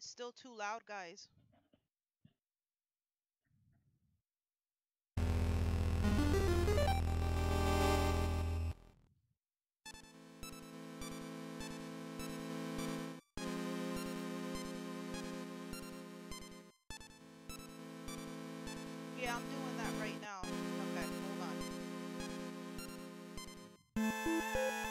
it's still too loud, guys. Yeah, I'm doing that right now. Okay, hold on. Give me a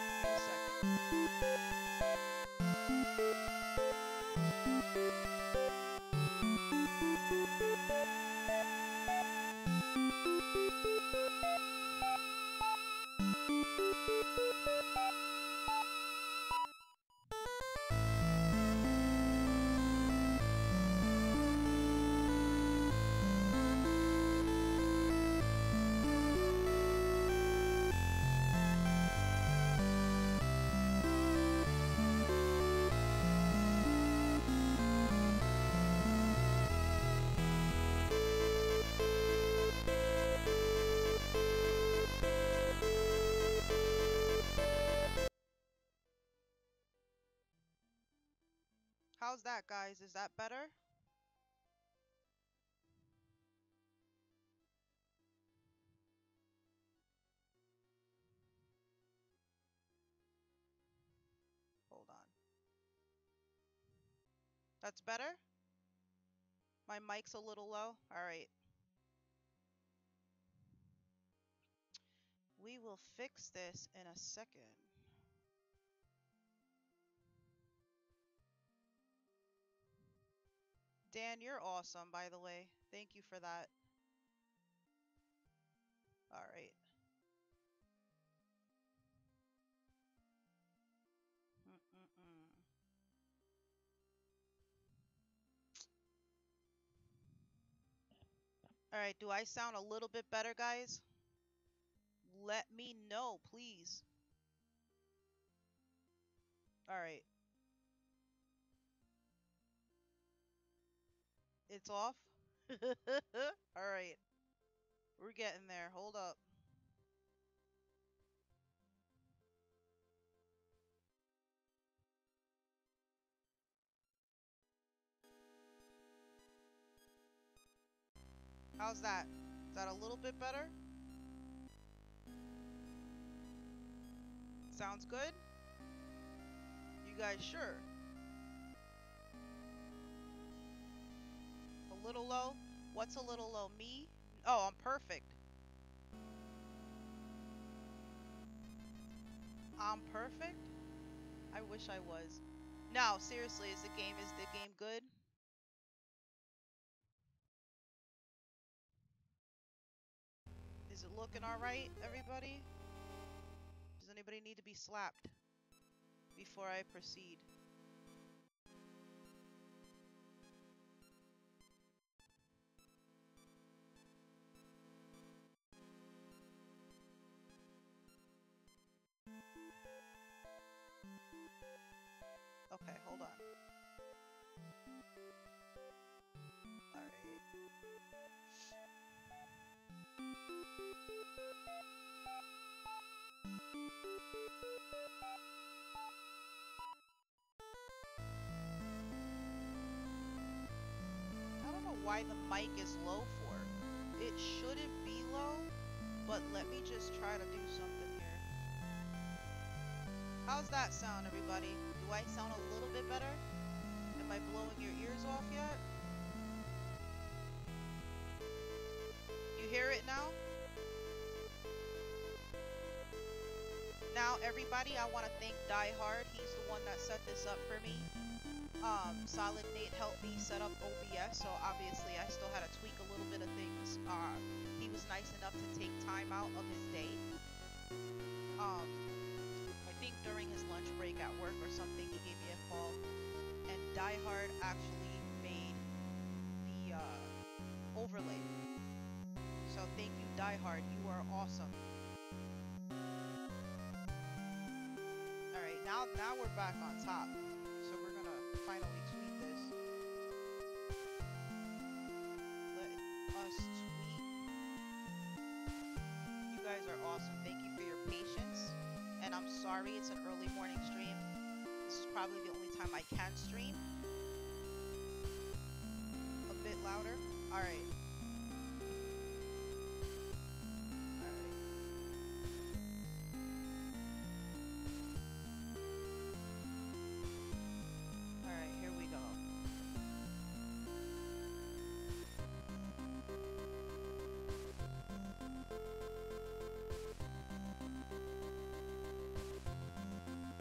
How's that, guys? Is that better? Hold on. That's better? My mic's a little low. All right. We will fix this in a second. Dan, you're awesome, by the way. Thank you for that. All right. Mm-mm-mm. All right, do I sound a little bit better, guys? Let me know, please. All right. It's off? All right. We're getting there. Hold up. How's that? Is that a little bit better? Sounds good? You guys sure? A little low? What's a little low? Me? Oh, I'm perfect. I'm perfect? I wish I was. No, seriously, is the game good? Is it looking alright, everybody? Does anybody need to be slapped before I proceed? Okay, hold on. Alright. I don't know why the mic is low for. It shouldn't be low, but let me just try to do something here. How's that sound, everybody? Do I sound a little bit better? Am I blowing your ears off yet? You hear it now? Now, everybody, I want to thank Die Hard. He's the one that set this up for me. Solid Nate helped me set up OBS, so obviously I still had to tweak a little bit of things. He was nice enough to take time out of his day. I think during his lunch break at work or something, he gave me a call, and Die Hard actually made the overlay. So thank you, Die Hard. You are awesome. Alright, now we're back on top. So we're gonna finally tweet this. Let us tweet. You guys are awesome. Thank you for your patience. And I'm sorry it's an early morning stream. This is probably the only time I can stream. louder? Alright. Alright, here we go.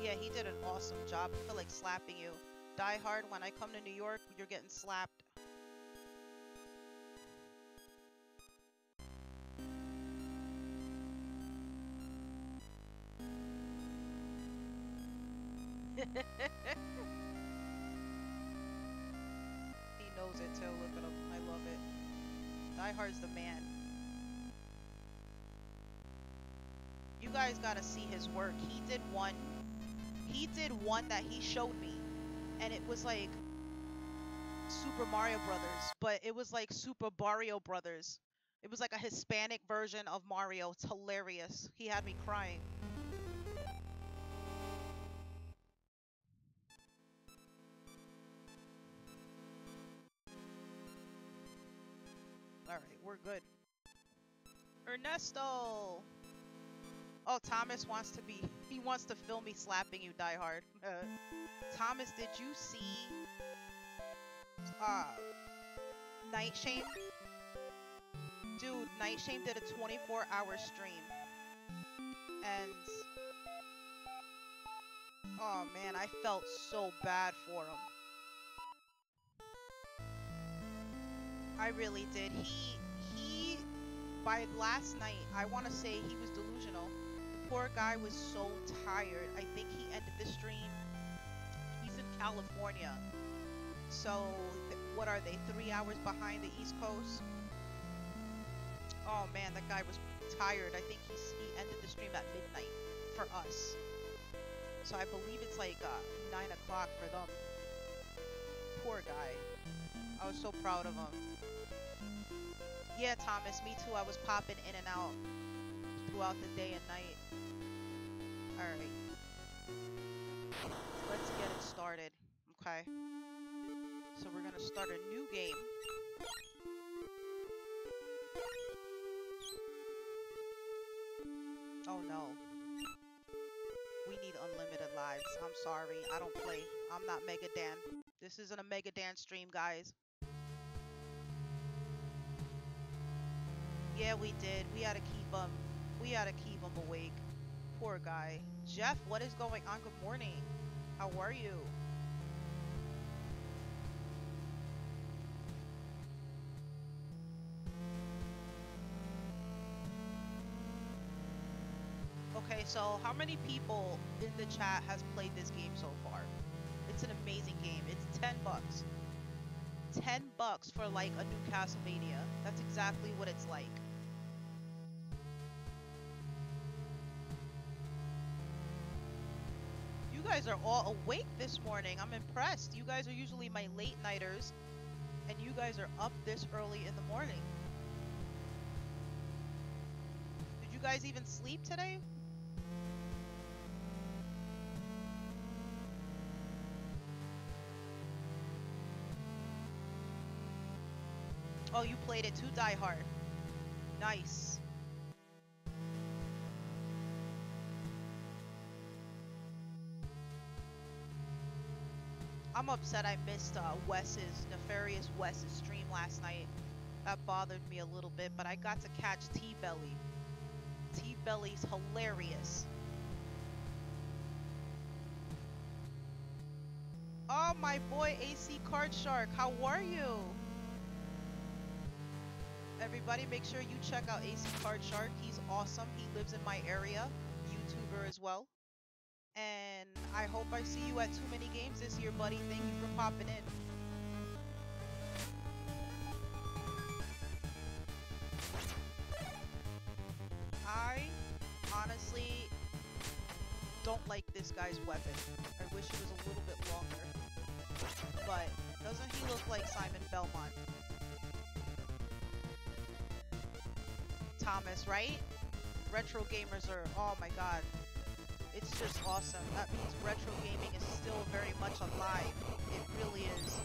Yeah, he did an awesome job. I feel like slapping you. Die Hard, when I come to New York, you're getting slapped. He knows it too. Look at him. I love it. Die Hard's the man. You guys gotta see his work. He did one that he showed me, and it was like Super Mario Brothers, but it was like Super Barrio Brothers. It was like a Hispanic version of Mario. It's hilarious. He had me crying. Alright, we're good. Ernesto! Oh, Thomas wants to be... He wants to film me slapping you, Die Hard. Thomas, did you see... Night Shame? Dude, Night Shame did a 24-hour stream. And... Oh, man, I felt so bad for him. I really did. He... By last night, I want to say he was delusional. The poor guy was so tired. I think he ended the stream. He's in California. So, what are they, 3 hours behind the East Coast? Oh man, that guy was tired. I think he ended the stream at midnight for us. So I believe it's like 9 o'clock for them. Poor guy. I was so proud of him. Yeah, Thomas, me too. I was popping in and out throughout the day and night. Alright. Let's get it started. Okay. So we're gonna start a new game. Oh no. We need unlimited lives. I'm sorry. I don't play. I'm not Mega Dan. This isn't a Mega Dan stream, guys. Yeah, we did. We had to keep him. We had to keep him awake. Poor guy. Jeff, what is going on? Good morning. How are you? Okay, so how many people in the chat has played this game so far? It's an amazing game. It's $10. $10 for like a new Castlevania. That's exactly what it's like. You guys are all awake this morning. I'm impressed. You guys are usually my late nighters, and you guys are up this early in the morning. Did you guys even sleep today? Oh, you played it too, Die Hard. Nice. I'm upset I missed Nefarious Wes's stream last night. That bothered me a little bit, but I got to catch T-Belly. T-Belly's hilarious. Oh, my boy AC Card Shark, how are you? Everybody, make sure you check out AC Card Shark. He's awesome. He lives in my area. YouTuber as well. And I hope I see you at Too Many Games this year, buddy. Thank you for popping in. I honestly don't like this guy's weapon. I wish it was a little bit longer. But doesn't he look like Simon Belmont? Thomas, right? Retro gamers are, oh my god. It's just awesome. That means retro gaming is still very much alive. It really is.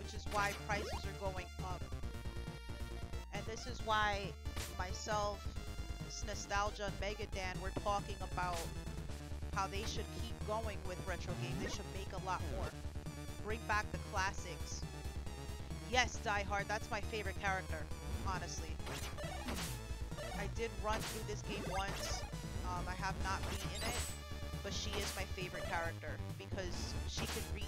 Which is why prices are going up. This is why myself, Nostalgia, and Mega Dan were talking about how they should keep going with retro games. They should make a lot more. Bring back the classics. Yes, Die Hard, that's my favorite character, honestly. I did run through this game once. I have not beaten it, but she is my favorite character because she can reach.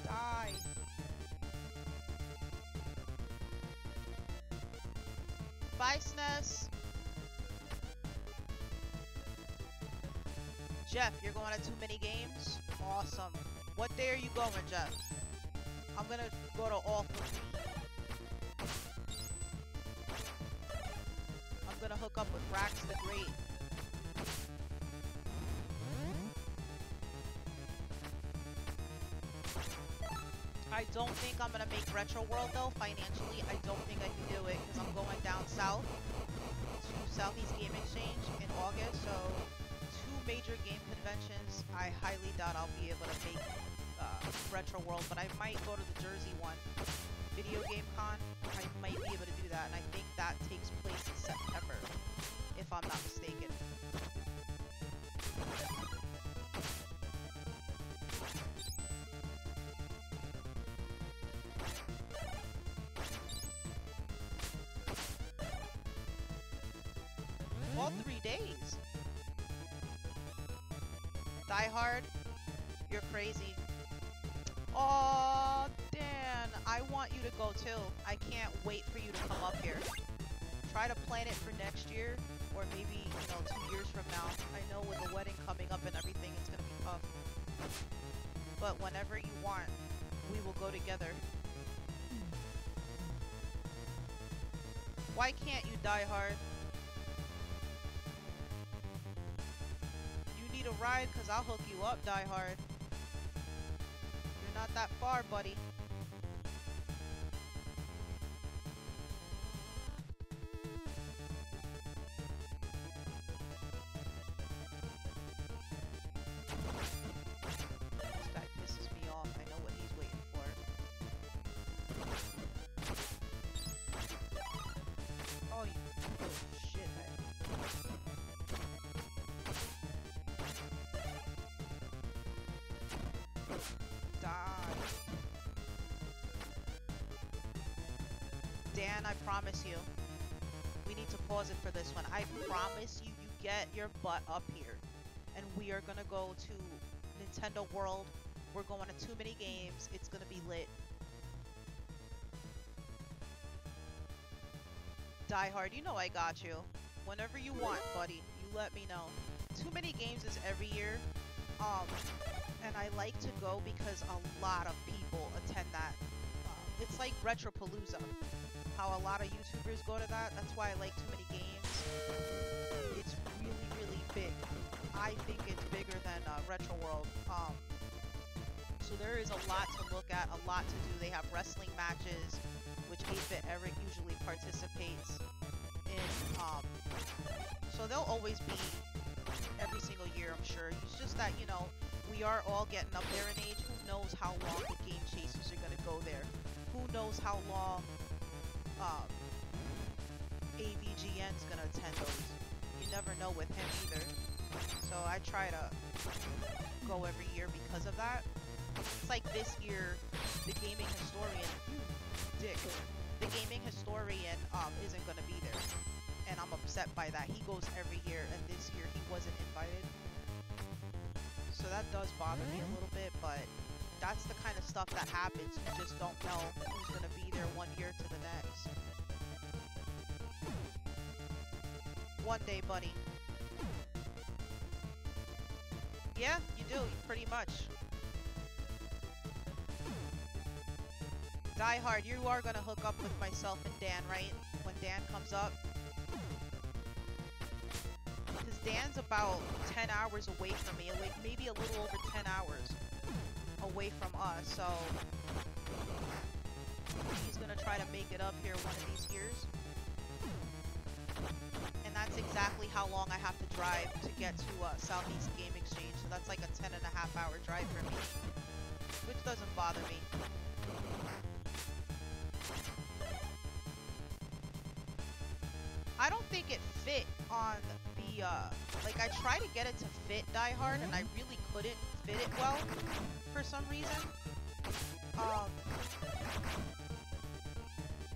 Die. Bye, SNES. Jeff, you're going to too many games? Awesome. What day are you going, Jeff? I'm gonna go to all 3. I'm gonna hook up with Rax the Great. I don't think I'm gonna make Retro World though, financially. I don't think I can do it because I'm going down south to Southeast Game Exchange in August, so 2 major game conventions. I highly doubt I'll be able to make Retro World, but I might go to the Jersey one. Video Game Con, I might be able to do that, and I think that takes place in September, if I'm not mistaken. All 3 days. Die Hard, you're crazy. Aw, Dan, I want you to go too. I can't wait for you to come up here. Try to plan it for next year, or maybe, 2 years from now. I know with the wedding coming up and everything, it's gonna be tough. But whenever you want, we will go together. Why can't you, Die Hard? You need a ride, cause I'll hook you up, Die Hard. You're not that far, buddy. This guy pisses me off. I know what he's waiting for. Oh, you shithead. Die. Dan, I promise you. We need to pause it for this one. I promise you, you get your butt up here. And we are gonna go to Nintendo World. We're going to too many games. It's gonna be lit. Die Hard, you know I got you. Whenever you want, buddy. You let me know. Too many games is every year. And I like to go because a lot of people attend that. It's like Retropalooza. How a lot of YouTubers go to that. That's why I like Too Many Games. It's really, really big. I think it's bigger than Retro World. So there is a lot to look at, a lot to do. They have wrestling matches, which 8-Bit Eric usually participates in. So they'll always be every single year, I'm sure. It's just that, we are all getting up there in age. Who knows how long the Game Chasers are gonna go there? Who knows how long AVGN's gonna attend those? You never know with him either. So I try to go every year because of that. It's like this year, the Gaming Historian, dick, the Gaming Historian isn't gonna be there. And I'm upset by that. He goes every year, and this year he wasn't invited. So that does bother me a little bit, but that's the kind of stuff that happens. You just don't know who's gonna be there one year to the next. One day, buddy. Yeah, you do, pretty much. Die Hard, you are gonna hook up with myself and Dan, right? When Dan comes up. Because Dan's about 10 hours away from me, like maybe a little over 10 hours away from us, so he's gonna try to make it up here one of these years. that's exactly how long I have to drive to get to Southeast Game Exchange. So that's like a 10.5-hour drive for me, which doesn't bother me. I don't think it fit on the, like I tried to get it to fit Die Hard and I really couldn't fit it well for some reason.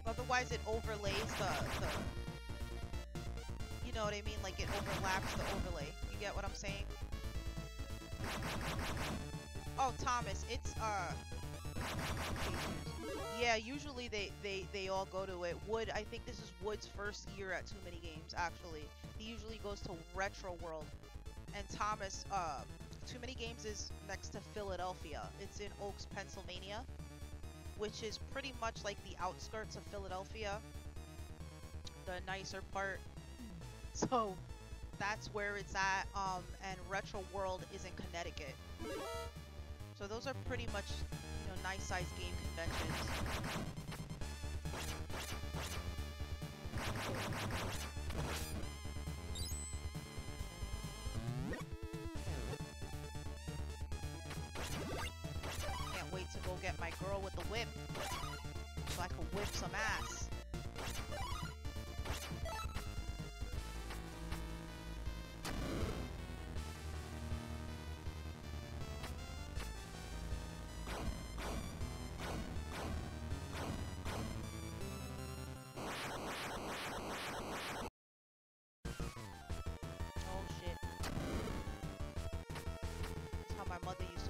Otherwise it overlays the, you know what I mean? Like it overlaps the overlay. You get what I'm saying? Oh, Thomas, it's, yeah, usually they all go to it. Wood, I think this is Wood's first year at Too Many Games, actually. He usually goes to Retro World. And Thomas, Too Many Games is next to Philadelphia. It's in Oaks, Pennsylvania, which is pretty much like the outskirts of Philadelphia, the nicer part. So that's where it's at. And Retro World is in Connecticut. So those are pretty much, you know, nice sized game conventions. Can't wait to go get my girl with the whip so I can whip some ass.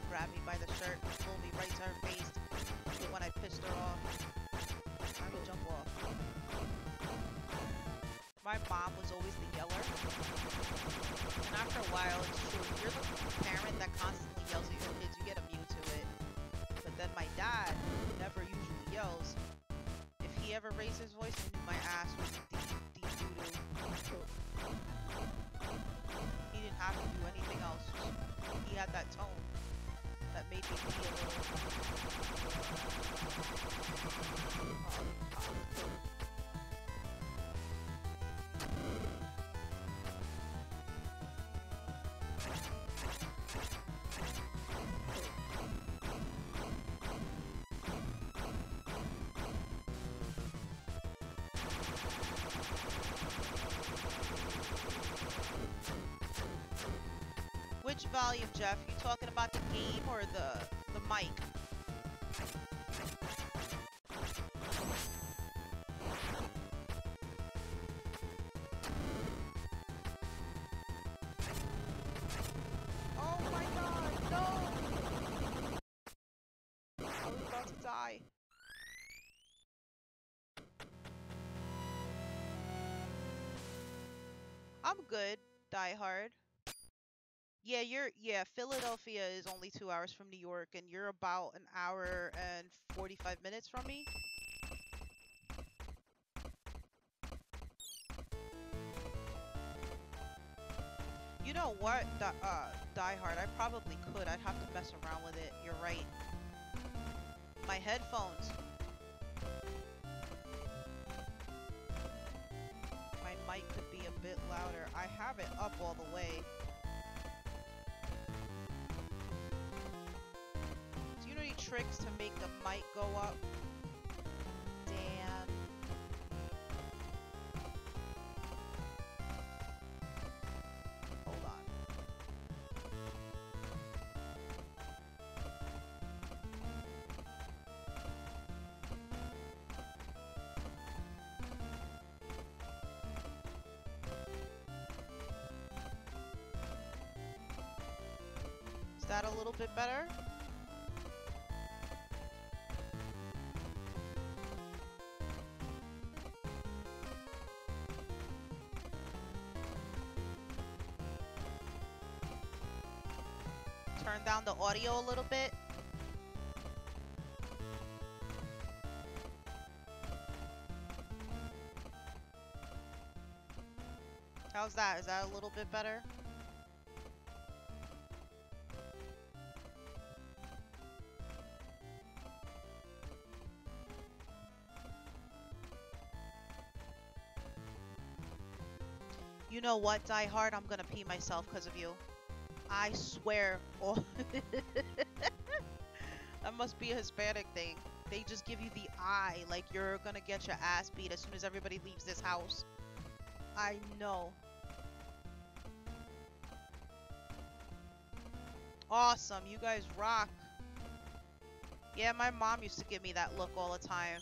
Grab me by the shirt and pull me right to her face when I pissed her off. I would jump off. My mom was always the yeller. And after a while, it's true. You're the parent that constantly yells at your kids. You get immune to it. But then my dad never usually yells. If he ever raised his voice, I knew my ass was deep doo-doo. He didn't have to do anything else. He had that tone that made me feel Which volume, Jeff? You talking about the game or the mic? Oh my god, no! I was about to die. I'm good, Die Hard. Yeah, Philadelphia is only 2 hours from New York, and you're about an hour and 45 minutes from me. You know what, Die Hard, I probably could. I'd have to mess around with it. You're right. My headphones. My mic could be a bit louder. I have it up all the way. Tricks to make the mic go up. Damn. Hold on. Is that a little bit better? Turn down the audio a little bit. How's that? Is that a little bit better? You know what, Die Hard? I'm gonna pee myself because of you. I swear. Oh, that must be a Hispanic thing. They just give you the eye, like you're gonna get your ass beat as soon as everybody leaves this house. I know. Awesome, you guys rock. Yeah, my mom used to give me that look all the time.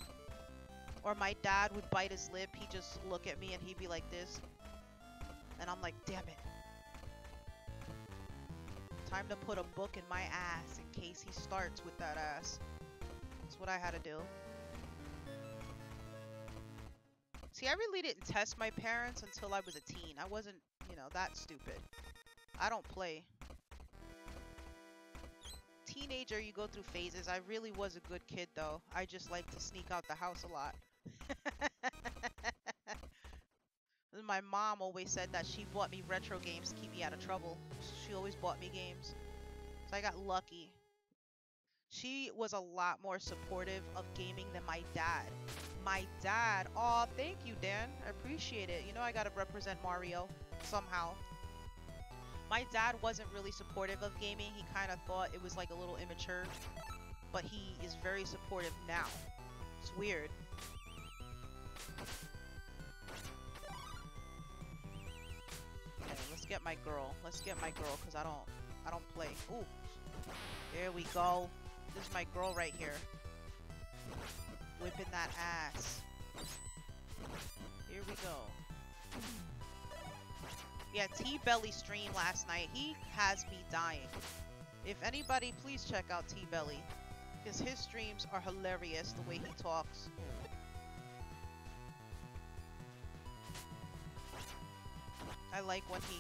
Or my dad would bite his lip, he'd just look at me and he'd be like this. And I'm like, damn it. Time to put a book in my ass in case he starts with that ass. That's what I had to do. See, I really didn't test my parents until I was a teen. I wasn't, you know, that stupid. I don't play. Teenager, you go through phases. I really was a good kid, though. I just like to sneak out the house a lot. My mom always said that she bought me retro games to keep me out of trouble. She always bought me games. So I got lucky. She was a lot more supportive of gaming than my dad. My dad, oh, thank you, Dan. I appreciate it. You know I gotta represent Mario somehow. My dad wasn't really supportive of gaming. He kind of thought it was like a little immature. But he is very supportive now. It's weird. Okay, let's get my girl. Let's get my girl, because I don't play. Ooh. There we go. This is my girl right here. Whipping that ass. Here we go. Yeah, T-Belly streamed last night. He has me dying. If anybody, please check out T-Belly. Because his streams are hilarious, the way he talks. I like when he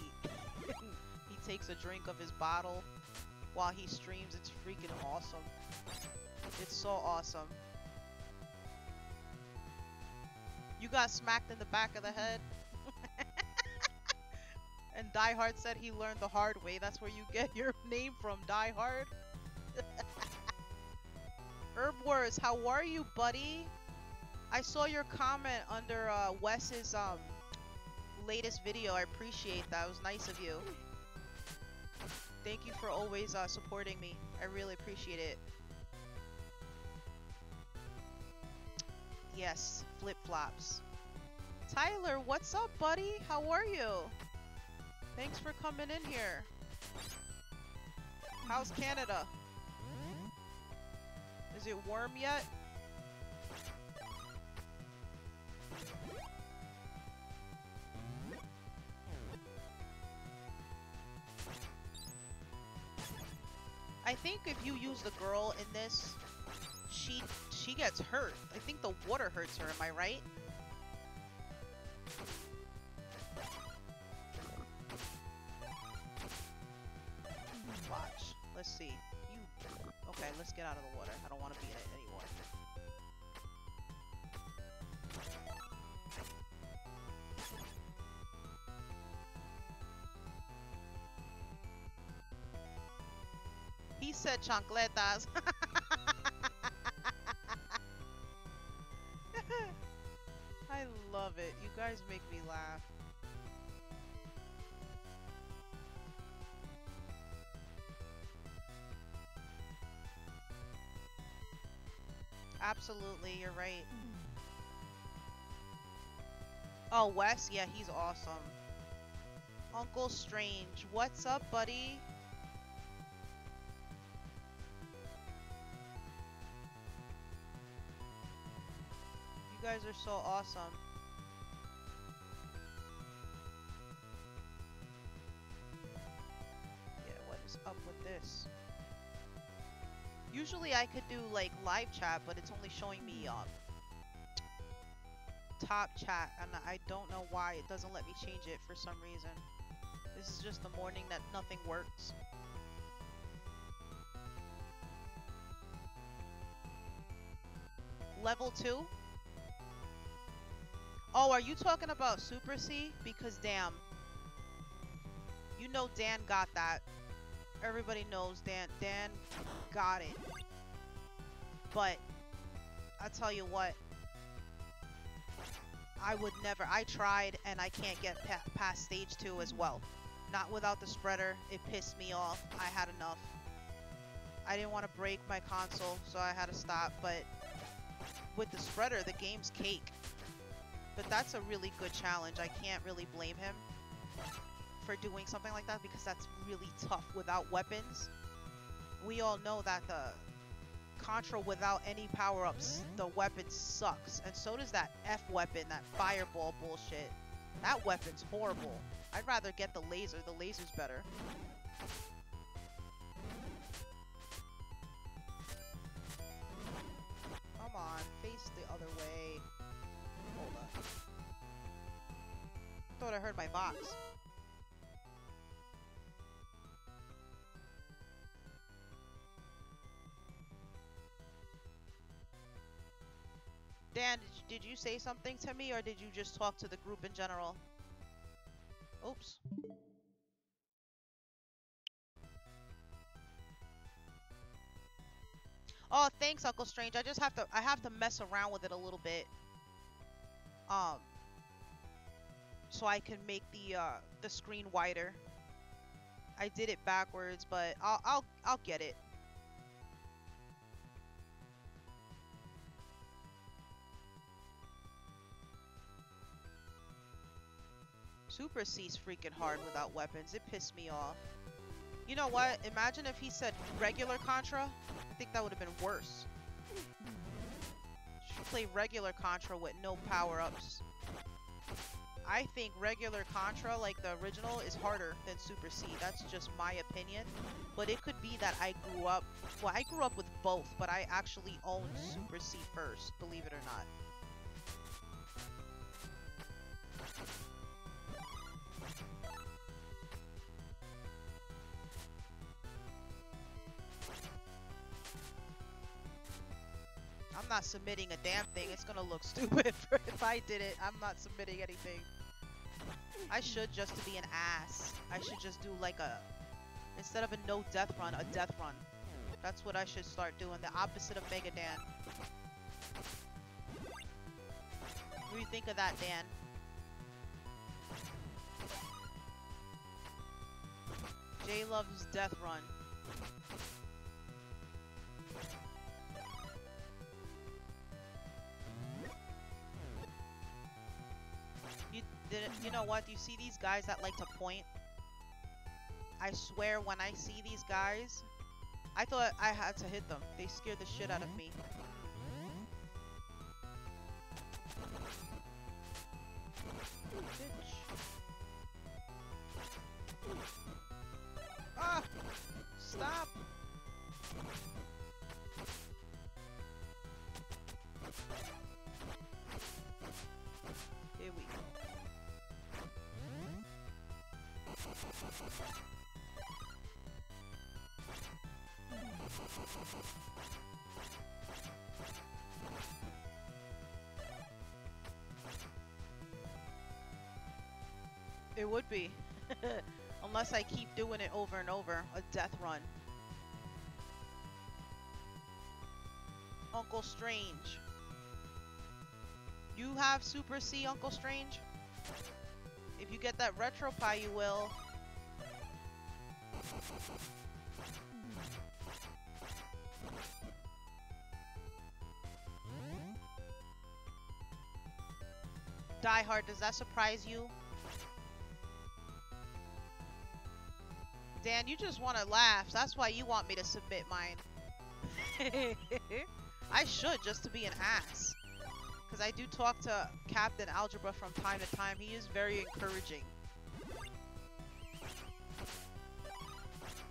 he takes a drink of his bottle while he streams. It's freaking awesome. It's so awesome. You got smacked in the back of the head. And Die Hard said he learned the hard way. That's where you get your name from, Die Hard. Herb Wars, how are you, buddy? I saw your comment under Wes's latest video. I appreciate that. It was nice of you. Thank you for always supporting me. I really appreciate it. Yes, flip-flops. Tyler, what's up, buddy? How are you? Thanks for coming in here. How's Canada? Is it warm yet? I think if you use the girl in this, she gets hurt. I think the water hurts her, am I right? Watch. Let's see. Okay, let's get out of the water. I don't want to be in it anymore. He said chancletas. I love it. You guys make me laugh. Absolutely, you're right. Oh, Wes? Yeah, he's awesome. Uncle Strange. What's up, buddy? You guys are so awesome. Yeah, what is up with this? Usually I could do like live chat, but it's only showing me top chat, and I don't know why it doesn't let me change it for some reason. This is just the morning that nothing works. Level 2? Oh, are you talking about Super C? Because damn. You know Dan got that. Everybody knows Dan got it. But I tell you what, I would never. I tried and I can't get past stage 2 as well. Not without the spreader. It pissed me off. I had enough. I didn't want to break my console, so I had to stop. But with the spreader, the game's cake. But that's a really good challenge. I can't really blame him for doing something like that because that's really tough without weapons. We all know that the Contra without any power-ups, the weapon sucks. And so does that F weapon, that fireball bullshit. That weapon's horrible. I'd rather get the laser. The laser's better. Come on, face the other way. Hold up. Thought I heard my box. Dan, did you say something to me or did you just talk to the group in general? Oops. Oh, thanks, Uncle Strange. I have to mess around with it a little bit. Um, so I can make the screen wider. I did it backwards, but I'll get it. Super C's freaking hard without weapons. It pissed me off. You know what? Imagine if he said regular Contra. I think that would have been worse. Should play regular Contra with no power-ups. I think regular Contra, like the original, is harder than Super C. That's just my opinion. But it could be that I grew up... Well, I grew up with both, but I actually owned Super C first, believe it or not. I'm not submitting a damn thing. It's gonna look stupid if I did it. I'm not submitting anything. I should, just to be an ass. I should just do like a... Instead of a no death run, a death run. That's what I should start doing. The opposite of Mega Dan. What do you think of that, Dan? Jay loves death run. You know what? Do you see these guys that like to point? I swear when I see these guys, I thought I had to hit them. They scared the shit out of me. Bitch. Ah! Stop! Here we go. It would be. Unless I keep doing it over and over. A death run. Uncle Strange. You have Super C, Uncle Strange? If you get that retro pie, you will. Die Hard, does that surprise you? Dan, you just want to laugh. That's why you want me to submit mine. I should, just to be an ass. Because I do talk to Captain Algebra from time to time. He is very encouraging.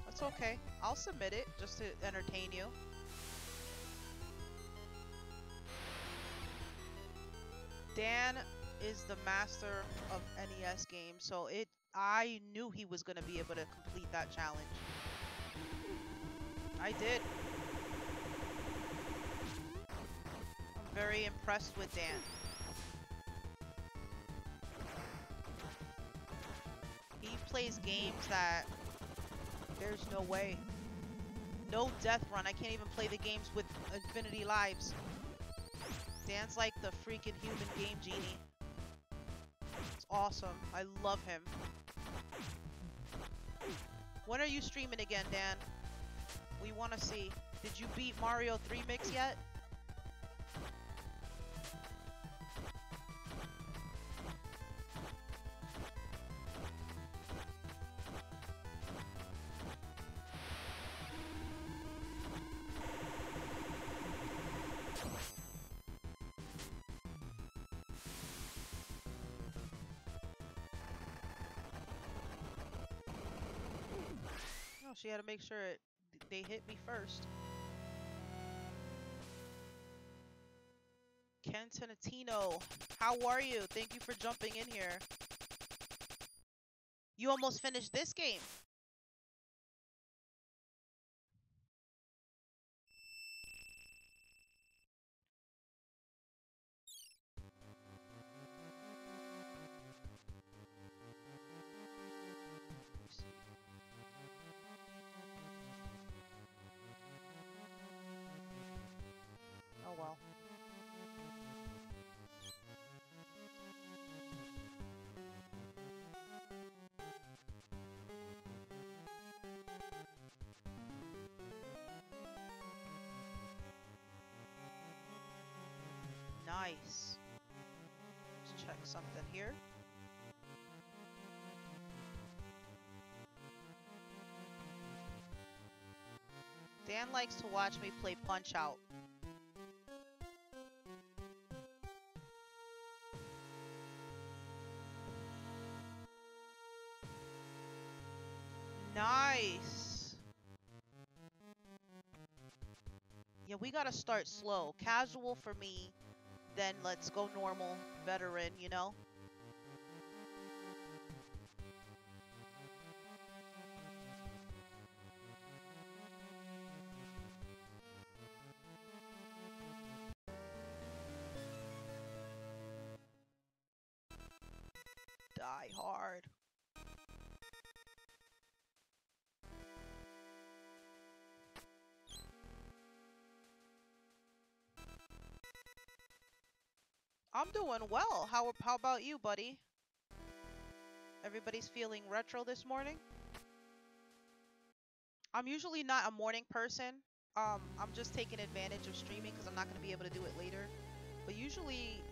That's okay. I'll submit it just to entertain you. Dan is the master of NES games, so I knew he was going to be able to complete that challenge. I did. I'm very impressed with Dan. He plays games that there's no way. No death run. I can't even play the games with infinity lives. Dan's like the freaking human game genie. awesome. I love him. When are you streaming again, Dan? We want to see. Did you beat Mario 3 Mix yet? No, she had to make sure they hit me first. Kentanatino, how are you? Thank you for jumping in here. You almost finished this game. Oh well. Nice. Let's check something here. Dan likes to watch me play Punch Out. Nice. Yeah, we gotta start slow. Casual for me, then let's go normal, veteran, you know? Die hard. I'm doing well. How about you, buddy? Everybody's feeling retro this morning? I'm usually not a morning person. I'm just taking advantage of streaming because I'm not going to be able to do it later. But usually,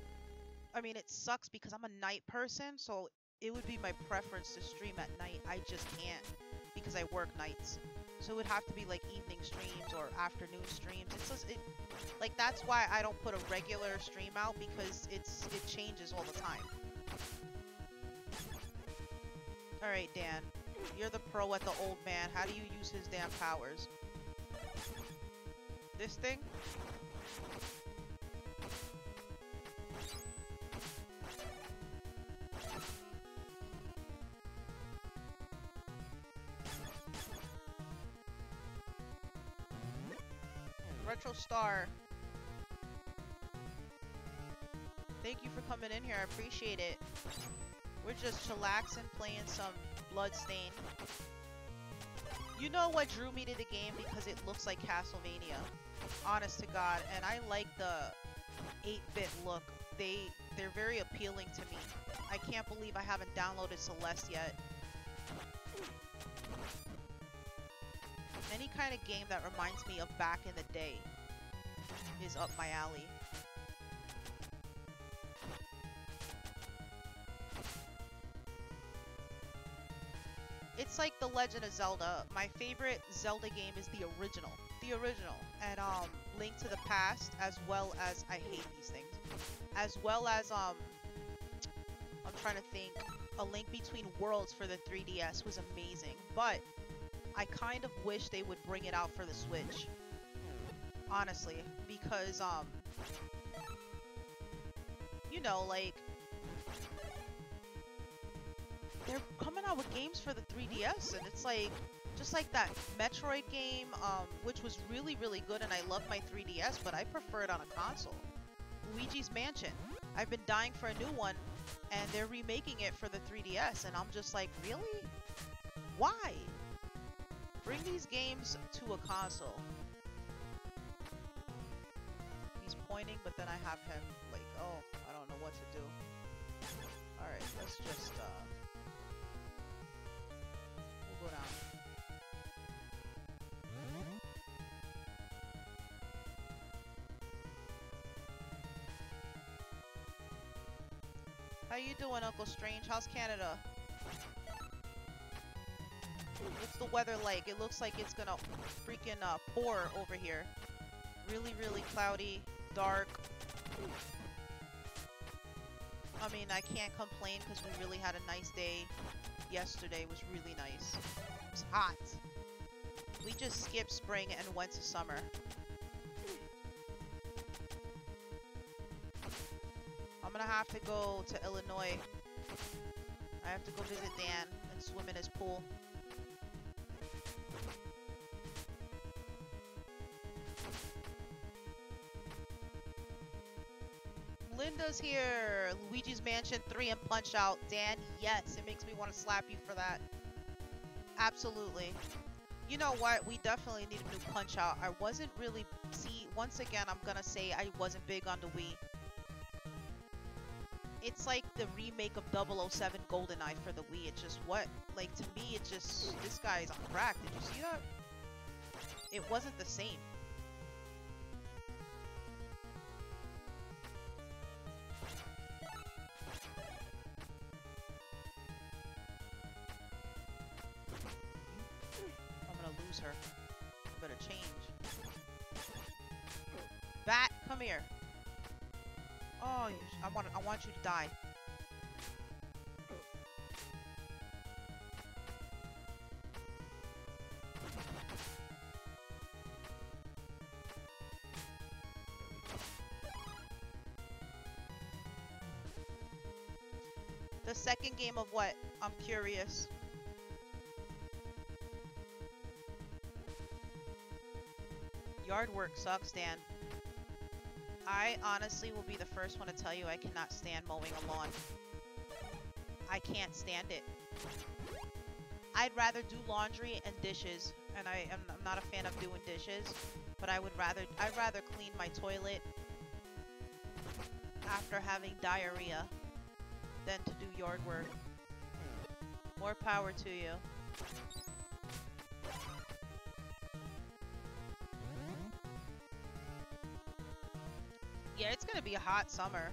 I mean, it sucks because I'm a night person, so it would be my preference to stream at night. I just can't because I work nights. So it would have to be like evening streams or afternoon streams. It's just, like that's why I don't put a regular stream out because it changes all the time. All right, Dan. You're the pro at the old man. How do you use his damn powers? This thing? Retro Star. Thank you for coming in here. I appreciate it. We're just chillaxing, playing some Bloodstained. You know what drew me to the game? Because it looks like Castlevania. Honest to God. And I like the 8-bit look. They're very appealing to me. I can't believe I haven't downloaded Celeste yet. Any kind of game that reminds me of back in the day is up my alley. It's like The Legend of Zelda. My favorite Zelda game is the original. The original. And Link to the Past, as well as, I hate these things. As well as I'm trying to think, A Link Between Worlds for the 3DS was amazing. But I kind of wish they would bring it out for the Switch. Honestly, because you know, like, they're coming out with games for the 3DS, and it's like, just like that Metroid game, which was really, really good, and I love my 3DS, but I prefer it on a console. Luigi's Mansion. I've been dying for a new one, and they're remaking it for the 3DS, and I'm just like, really? Why? Bring these games to a console. He's pointing, but then I have him like, oh, I don't know what to do. Alright, let's just, we'll go down. How you doing, Uncle Strange? How's Canada? What's the weather like? It looks like it's gonna freaking pour over here. Really, really cloudy, dark. I mean, I can't complain because we really had a nice day. Yesterday was really nice. It was hot. We just skipped spring and went to summer. I'm gonna have to go to Illinois. I have to go visit Dan and swim in his pool. Linda's here! Luigi's Mansion 3 and Punch Out. Dan, yes, it makes me want to slap you for that. Absolutely. You know what? We definitely need a new Punch Out. I wasn't really... See, once again, I'm gonna say I wasn't big on the Wii. It's like the remake of 007 GoldenEye for the Wii. It's just what? Like, to me, it's just... This guy's on crack. Did you see that? It wasn't the same. Her. I better change. Bat, come here. Oh, I want you to die. The second game of what? I'm curious. Yard work sucks, Dan. I honestly will be the first one to tell you I cannot stand mowing a lawn. I can't stand it. I'd rather do laundry and dishes, and I'm not a fan of doing dishes, but I'd rather clean my toilet after having diarrhea than to do yard work. More power to you. Yeah, it's gonna be a hot summer.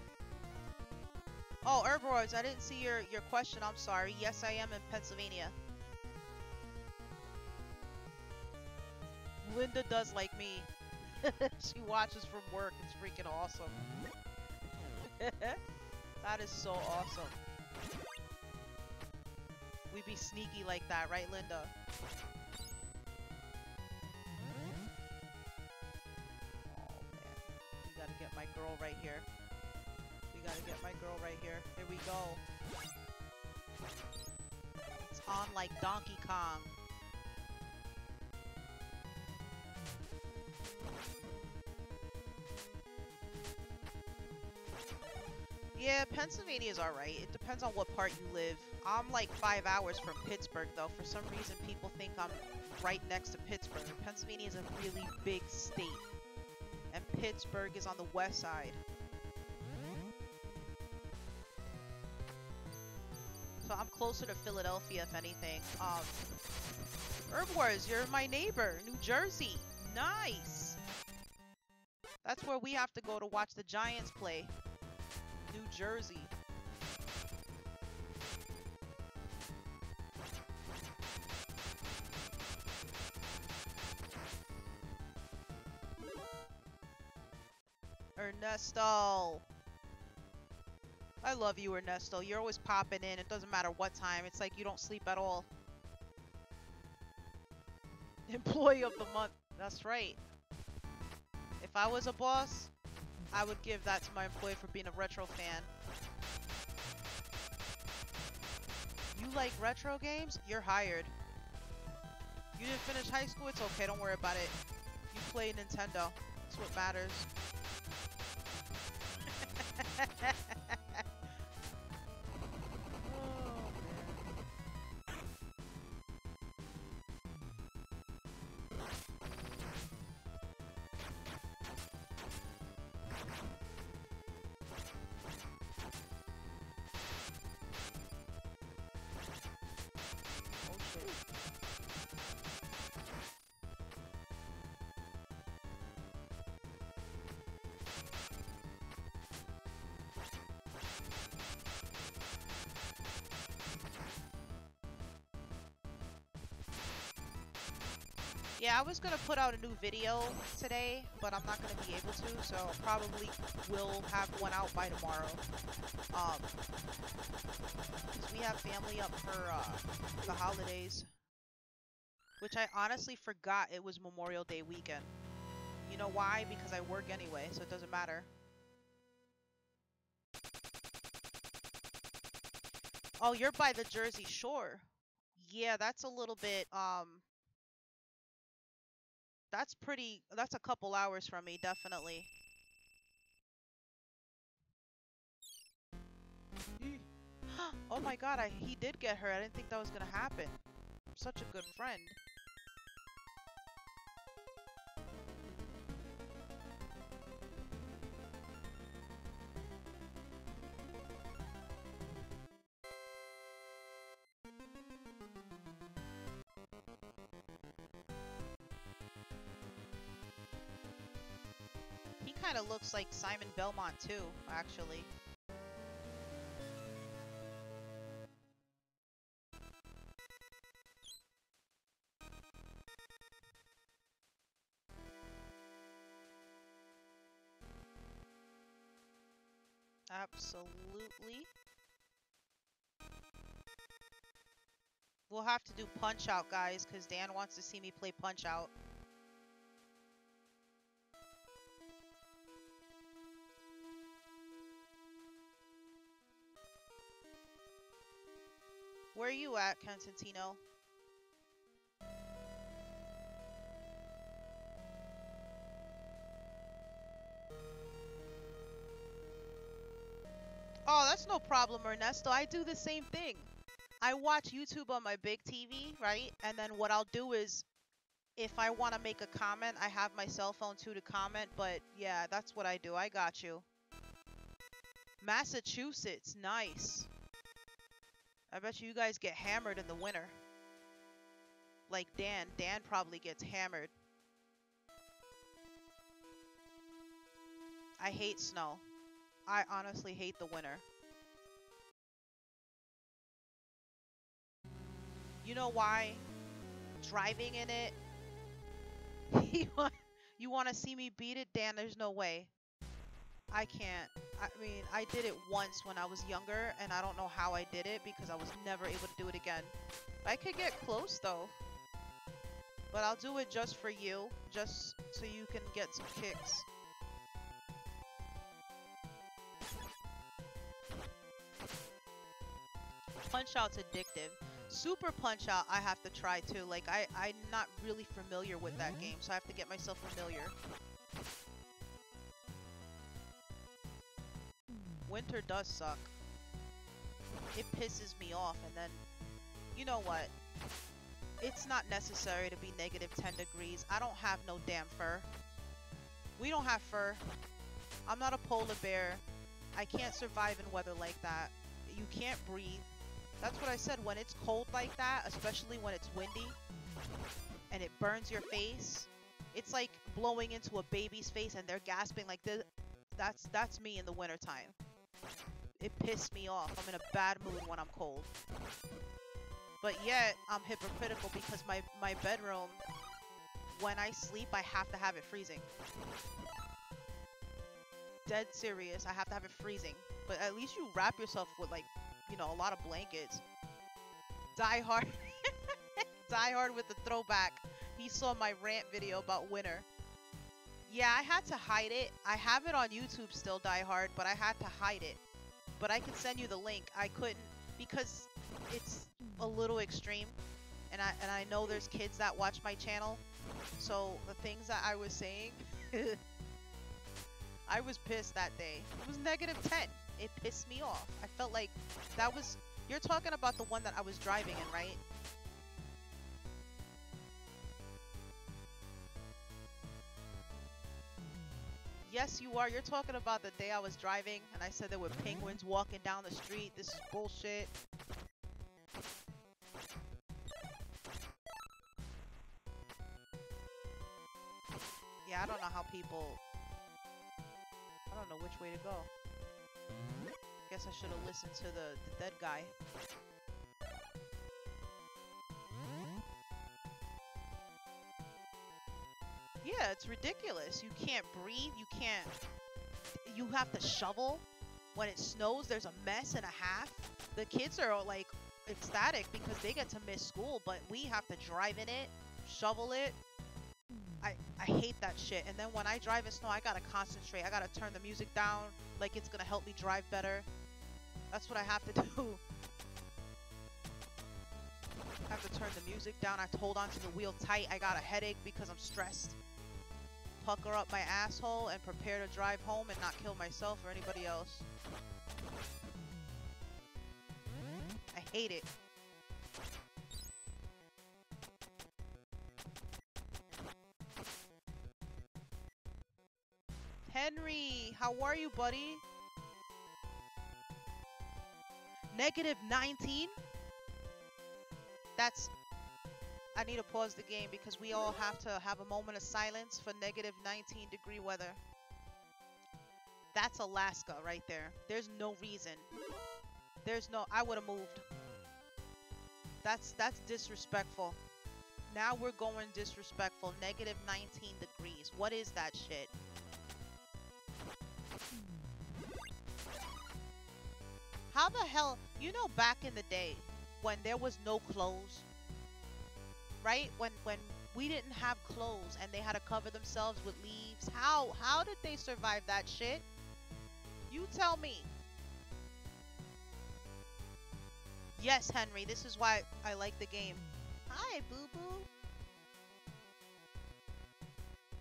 Oh, Herbivores, I didn't see your question. I'm sorry. Yes, I am in Pennsylvania. Linda does like me. She watches from work. It's freaking awesome. That is so awesome. We be sneaky like that, right, Linda? Get my girl right here. We gotta get my girl right here. Here we go. It's on like Donkey Kong. Yeah, Pennsylvania's alright. It depends on what part you live. I'm like 5 hours from Pittsburgh though. For some reason people think I'm right next to Pittsburgh. Pennsylvania is a really big state. And Pittsburgh is on the west side. So I'm closer to Philadelphia, if anything. Herbivores, you're my neighbor. New Jersey. Nice. That's where we have to go to watch the Giants play. New Jersey. Ernesto. I love you, Ernesto. You're always popping in. It doesn't matter what time. It's like you don't sleep at all. Employee of the month. That's right. If I was a boss, I would give that to my employee for being a retro fan. You like retro games? You're hired. You didn't finish high school? It's okay. Don't worry about it. You play Nintendo. That's what matters. Yeah, I was gonna put out a new video today, but I'm not gonna be able to, so probably will have one out by tomorrow. 'Cause we have family up for the holidays, which I honestly forgot it was Memorial Day weekend. You know why? Because I work anyway, so it doesn't matter. Oh, you're by the Jersey Shore. Yeah, that's a little bit, that's a couple hours from me, definitely. Oh my god, he did get hurt. I didn't think that was gonna happen. Such a good friend. He kind of looks like Simon Belmont too, actually. Absolutely. We'll have to do Punch Out, guys, because Dan wants to see me play Punch Out. Where are you at, Constantino? Oh, that's no problem, Ernesto. I do the same thing. I watch YouTube on my big TV, right? And then what I'll do is, if I want to make a comment, I have my cell phone too to comment. But yeah, that's what I do. I got you. Massachusetts, nice. I bet you guys get hammered in the winter. Like Dan. Dan probably gets hammered. I hate snow. I honestly hate the winter. You know why? Driving in it. You want to see me beat it, Dan? There's no way. I can't. I mean, I did it once when I was younger, and I don't know how I did it because I was never able to do it again. I could get close though. But I'll do it just for you, just so you can get some kicks. Punch Out's addictive. Super Punch Out I have to try too. Like I'm not really familiar with that game, so I have to get myself familiar. Winter does suck. It pisses me off, and then, you know what? It's not necessary to be negative 10 degrees. I don't have no damn fur. We don't have fur. I'm not a polar bear. I can't survive in weather like that. You can't breathe. That's what I said. When it's cold like that, especially when it's windy, and it burns your face, it's like blowing into a baby's face and they're gasping like this. That's me in the wintertime. It pissed me off. I'm in a bad mood when I'm cold. But yet, I'm hypocritical because my bedroom, when I sleep, I have to have it freezing. Dead serious. I have to have it freezing. But at least you wrap yourself with, like, you know, a lot of blankets. Die Hard. Die Hard with the throwback. He saw my rant video about winter. Yeah, I had to hide it. I have it on YouTube still, Die Hard, but I had to hide it. But I can send you the link. I couldn't because it's a little extreme, and I know there's kids that watch my channel, so the things that I was saying, I was pissed that day. It was negative 10. It pissed me off. I felt like that was, you're talking about the one that I was driving in, right? Yes, you are. You're talking about the day I was driving and I said there were penguins walking down the street. This is bullshit. Yeah, I don't know how people... I don't know which way to go. Guess I should have listened to the dead guy. Yeah, it's ridiculous. You can't breathe. You can't... You have to shovel. When it snows, there's a mess and a half. The kids are like ecstatic because they get to miss school, but we have to drive in it, shovel it. I hate that shit. And then when I drive in snow, I gotta concentrate. I gotta turn the music down like it's gonna help me drive better. That's what I have to do. I have to turn the music down. I have to hold onto the wheel tight. I got a headache because I'm stressed. Pucker up my asshole and prepare to drive home and not kill myself or anybody else. I hate it. Henry, how are you, buddy? -19? That's... I need to pause the game because we all have to have a moment of silence for -19-degree weather. That's Alaska right there. There's no reason. There's no... I would have moved. That's disrespectful. Now we're going disrespectful. -19 degrees. What is that shit? How the hell... You know back in the day when there was no clothes, right? When we didn't have clothes and they had to cover themselves with leaves. How did they survive that shit? You tell me. Yes, Henry, this is why I like the game. Hi, boo-boo.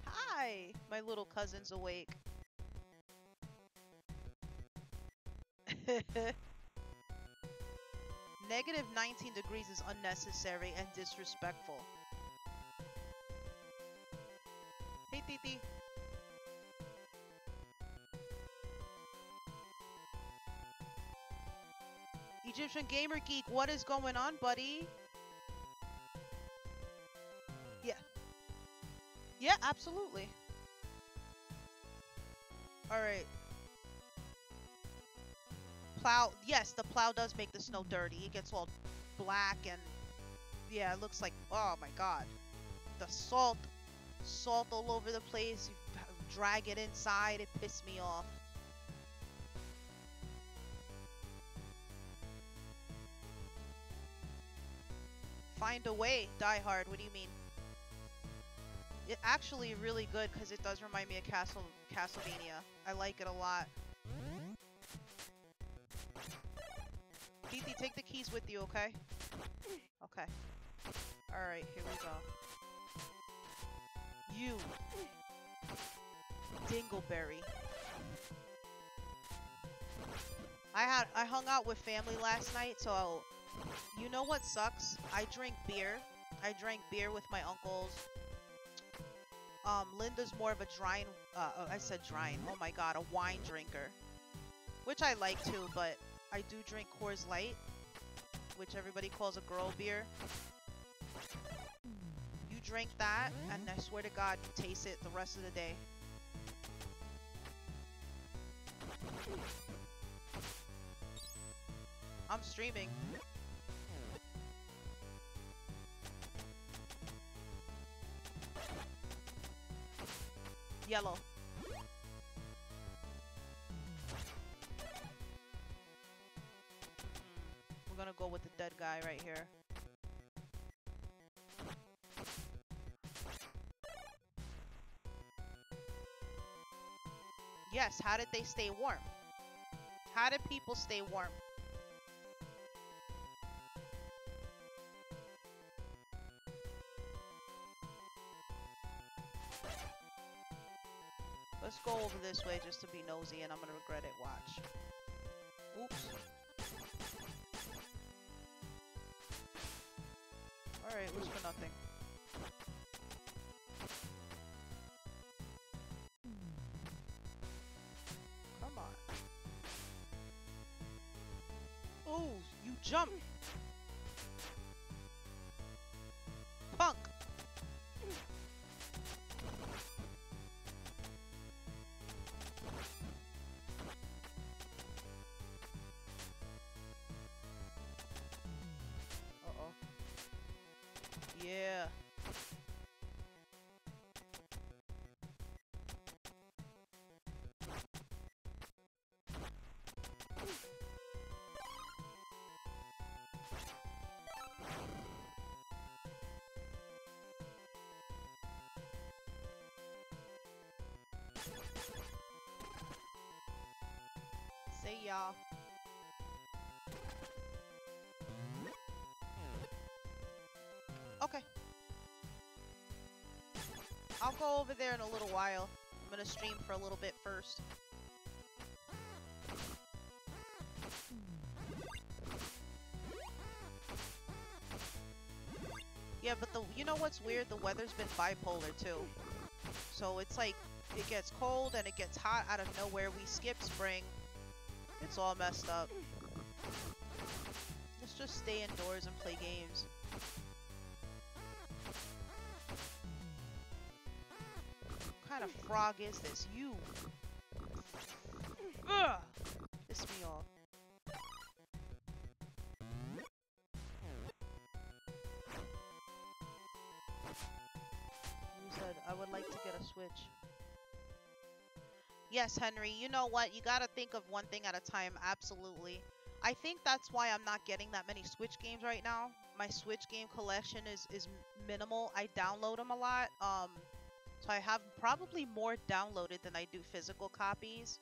Hi. My little cousin's awake. -19 degrees is unnecessary and disrespectful. Hey, Titi. Egyptian Gamer Geek, what is going on, buddy? Yeah. Yeah, absolutely. Alright. Plow. Yes, the plow does make the snow dirty. It gets all black and... Yeah, it looks like... Oh my god. The salt. Salt all over the place. You drag it inside. It pissed me off. Find a way, Die Hard. What do you mean? It's actually really good because it does remind me of Castlevania. I like it a lot. Titi, take the keys with you, okay? Okay. Alright, here we go. You. Dingleberry. I hung out with family last night, so... You know what sucks? I drink beer. I drank beer with my uncles. Linda's more of a I said drine. Oh my god, a wine drinker. Which I like too, but I do drink Coors Light, which everybody calls a girl beer. You drink that, and I swear to God, you taste it the rest of the day. I'm streaming. Yellow. We're gonna go with the dead guy right here. Yes, how did they stay warm? How did people stay warm? Let's go over this way just to be nosy, and I'm gonna regret it. Watch. Oops. Alright, what's for nothing? Come on. Oh, you jump! Punk! Yeah. See y'all. Okay. I'll go over there in a little while. I'm gonna stream for a little bit first. Yeah, but you know what's weird? The weather's been bipolar too. So it's like it gets cold and it gets hot out of nowhere. We skip spring. It's all messed up. Let's just stay indoors and play games. What kind of frog is this? You! Ugh! Piss me off. You said, I would like to get a Switch. Yes, Henry, you know what? You gotta think of one thing at a time, absolutely. I think that's why I'm not getting that many Switch games right now. My Switch game collection is minimal. I download them a lot. So I have probably more downloaded than I do physical copies.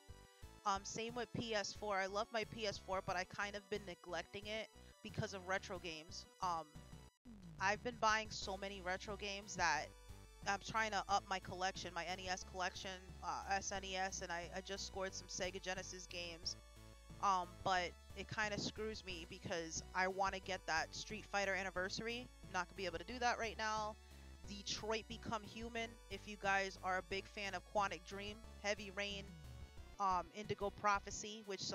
Same with PS4. I love my PS4, but I kind of been neglecting it because of retro games. I've been buying so many retro games that I'm trying to up my collection, my NES collection, SNES, and I just scored some Sega Genesis games. But it kind of screws me because I want to get that Street Fighter Anniversary. I'm not gonna be able to do that right now. Detroit Become Human. If you guys are a big fan of Quantic Dream, Heavy Rain, Indigo Prophecy, which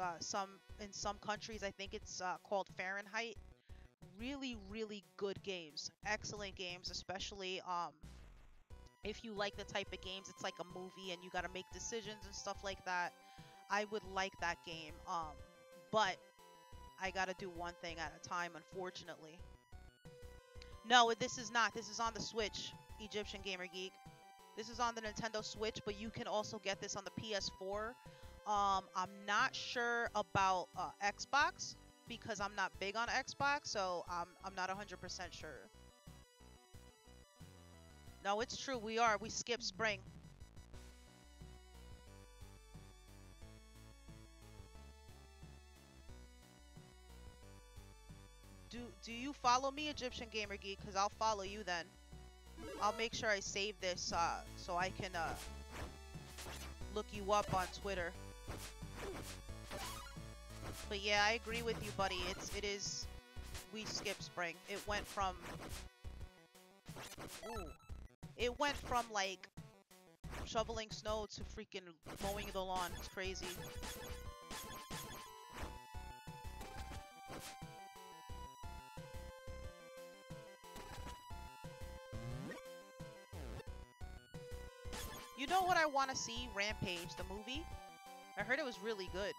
in some countries I think it's called Fahrenheit. Really, really good games, excellent games, especially if you like the type of games. It's like a movie and you got to make decisions and stuff like that. I would like that game, but I got to do one thing at a time, unfortunately. No, this is not. This is on the Switch, Egyptian Gamer Geek. This is on the Nintendo Switch, but you can also get this on the PS4. I'm not sure about Xbox because I'm not big on Xbox, so I'm not 100% sure. No, it's true. We skip spring. Do you follow me, Egyptian Gamer Geek? Because I'll follow you then. I'll make sure I save this so I can look you up on Twitter. But yeah, I agree with you, buddy. We skip spring. It went from like shoveling snow to freaking mowing the lawn. It's crazy. You know what I want to see? Rampage, the movie. I heard it was really good.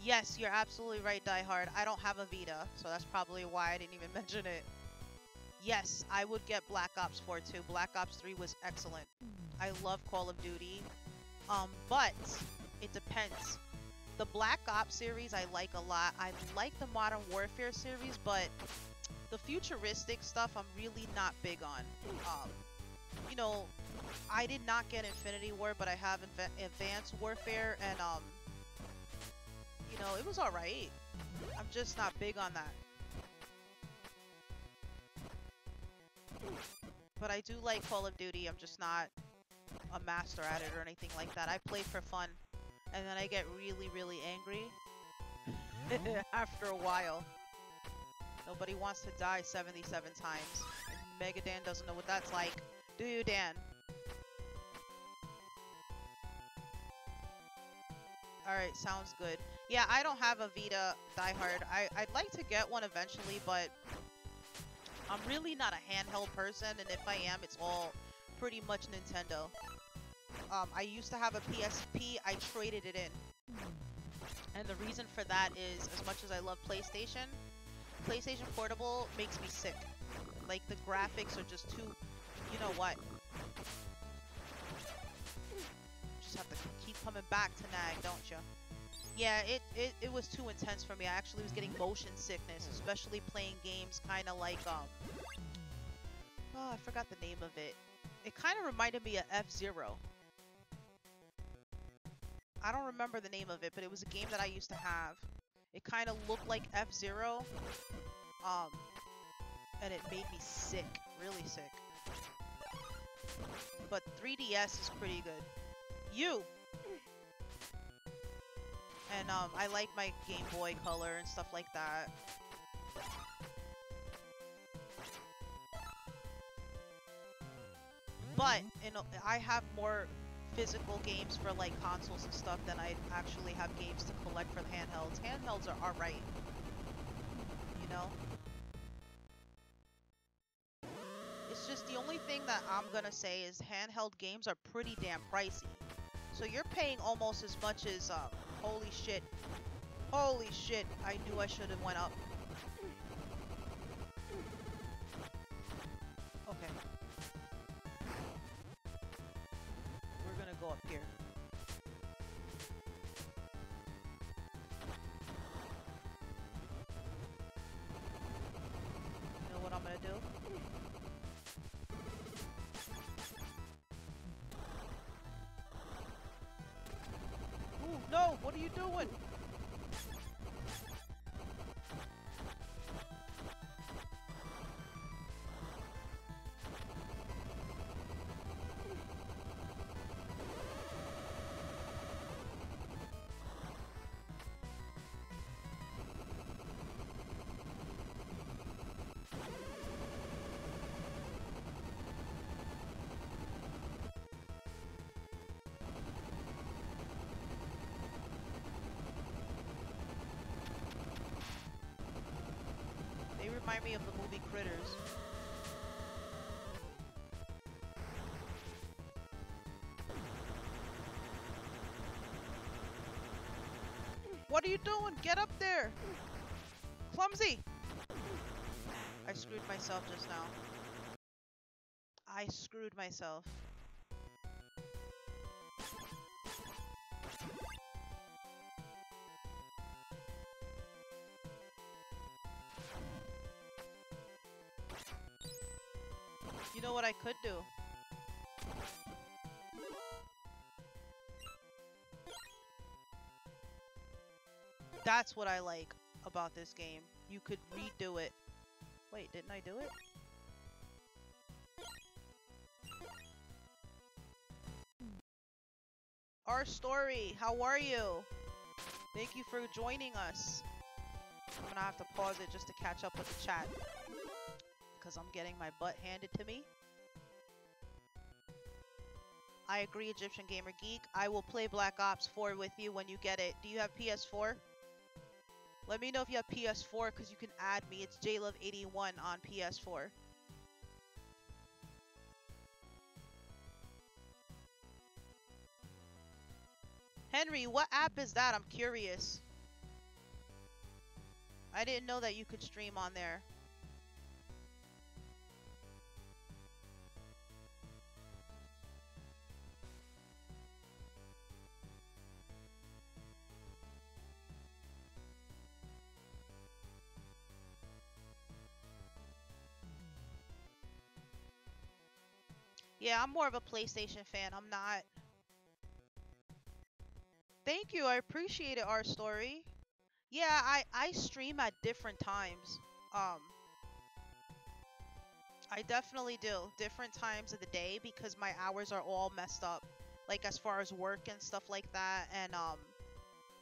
Yes, you're absolutely right, Die Hard. I don't have a Vita, so that's probably why I didn't even mention it. Yes, I would get Black Ops 4 too. Black Ops 3 was excellent. I love Call of Duty. But it depends. The Black Ops series I like a lot. I like the Modern Warfare series, but the futuristic stuff I'm really not big on. You know, I did not get Infinity War, but I have Advanced Warfare, and you know, it was alright. I'm just not big on that. But I do like Call of Duty. I'm just not a master at it or anything like that. I play for fun. And then I get really, really angry after a while. Nobody wants to die 77 times. And Mega Dan doesn't know what that's like. Do you, Dan? Alright, sounds good. Yeah, I don't have a Vita, Die Hard. I'd like to get one eventually, but I'm really not a handheld person, and if I am, it's all pretty much Nintendo. I used to have a PSP. I traded it in. And the reason for that is, as much as I love PlayStation, PlayStation Portable makes me sick. Like, the graphics are just too... You know what? Just have to keep coming back to nag, don't you? Yeah, it was too intense for me. I actually was getting motion sickness, especially playing games kind of like, oh, I forgot the name of it. It kind of reminded me of F-Zero. I don't remember the name of it, but it was a game that I used to have. It kind of looked like F-Zero, and it made me sick, really sick. But 3DS is pretty good. You! And, I like my Game Boy Color and stuff like that. But, you know, I have more physical games for, like, consoles and stuff than I actually have games to collect for the handhelds. Handhelds are alright. You know? It's just the only thing that I'm gonna say is handheld games are pretty damn pricey. So you're paying almost as much as, holy shit. Holy shit, I knew I should have went up. Okay. We're gonna go up here. You know what I'm gonna do? Ooh, no! What are you doing? They remind me of the movie Critters. What are you doing? Get up there! Clumsy! I screwed myself just now. I screwed myself. You know what I could do? That's what I like about this game. You could redo it. Wait, didn't I do it? Our story, how are you? Thank you for joining us. I'm gonna have to pause it just to catch up with the chat, because I'm getting my butt handed to me. I agree, Egyptian Gamer Geek. I will play Black Ops 4 with you when you get it. Do you have PS4? Let me know if you have PS4, because you can add me. It's JLove81 on PS4. Henry, what app is that? I'm curious. I didn't know that you could stream on there. Yeah, I'm more of a PlayStation fan. I'm not. Thank you. I appreciate it, our story. Yeah, I stream at different times. Um, I definitely do. Different times of the day because my hours are all messed up. Like as far as work and stuff like that. And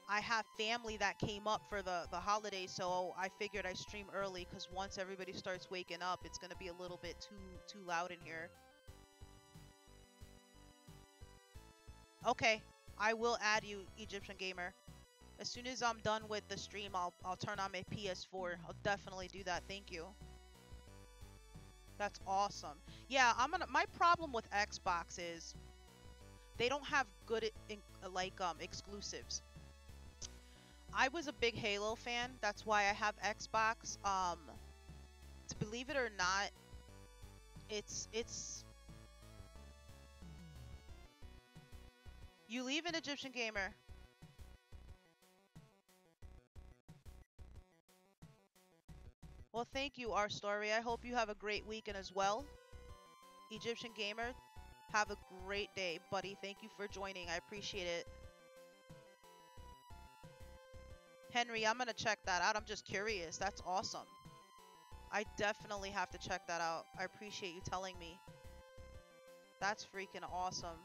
I have family that came up for the holidays, so I figured I stream early because once everybody starts waking up, it's gonna be a little bit too loud in here. Okay, I will add you, Egyptian Gamer. As soon as I'm done with the stream, I'll turn on my PS4. I'll definitely do that. Thank you. That's awesome. Yeah, my problem with Xbox is they don't have good exclusives. I was a big Halo fan. That's why I have Xbox. To believe it or not, it's you leave an Egyptian gamer. Well, thank you, our story. I hope you have a great weekend as well. Egyptian gamer, have a great day, buddy. Thank you for joining. I appreciate it. Henry, I'm gonna check that out. I'm just curious. That's awesome. I definitely have to check that out. I appreciate you telling me. That's freaking awesome.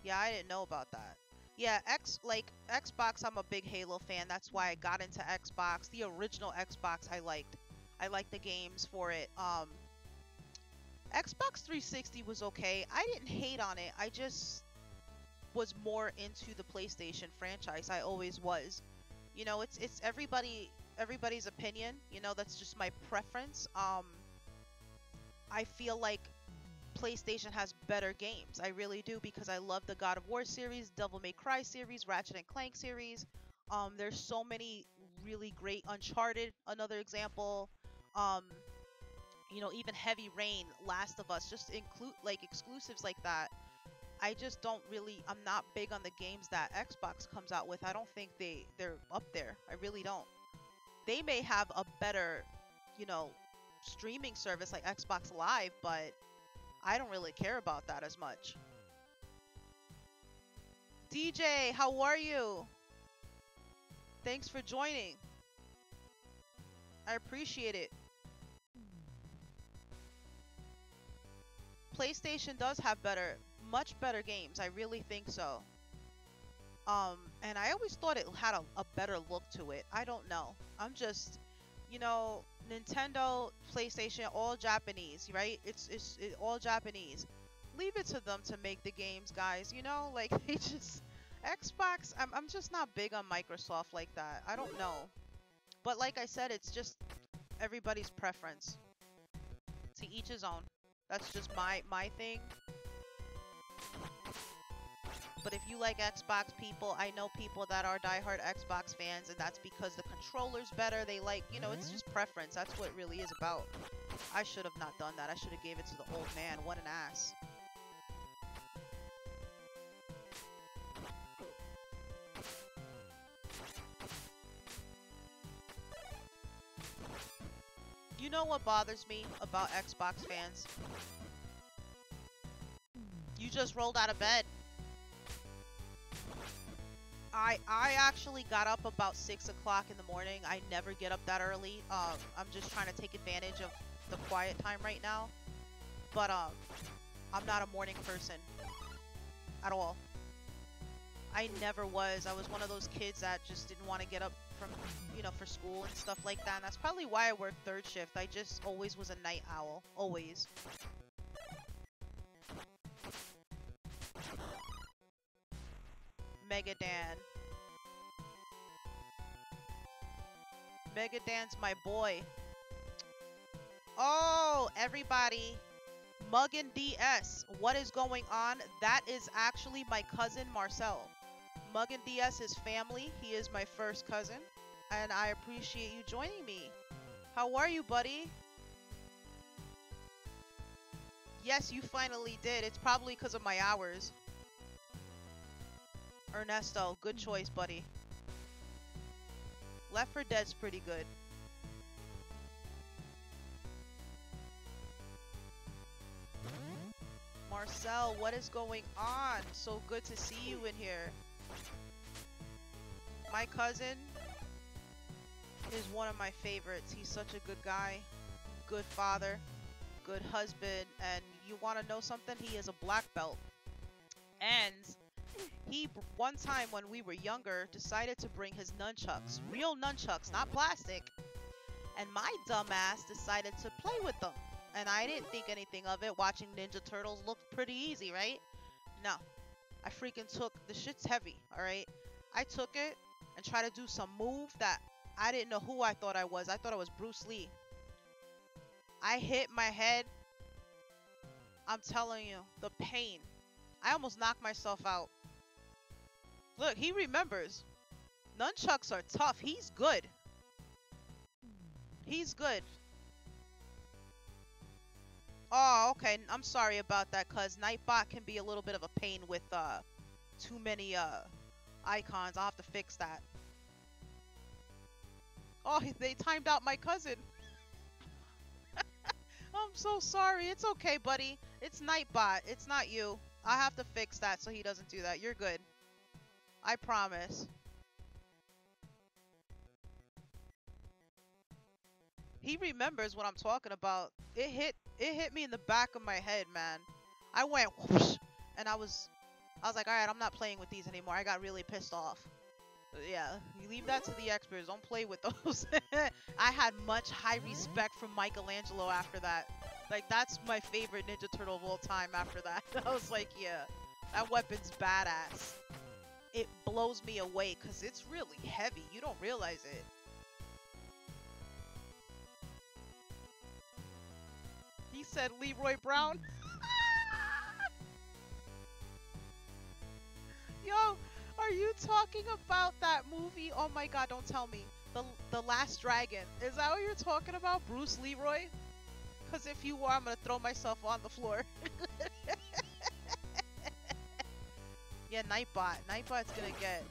Yeah, I didn't know about that. Yeah, Xbox, I'm a big Halo fan. That's why I got into Xbox. The original Xbox I liked. I liked the games for it. Xbox 360 was okay. I didn't hate on it. I just was more into the PlayStation franchise. I always was. You know, it's everybody's opinion. You know, that's just my preference. I feel like PlayStation has better games. I really do because I love the God of War series, Devil May Cry series, Ratchet and Clank series. There's so many really great Uncharted, another example. Um, you know, even Heavy Rain, Last of Us, just include like exclusives like that. I just don't really. I'm not big on the games that Xbox comes out with. I don't think they're up there. I really don't. They may have a better, you know, streaming service like Xbox Live, but I don't really care about that as much. DJ, how are you? Thanks for joining. I appreciate it. PlayStation does have much better games. I really think so. And I always thought it had a better look to it. I don't know. I'm just, you know, Nintendo, PlayStation, all Japanese, right? It's all Japanese. Leave it to them to make the games, guys. You know, like they just Xbox. I'm just not big on Microsoft like that. I don't know, but like I said, it's just everybody's preference. To each his own. That's just my thing. But if you like Xbox people, I know people that are diehard Xbox fans, and that's because the controller's better. They like, you know, it's just preference. That's what it really is about. I should have not done that. I should have gave it to the old man. What an ass. You know what bothers me about Xbox fans? You just rolled out of bed. I actually got up about 6 o'clock in the morning. I never get up that early. I'm just trying to take advantage of the quiet time right now. But I'm not a morning person at all. I never was. I was one of those kids that just didn't want to get up from, you know, for school and stuff like that. And that's probably why I work third shift. I just always was a night owl. Always. Megadan. Megadan's my boy. Oh, everybody. Muggin DS. What is going on? That is actually my cousin Marcel. Muggin DS is family. He is my first cousin. And I appreciate you joining me. How are you, buddy? Yes, you finally did. It's probably because of my hours. Ernesto, good choice, buddy. Left 4 Dead's pretty good. Marcel, what is going on? So good to see you in here. My cousin is one of my favorites. He's such a good guy, good father, good husband, and you want to know something? He is a black belt. And he, one time when we were younger, decided to bring his nunchucks, real nunchucks, not plastic. And my dumbass decided to play with them. And I didn't think anything of it. Watching Ninja Turtles looked pretty easy, right? No. I freaking took, the shit's heavy, alright? I took it and tried to do some move that I didn't know who I thought I was. I thought I was Bruce Lee. I hit my head I'm telling you, the pain. I almost knocked myself out. Look, he remembers. Nunchucks are tough. He's good. He's good. Oh, okay. I'm sorry about that, cuz Nightbot can be a little bit of a pain with too many icons. I'll have to fix that. Oh, they timed out my cousin. I'm so sorry. It's okay, buddy. It's Nightbot. It's not you. I have to fix that so he doesn't do that. You're good. I promise. He remembers what I'm talking about. It hit me in the back of my head, man. I went whoosh, and I was like, all right, I'm not playing with these anymore. I got really pissed off. Yeah, you leave that to the experts. Don't play with those. I had much high respect for Michelangelo after that. Like, that's my favorite Ninja Turtle of all time after that. I was like, yeah, that weapon's badass. It blows me away because it's really heavy. You don't realize it. He said Leroy Brown. Yo, are you talking about that movie? Oh my god, don't tell me. The Last Dragon. Is that what you're talking about? Bruce Leroy? Because if you are, I'm going to throw myself on the floor. Yeah, Nightbot. Nightbot's going to get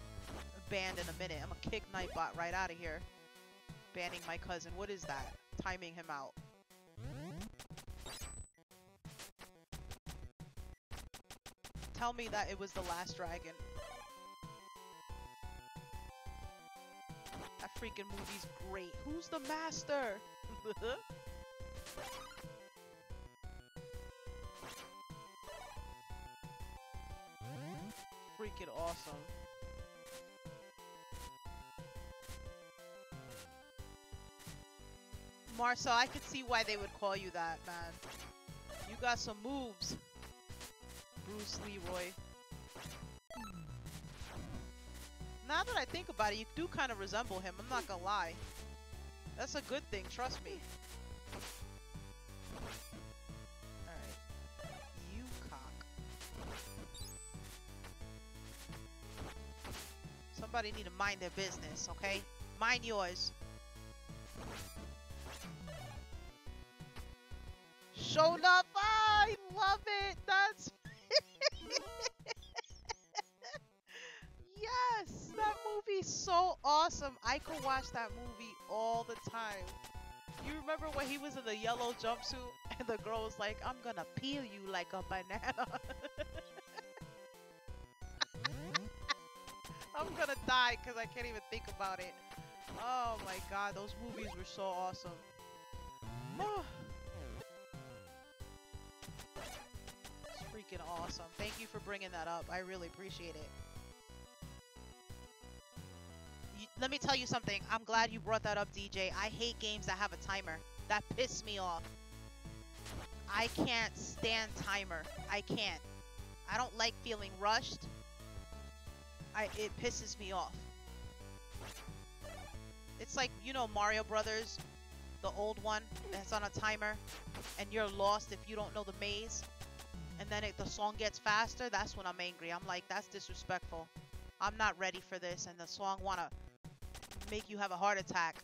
banned in a minute. I'm going to kick Nightbot right out of here. Banning my cousin. What is that? Timing him out. Tell me that it was The Last Dragon. That freaking movie's great. Who's the master? Freaking awesome. Marcel, I could see why they would call you that, man. You got some moves. Bruce Leroy. Now that I think about it, you do kind of resemble him. I'm not gonna lie. That's a good thing, trust me. Alright. You cock. Somebody need to mind their business, okay? Mind yours. Showed up! Ah, I love it! That's... Yes! That movie's so awesome! I could watch that movie all the time. You remember when he was in the yellow jumpsuit and the girl was like, I'm gonna peel you like a banana. I'm gonna die because I can't even think about it. Oh my god, those movies were so awesome. It's freaking awesome. Thank you for bringing that up. I really appreciate it. Let me tell you something. I'm glad you brought that up, DJ. I hate games that have a timer. That pisses me off. I can't stand timer. I can't. I don't like feeling rushed. It pisses me off. It's like, you know, Mario Brothers, the old one that's on a timer, and you're lost if you don't know the maze, and then the song gets faster. That's when I'm angry. I'm like, that's disrespectful. I'm not ready for this, and the song wanna make you have a heart attack.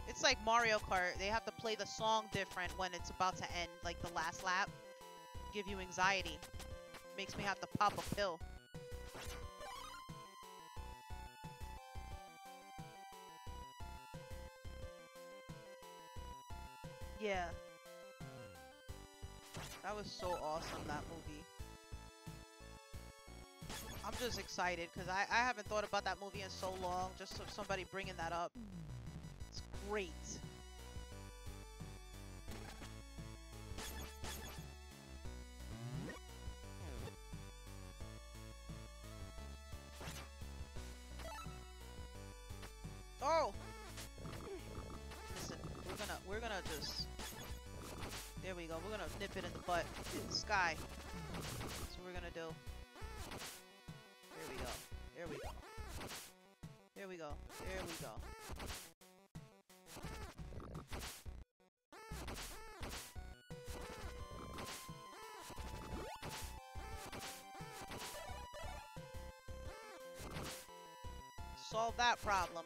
It's like Mario Kart. They have to play the song different when it's about to end, like the last lap. Give you anxiety. Makes me have to pop a pill. Yeah. That was so awesome, that movie. I'm just excited because I haven't thought about that movie in so long. Just somebody bringing that up. It's great. Oh! Listen, we're gonna just... There we go. We're gonna nip it in the butt. In the sky. That's what we're gonna do. There we go. There we go. There we go. There we go. solve that problem.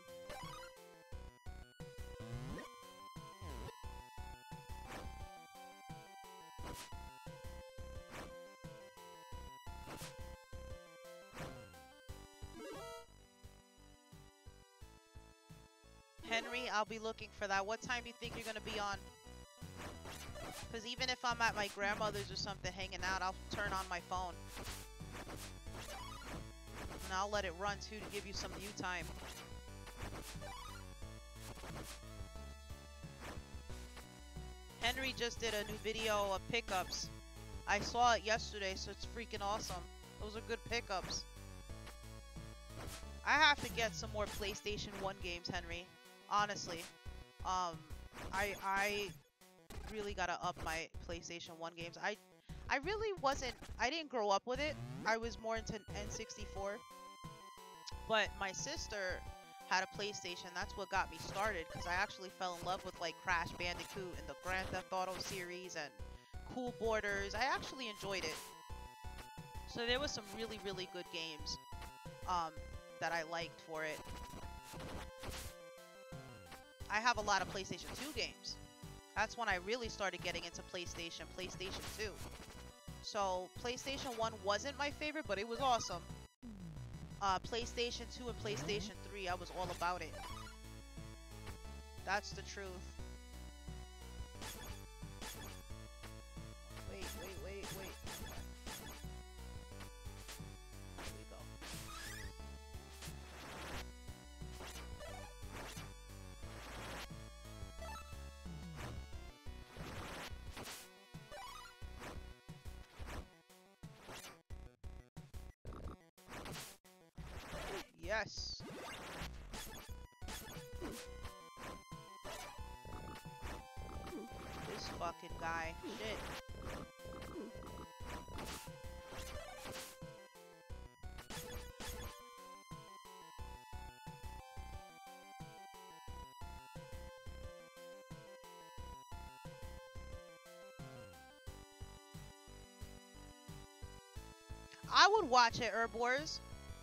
Henry, I'll be looking for that. What time do you think you're gonna be on? Because even if I'm at my grandmother's or something hanging out, I'll turn on my phone. And I'll let it run too to give you some view time. Henry just did a new video of pickups. I saw it yesterday, so it's freaking awesome. Those are good pickups. I have to get some more PlayStation 1 games, Henry. Honestly. I really gotta up my PlayStation 1 games. I really wasn't, I didn't grow up with it. I was more into N64. But my sister had a PlayStation. That's what got me started, because I actually fell in love with like Crash Bandicoot and the Grand Theft Auto series and Cool Borders. I actually enjoyed it. So there was some really, really good games that I liked for it. I have a lot of PlayStation 2 games. That's when I really started getting into PlayStation 2. So PlayStation 1 wasn't my favorite, but it was awesome. PlayStation 2 and PlayStation 3, I was all about it. That's the truth. Wait. Here we go. Yes. This fucking guy. Shit. I would watch it, Herb Wars.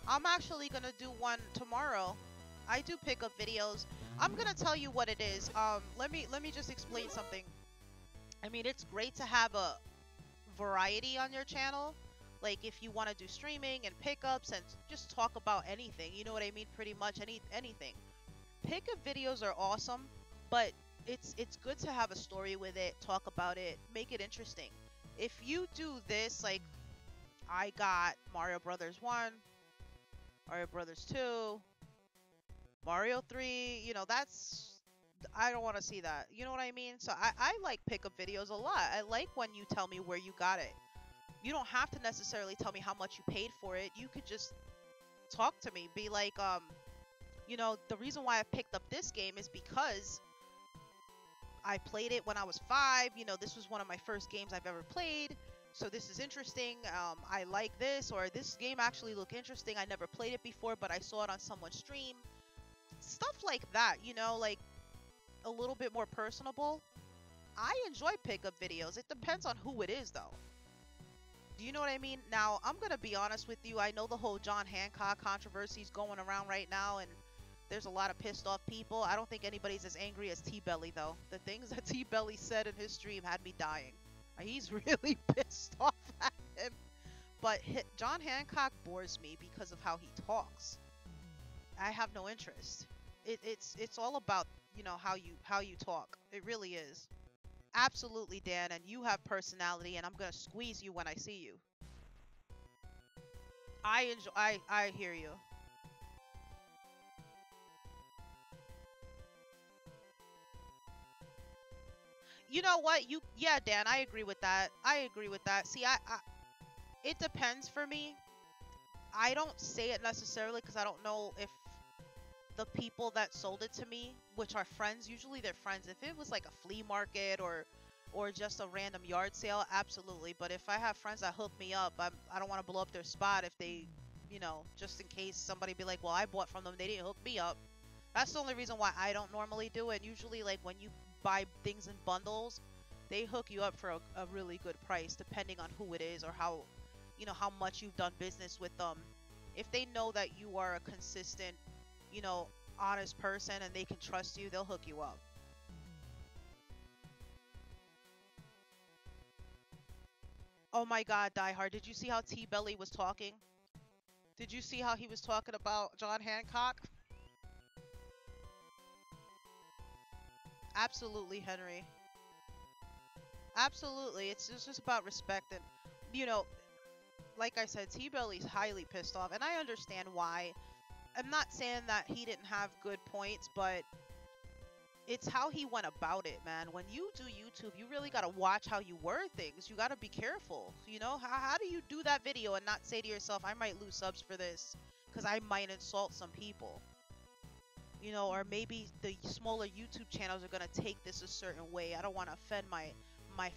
I'm actually gonna do one tomorrow. I do pick up videos. I'm gonna tell you what it is. Let me just explain something. I mean, it's great to have a variety on your channel. Like if you want to do streaming and pickups and just talk about anything, you know what I mean? Pretty much anything. Pickup videos are awesome, but it's good to have a story with it, talk about it, make it interesting. If you do this, like I got Mario Brothers 1, Mario Brothers 2, Mario 3, you know, I don't want to see that. You know what I mean? So I like pickup videos a lot. I like when you tell me where you got it. You don't have to necessarily tell me how much you paid for it. You could just talk to me. Be like, you know, the reason why I picked up this game is because I played it when I was 5. You know, this was one of my first games I've ever played. So this is interesting. I like this, or this game actually looked interesting. I never played it before, but I saw it on someone's stream. Stuff like that, you know, like a little bit more personable. I enjoy pickup videos. It depends on who it is, though. Do you know what I mean? Now, I'm going to be honest with you. I know the whole John Hancock controversy is going around right now, and there's a lot of pissed off people. I don't think anybody's as angry as T-Belly, though. The things that T-Belly said in his stream had me dying. He's really pissed off at him. But John Hancock bores me because of how he talks. I have no interest. It's all about, you know, how you talk. It really is. Absolutely, Dan, and you have personality, and I'm gonna squeeze you when I see you. I hear you. You know what? Yeah, Dan, I agree with that. I agree with that. See, it depends for me. I don't say it necessarily because I don't know if the people that sold it to me, which are friends, usually they're friends. If it was like a flea market or just a random yard sale, absolutely. But if I have friends that hook me up, I don't want to blow up their spot if they, you know, just in case somebody be like, well, I bought from them, they didn't hook me up. That's the only reason why I don't normally do it. Usually, like, when you buy things in bundles, they hook you up for a really good price, depending on who it is or how, you know, how much you've done business with them. If they know that you are a consistent you know, honest person and they can trust you, they'll hook you up. Oh my God, Die Hard, did you see how T Belly was talking? Did you see how he was talking about John Hancock? Absolutely, Henry. Absolutely. It's just about respect and, you know, like I said, T Belly's highly pissed off, and I understand why. I'm not saying that he didn't have good points, but it's how he went about it, man. When you do YouTube, you really gotta watch how you word things. You gotta be careful. You know, how do you do that video and not say to yourself, I might lose subs for this because I might insult some people? You know, or maybe the smaller YouTube channels are gonna take this a certain way. I don't want to offend my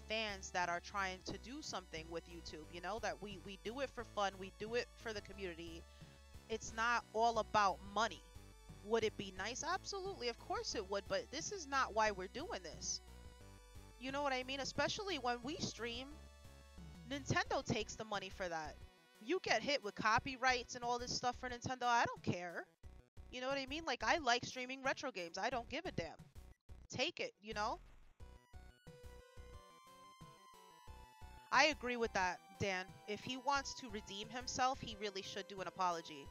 fans that are trying to do something with YouTube. You know, that we do it for fun, we do it for the community. It's not all about money. Would it be nice? Absolutely, of course it would, but this is not why we're doing this. You know what I mean? Especially when we stream, Nintendo takes the money for that. You get hit with copyrights and all this stuff for Nintendo, I don't care. You know what I mean? Like, I like streaming retro games. I don't give a damn. Take it, you know? I agree with that, Dan. If he wants to redeem himself, he really should do an apology.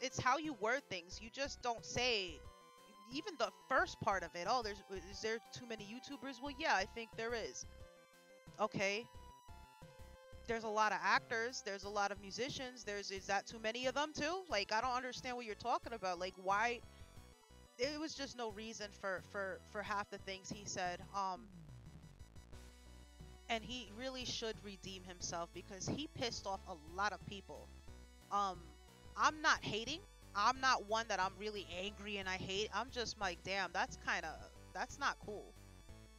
It's how you word things. You just don't say, even the first part of it, oh, is there too many YouTubers? Well, yeah, I think there is. Okay. There's a lot of actors, there's a lot of musicians, is that too many of them too? Like, I don't understand what you're talking about. Like, why? It was just no reason for half the things he said. And he really should redeem himself because he pissed off a lot of people. Um, I'm not hating. I'm not one that I'm really angry and I hate. I'm just like, damn, that's not cool.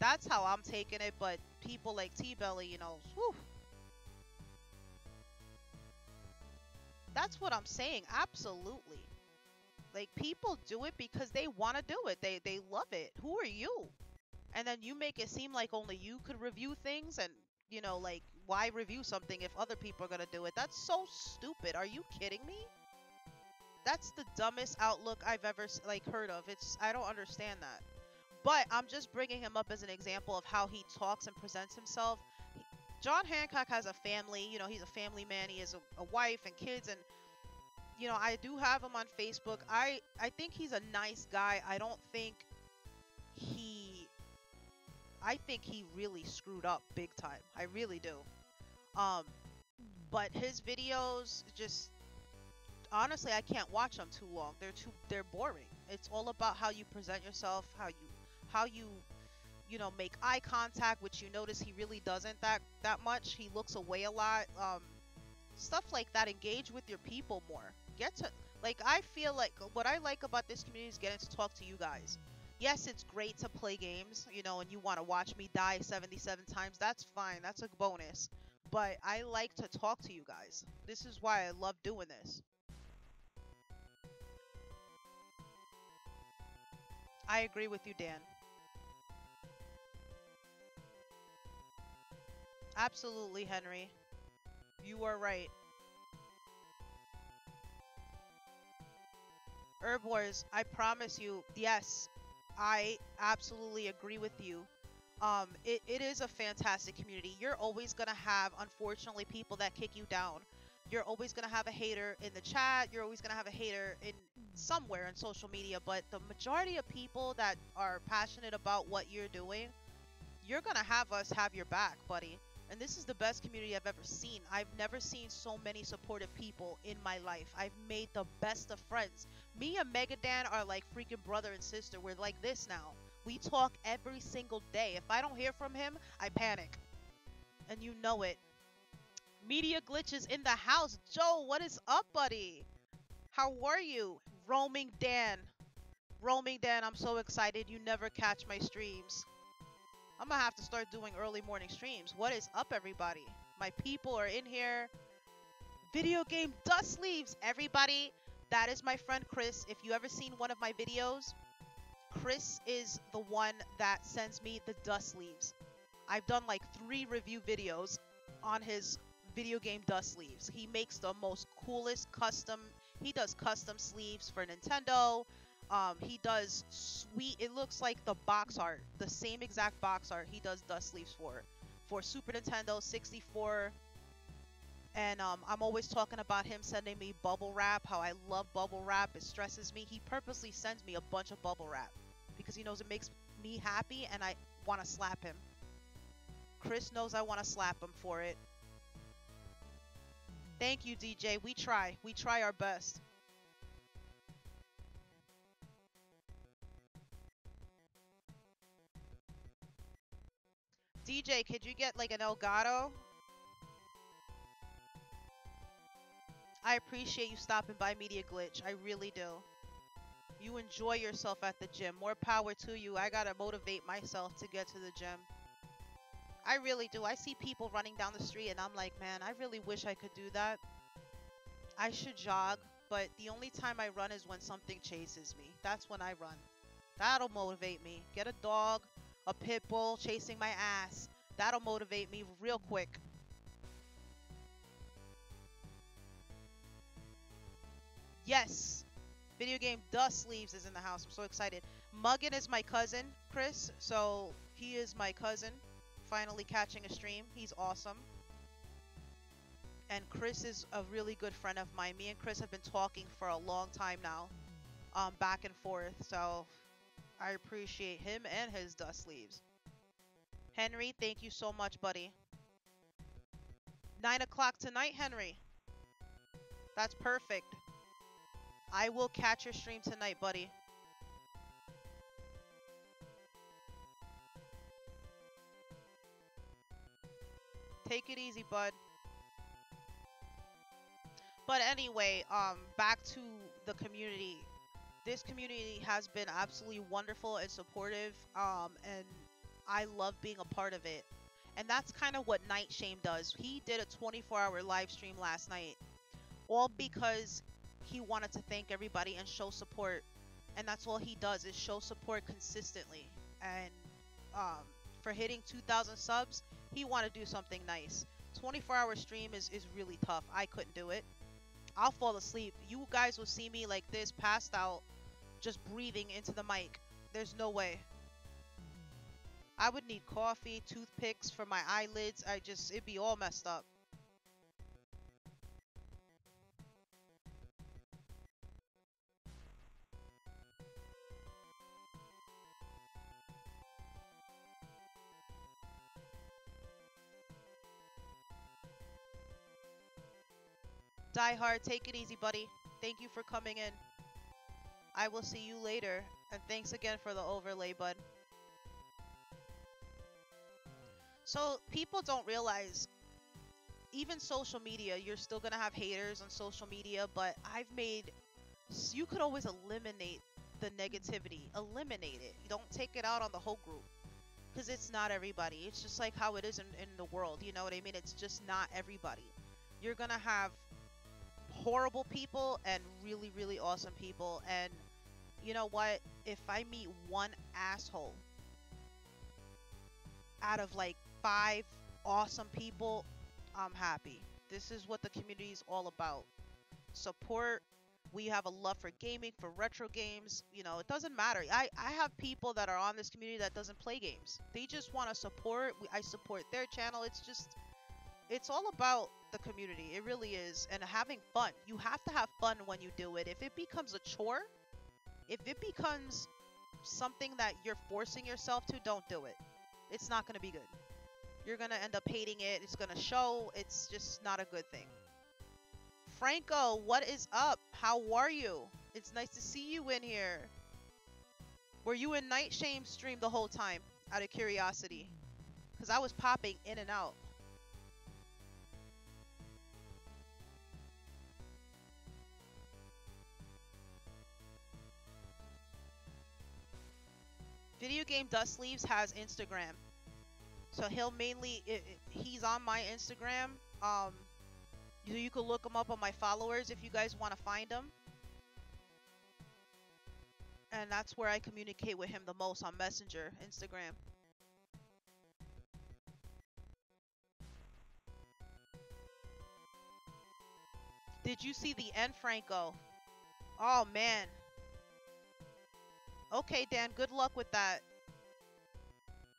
That's how I'm taking it. But people like T-Belly, you know, whew, that's what I'm saying. Absolutely. Like, people do it because they want to do it. They love it. Who are you? And then you make it seem like only you could review things and, you know, like, why review something if other people are going to do it? That's so stupid. Are you kidding me? That's the dumbest outlook I've ever like heard of. I don't understand that. But I'm just bringing him up as an example of how he talks and presents himself. John Hancock has a family, you know, he's a family man. He has a wife and kids, and you know, I do have him on Facebook. I think he's a nice guy. He I think he really screwed up big time. I really do. Um, but his videos just honestly, I can't watch them too long. They're boring. It's all about how you present yourself, how you you know, make eye contact, which you notice he really doesn't that much. He looks away a lot. Stuff like that. Engage with your people more. Get to, like, I feel like what I like about this community is getting to talk to you guys. Yes, it's great to play games, you know, and you want to watch me die 77 times. That's fine. That's a bonus. But I like to talk to you guys. This is why I love doing this. I agree with you, Dan. Absolutely, Henry. You are right. Herb Wars, I promise you, yes, I absolutely agree with you. It is a fantastic community. You're always gonna have, unfortunately, people that kick you down. You're always gonna have a hater in the chat. You're always gonna have a hater in somewhere in social media. But the majority of people that are passionate about what you're doing, you're gonna have us have your back, buddy. And this is the best community I've ever seen. I've never seen so many supportive people in my life. I've made the best of friends. Me and Megadan are like freaking brother and sister. We're like this now. We talk every single day. If I don't hear from him, I panic. And you know it. Media glitches in the house. Joe, what is up, buddy? How are you? Roaming Dan. Roaming Dan, I'm so excited. You never catch my streams. I'm gonna have to start doing early morning streams. What is up, everybody? My people are in here. Video game dust sleeves, everybody. That is my friend Chris. If you ever seen one of my videos, Chris is the one that sends me the dust sleeves. I've done like 3 review videos on his video game dust sleeves. He makes the most coolest custom He does custom sleeves for Nintendo. He does sweet. It looks like the box art, the same exact box art. He does dust sleeves for Super Nintendo 64. And I'm always talking about him sending me bubble wrap. How I love bubble wrap. It stresses me. He purposely sends me a bunch of bubble wrap because he knows it makes me happy, and I want to slap him. Chris knows I want to slap him for it. Thank you, DJ. We try. We try our best. DJ, could you get like an Elgato? I appreciate you stopping by Media Glitch. I really do. You enjoy yourself at the gym. More power to you. I gotta motivate myself to get to the gym. I really do. I see people running down the street and I'm like, man, I really wish I could do that. I should jog, but the only time I run is when something chases me. That's when I run. That'll motivate me. Get a dog, a pit bull chasing my ass. That'll motivate me real quick. Yes. Video game Dust Sleeves is in the house. I'm so excited. Muggin is my cousin, Chris. So he is my cousin. Finally catching a stream. He's awesome. And Chris is a really good friend of mine. Me and Chris have been talking for a long time now. Back and forth. So I appreciate him and his Dust Sleeves. Henry, thank you so much, buddy. 9 o'clock tonight, Henry. That's perfect. I will catch your stream tonight, buddy. Take it easy, bud. But anyway, back to the community. This community has been absolutely wonderful and supportive, and I love being a part of it. And that's kind of what Night Shame does. He did a 24-hour live stream last night, all because he wanted to thank everybody and show support. And that's all he does, is show support consistently. And for hitting 2,000 subs, he wanted to do something nice. 24-hour stream is really tough. I couldn't do it. I'll fall asleep. You guys will see me like this, passed out, just breathing into the mic. There's no way. I would need coffee, toothpicks for my eyelids. It'd be all messed up. Die Hard, take it easy, buddy. Thank you for coming in. I will see you later. And thanks again for the overlay, bud. So people don't realize, even social media, you're still gonna have haters on social media, but you could always eliminate the negativity. Eliminate it. You don't take it out on the whole group. Because it's not everybody. It's just like how it is in the world. You know what I mean? It's just not everybody. You're gonna have horrible people and really, really awesome people. And you know what? If I meet one asshole out of like 5 awesome people, I'm happy. This is what the community is all about. Support. We have a love for gaming, for retro games. You know, it doesn't matter. I have people that are on this community that doesn't play games. They just want to support. I support their channel. It's all about the community. It really is. And having fun. You have to have fun when you do it. If it becomes a chore, if it becomes something that you're forcing yourself to, don't do it. It's not going to be good. You're going to end up hating it. It's going to show. It's just not a good thing. Franco, what is up? How are you? It's nice to see you in here. Were you in Night Shame stream the whole time? Out of curiosity. Because I was popping in and out. Video Game Dust Sleeves has Instagram. So he'll mainly, he's on my Instagram. You can look him up on my followers if you guys want to find him. And that's where I communicate with him the most, on Messenger, Instagram. Did you see the end, Franco? Oh man. Okay, Dan, good luck with that.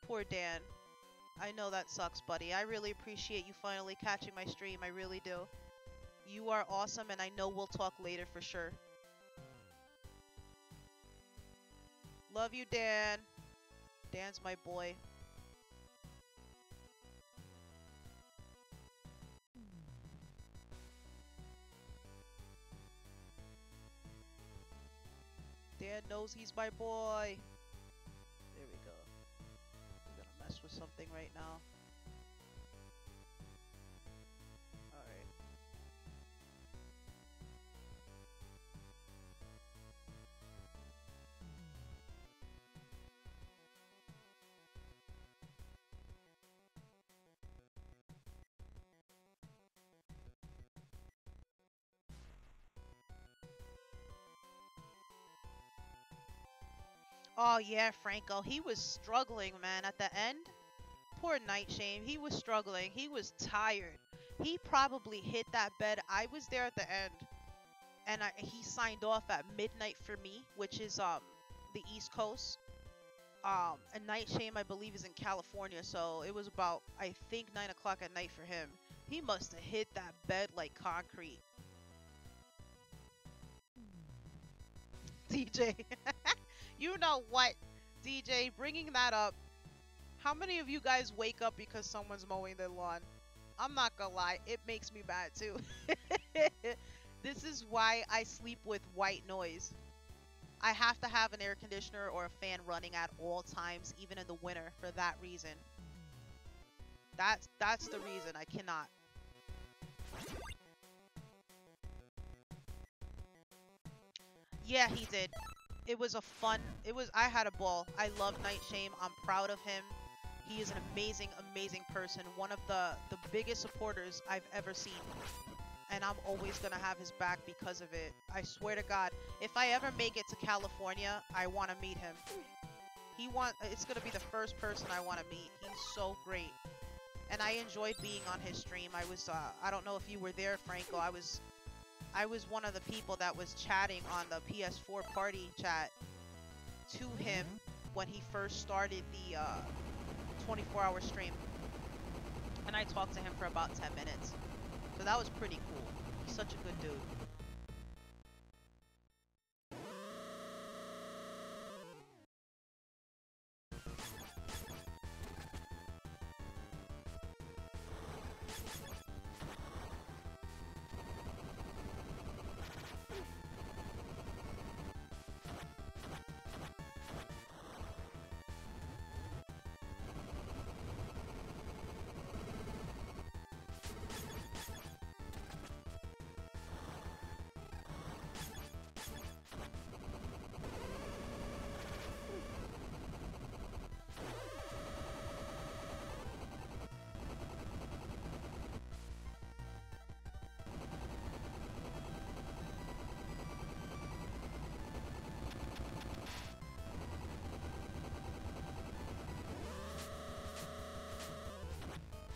Poor Dan. I know that sucks, buddy. I really appreciate you finally catching my stream. I really do. You are awesome, and I know we'll talk later for sure. Love you, Dan. Dan's my boy. Dan knows he's my boy. There we go. We're gonna mess with something right now. Alright. Oh yeah, Franco. He was struggling, man, at the end. Poor Nightshame. He was struggling. He was tired. He probably hit that bed. I was there at the end. And he signed off at midnight for me, which is the East Coast. And Nightshame, I believe, is in California, so it was about, I think, 9 o'clock at night for him. He must have hit that bed like concrete. DJ. You know what, DJ, bringing that up, how many of you guys wake up because someone's mowing their lawn? I'm not gonna lie, it makes me mad too. This is why I sleep with white noise. I have to have an air conditioner or a fan running at all times, even in the winter, for that reason. That's the reason. I cannot. Yeah, he did. It was a fun. I had a ball. I love Nightshame. I'm proud of him. He is an amazing, amazing person. One of the biggest supporters I've ever seen. And I'm always gonna have his back because of it. I swear to God, if I ever make it to California, I want to meet him. It's gonna be the first person I want to meet. He's so great, and I enjoyed being on his stream. I don't know if you were there, Franco. I was one of the people that was chatting on the PS4 party chat to him when he first started the 24-hour stream, and I talked to him for about 10 minutes. So that was pretty cool. He's such a good dude.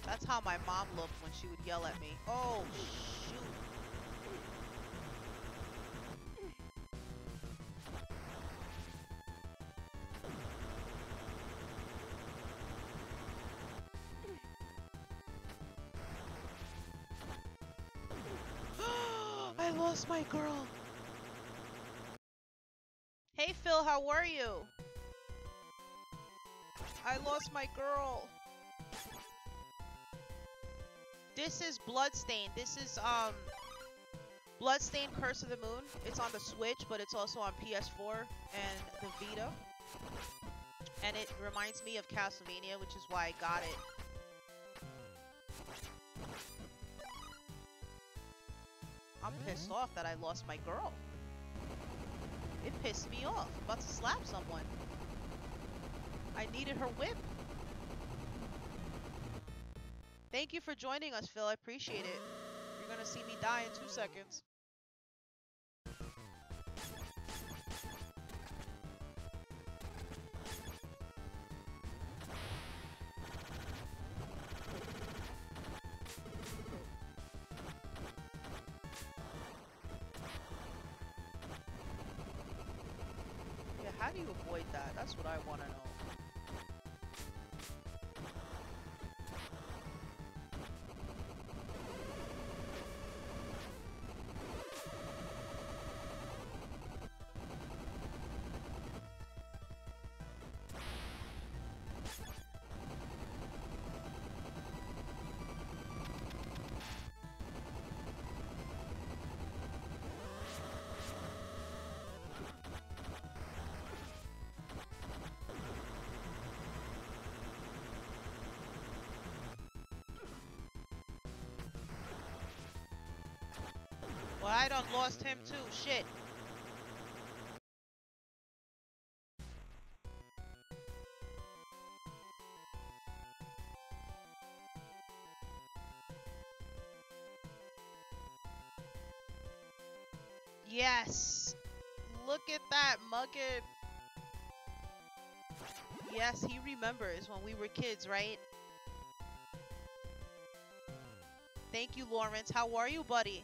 That's how my mom looked when she would yell at me. Oh, shoot. I lost my girl. Hey, Phil, how are you? I lost my girl. This is Bloodstained. This is Bloodstained Curse of the Moon. It's on the Switch, but it's also on PS4 and the Vita. And it reminds me of Castlevania, which is why I got it. I'm pissed off that I lost my girl. It pissed me off. I'm about to slap someone. I needed her whip. Thank you for joining us, Phil. I appreciate it. You're gonna see me die in 2 seconds. do you avoid that? That's what I want to know. Well, I done lost him too. Shit. Yes. Look at that, Muggin. Yes, he remembers when we were kids, right? Thank you, Lawrence. How are you, buddy?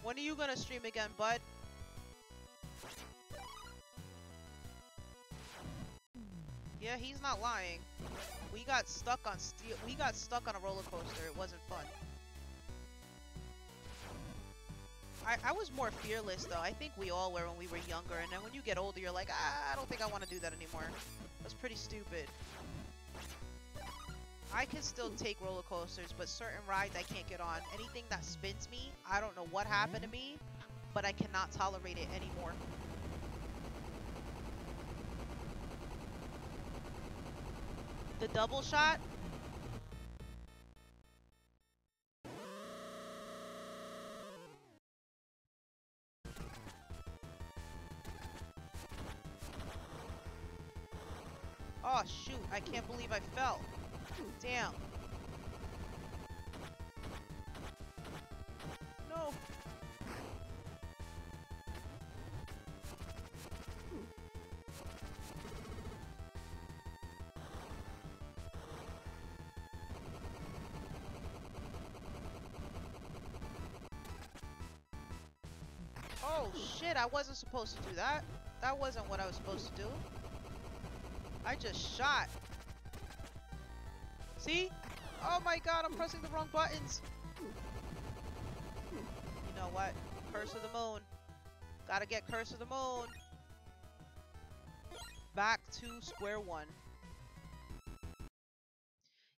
When are you gonna stream again, bud? Yeah, he's not lying. We got stuck on steel. We got stuck on a roller coaster. It wasn't fun. I was more fearless though. I think we all were when we were younger, and then when you get older, you're like, I don't think I want to do that anymore. That's pretty stupid. I can still take roller coasters, but certain rides I can't get on. Anything that spins me, I don't know what happened to me, but I cannot tolerate it anymore. The double shot? Oh shoot, I can't believe I fell. Damn. No. Oh shit, I wasn't supposed to do that. That wasn't what I was supposed to do. I just shot. See? Oh my god, I'm pressing the wrong buttons. You know what? Curse of the moon. Gotta get Curse of the moon. Back to square one.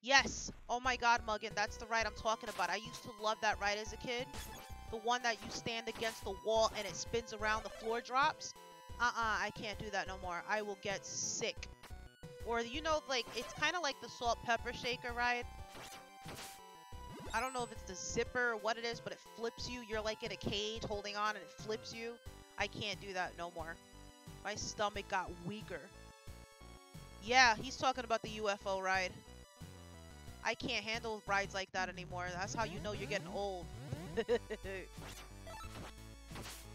Yes! Oh my god, Muggin, that's the ride I'm talking about. I used to love that ride as a kid. The one that you stand against the wall and it spins around, the floor drops. I can't do that no more. I will get sick. Or, you know, like, it's kind of like the salt pepper shaker ride. I don't know if it's the zipper or what it is, but it flips you. You're like in a cage holding on and it flips you. I can't do that no more. My stomach got weaker. Yeah, he's talking about the UFO ride. I can't handle rides like that anymore. That's how you know you're getting old.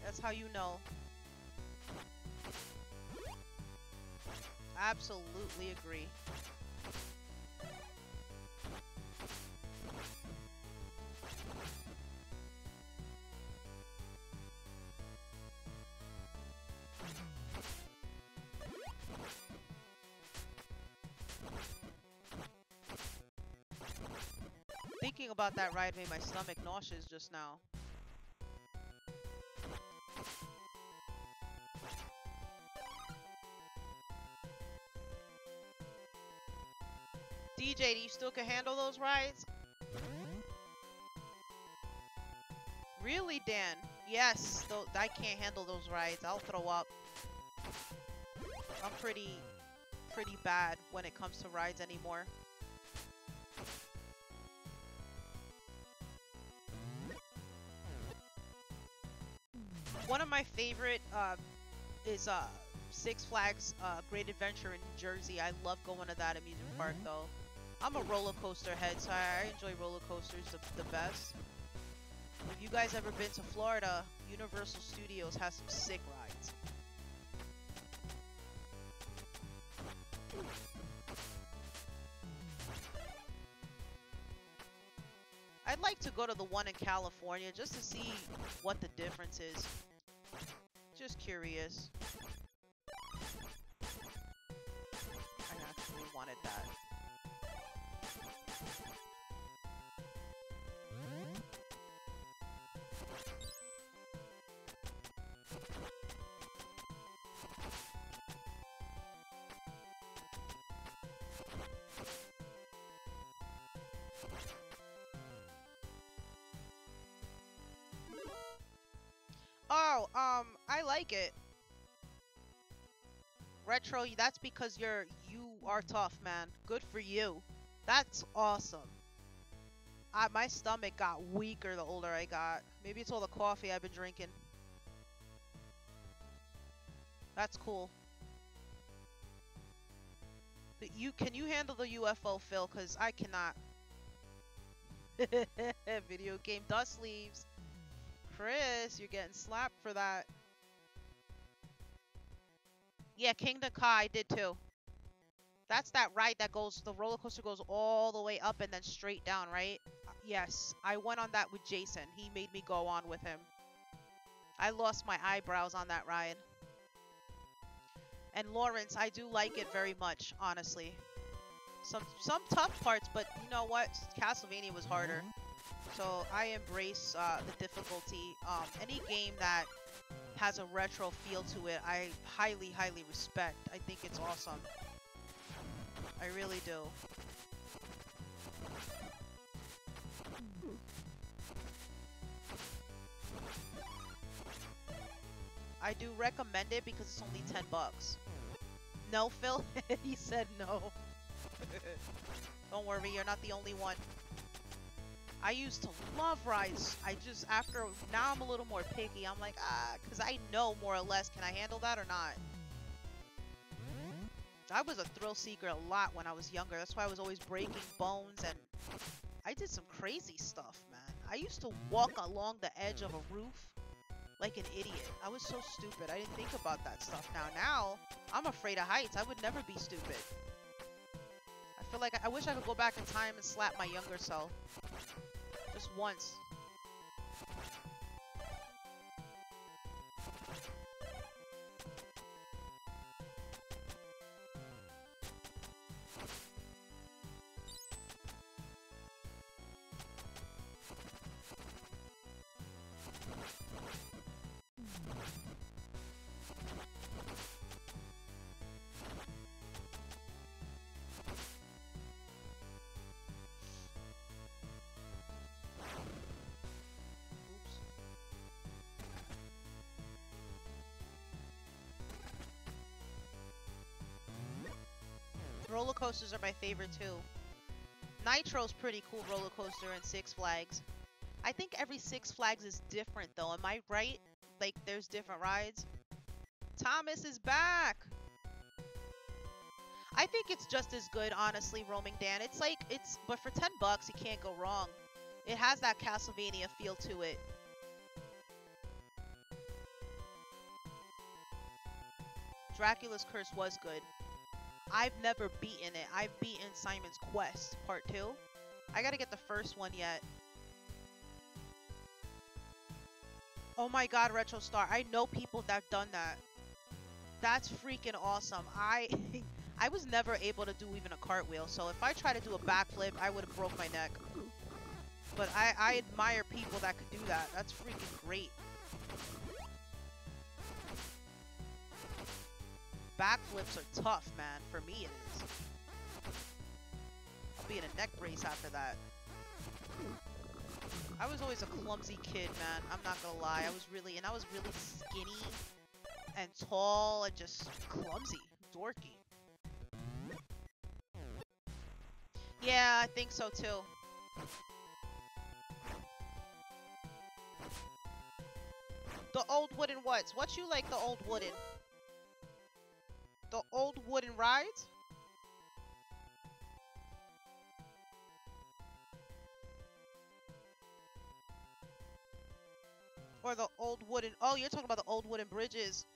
That's how you know. Absolutely agree. Thinking about that ride made my stomach nauseous just now. DJ, do you still can handle those rides? Really, Dan? Yes, I can't handle those rides. I'll throw up. I'm pretty bad when it comes to rides anymore. One of my favorite is Six Flags Great Adventure in New Jersey. I love going to that amusement park though. I'm a roller coaster head, so I enjoy roller coasters the best. If you guys ever been to Florida, Universal Studios has some sick rides. I'd like to go to the one in California just to see what the difference is. Just curious. wanted that. Oh, I like it. Retro, that's because you are tough, man. Good for you. That's awesome. My stomach got weaker the older I got. Maybe it's all the coffee I've been drinking. That's cool. But can you handle the UFO, Phil? Cause I cannot. Video game dust leaves. Chris, you're getting slapped for that. Yeah, Kingdom Ka, I did too. That's that ride that goes, the roller coaster goes all the way up and then straight down, right? Yes, I went on that with Jason. He made me go on with him. I lost my eyebrows on that ride. And Lawrence, I do like it very much, honestly. Some tough parts, but you know what? Castlevania was harder. So I embrace the difficulty. Any game that has a retro feel to it, I highly, highly respect. I think it's awesome. I really do. I do recommend it because it's only $10. No, Phil? He said no. Don't worry, you're not the only one. I used to love rides. Now I'm a little more picky. I'm like, because I know more or less, can I handle that or not? I was a thrill seeker a lot when I was younger. That's why I was always breaking bones, and I did some crazy stuff, man. I used to walk along the edge of a roof like an idiot. I was so stupid. I didn't think about that stuff. Now I'm afraid of heights. I would never be stupid. I feel like I wish I could go back in time and slap my younger self. Just once. Roller coasters are my favorite too. Nitro's pretty cool roller coaster in Six Flags. I think every Six Flags is different though, am I right? Like there's different rides. Thomas is back! I think it's just as good, honestly, Roaming Dan. But for $10 you can't go wrong. It has that Castlevania feel to it. Dracula's Curse was good. I've never beaten it. I've beaten Simon's Quest, Part 2. I gotta get the first one yet. Oh my god, Retro Star. I know people that've done that. That's freaking awesome. I was never able to do even a cartwheel, so if I try to do a backflip, I would have broke my neck. But I admire people that could do that. That's freaking great. Backflips are tough, man. For me, it is. I'll be in a neck brace after that. I was always a clumsy kid, man. I'm not gonna lie. I was really skinny and tall and just clumsy, dorky. Yeah, I think so too. The old wooden what's? What you like the old wooden? The old wooden rides? Or the old wooden... Oh, you're talking about the old wooden bridges.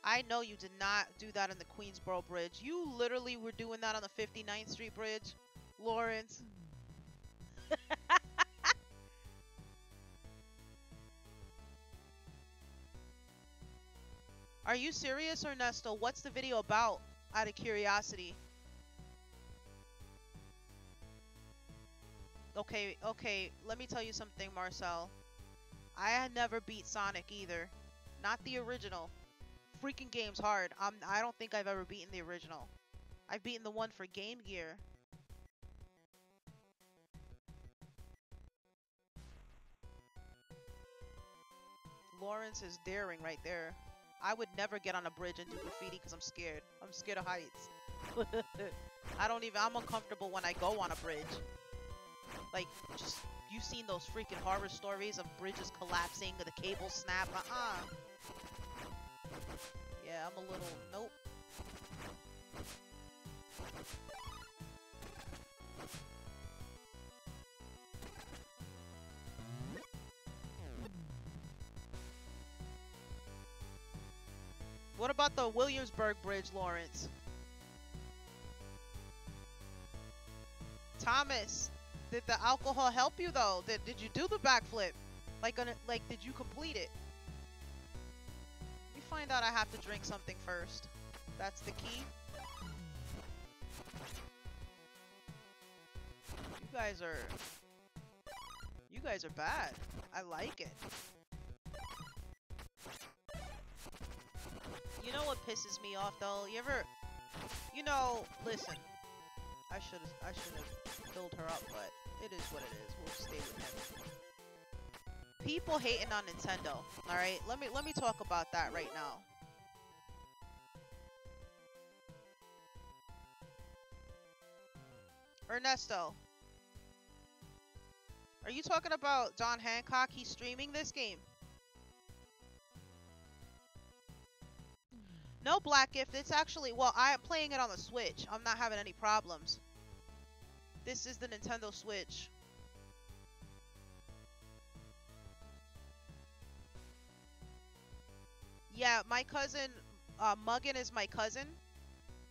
I know you did not do that on the Queensboro Bridge. You literally were doing that on the 59th Street Bridge, Lawrence. Are you serious, Ernesto? What's the video about, out of curiosity? Okay, okay, let me tell you something, Marcel. I had never beat Sonic either. Not the original. Freaking game's hard. I don't think I've ever beaten the original. I've beaten the one for Game Gear. Lawrence is daring right there. I would never get on a bridge and do graffiti because I'm scared. I'm scared of heights. I'm uncomfortable when I go on a bridge. Like, just, you've seen those freaking horror stories of bridges collapsing, the cables snap. Yeah, I'm a little, nope. What about the Williamsburg Bridge, Lawrence? Thomas, did the alcohol help you though? Did you do the backflip? Like did you complete it? Let me find out I have to drink something first. That's the key. You guys are bad. I like it. You know what pisses me off though? Listen. I should have filled her up, but it is what it is. We'll stay with him. People hating on Nintendo. All right, let me talk about that right now. Ernesto, are you talking about John Hancock? He's streaming this game. No, Black Gift. It's actually, well, I am playing it on the Switch. I'm not having any problems. This is the Nintendo Switch. Yeah, my cousin, Muggin is my cousin.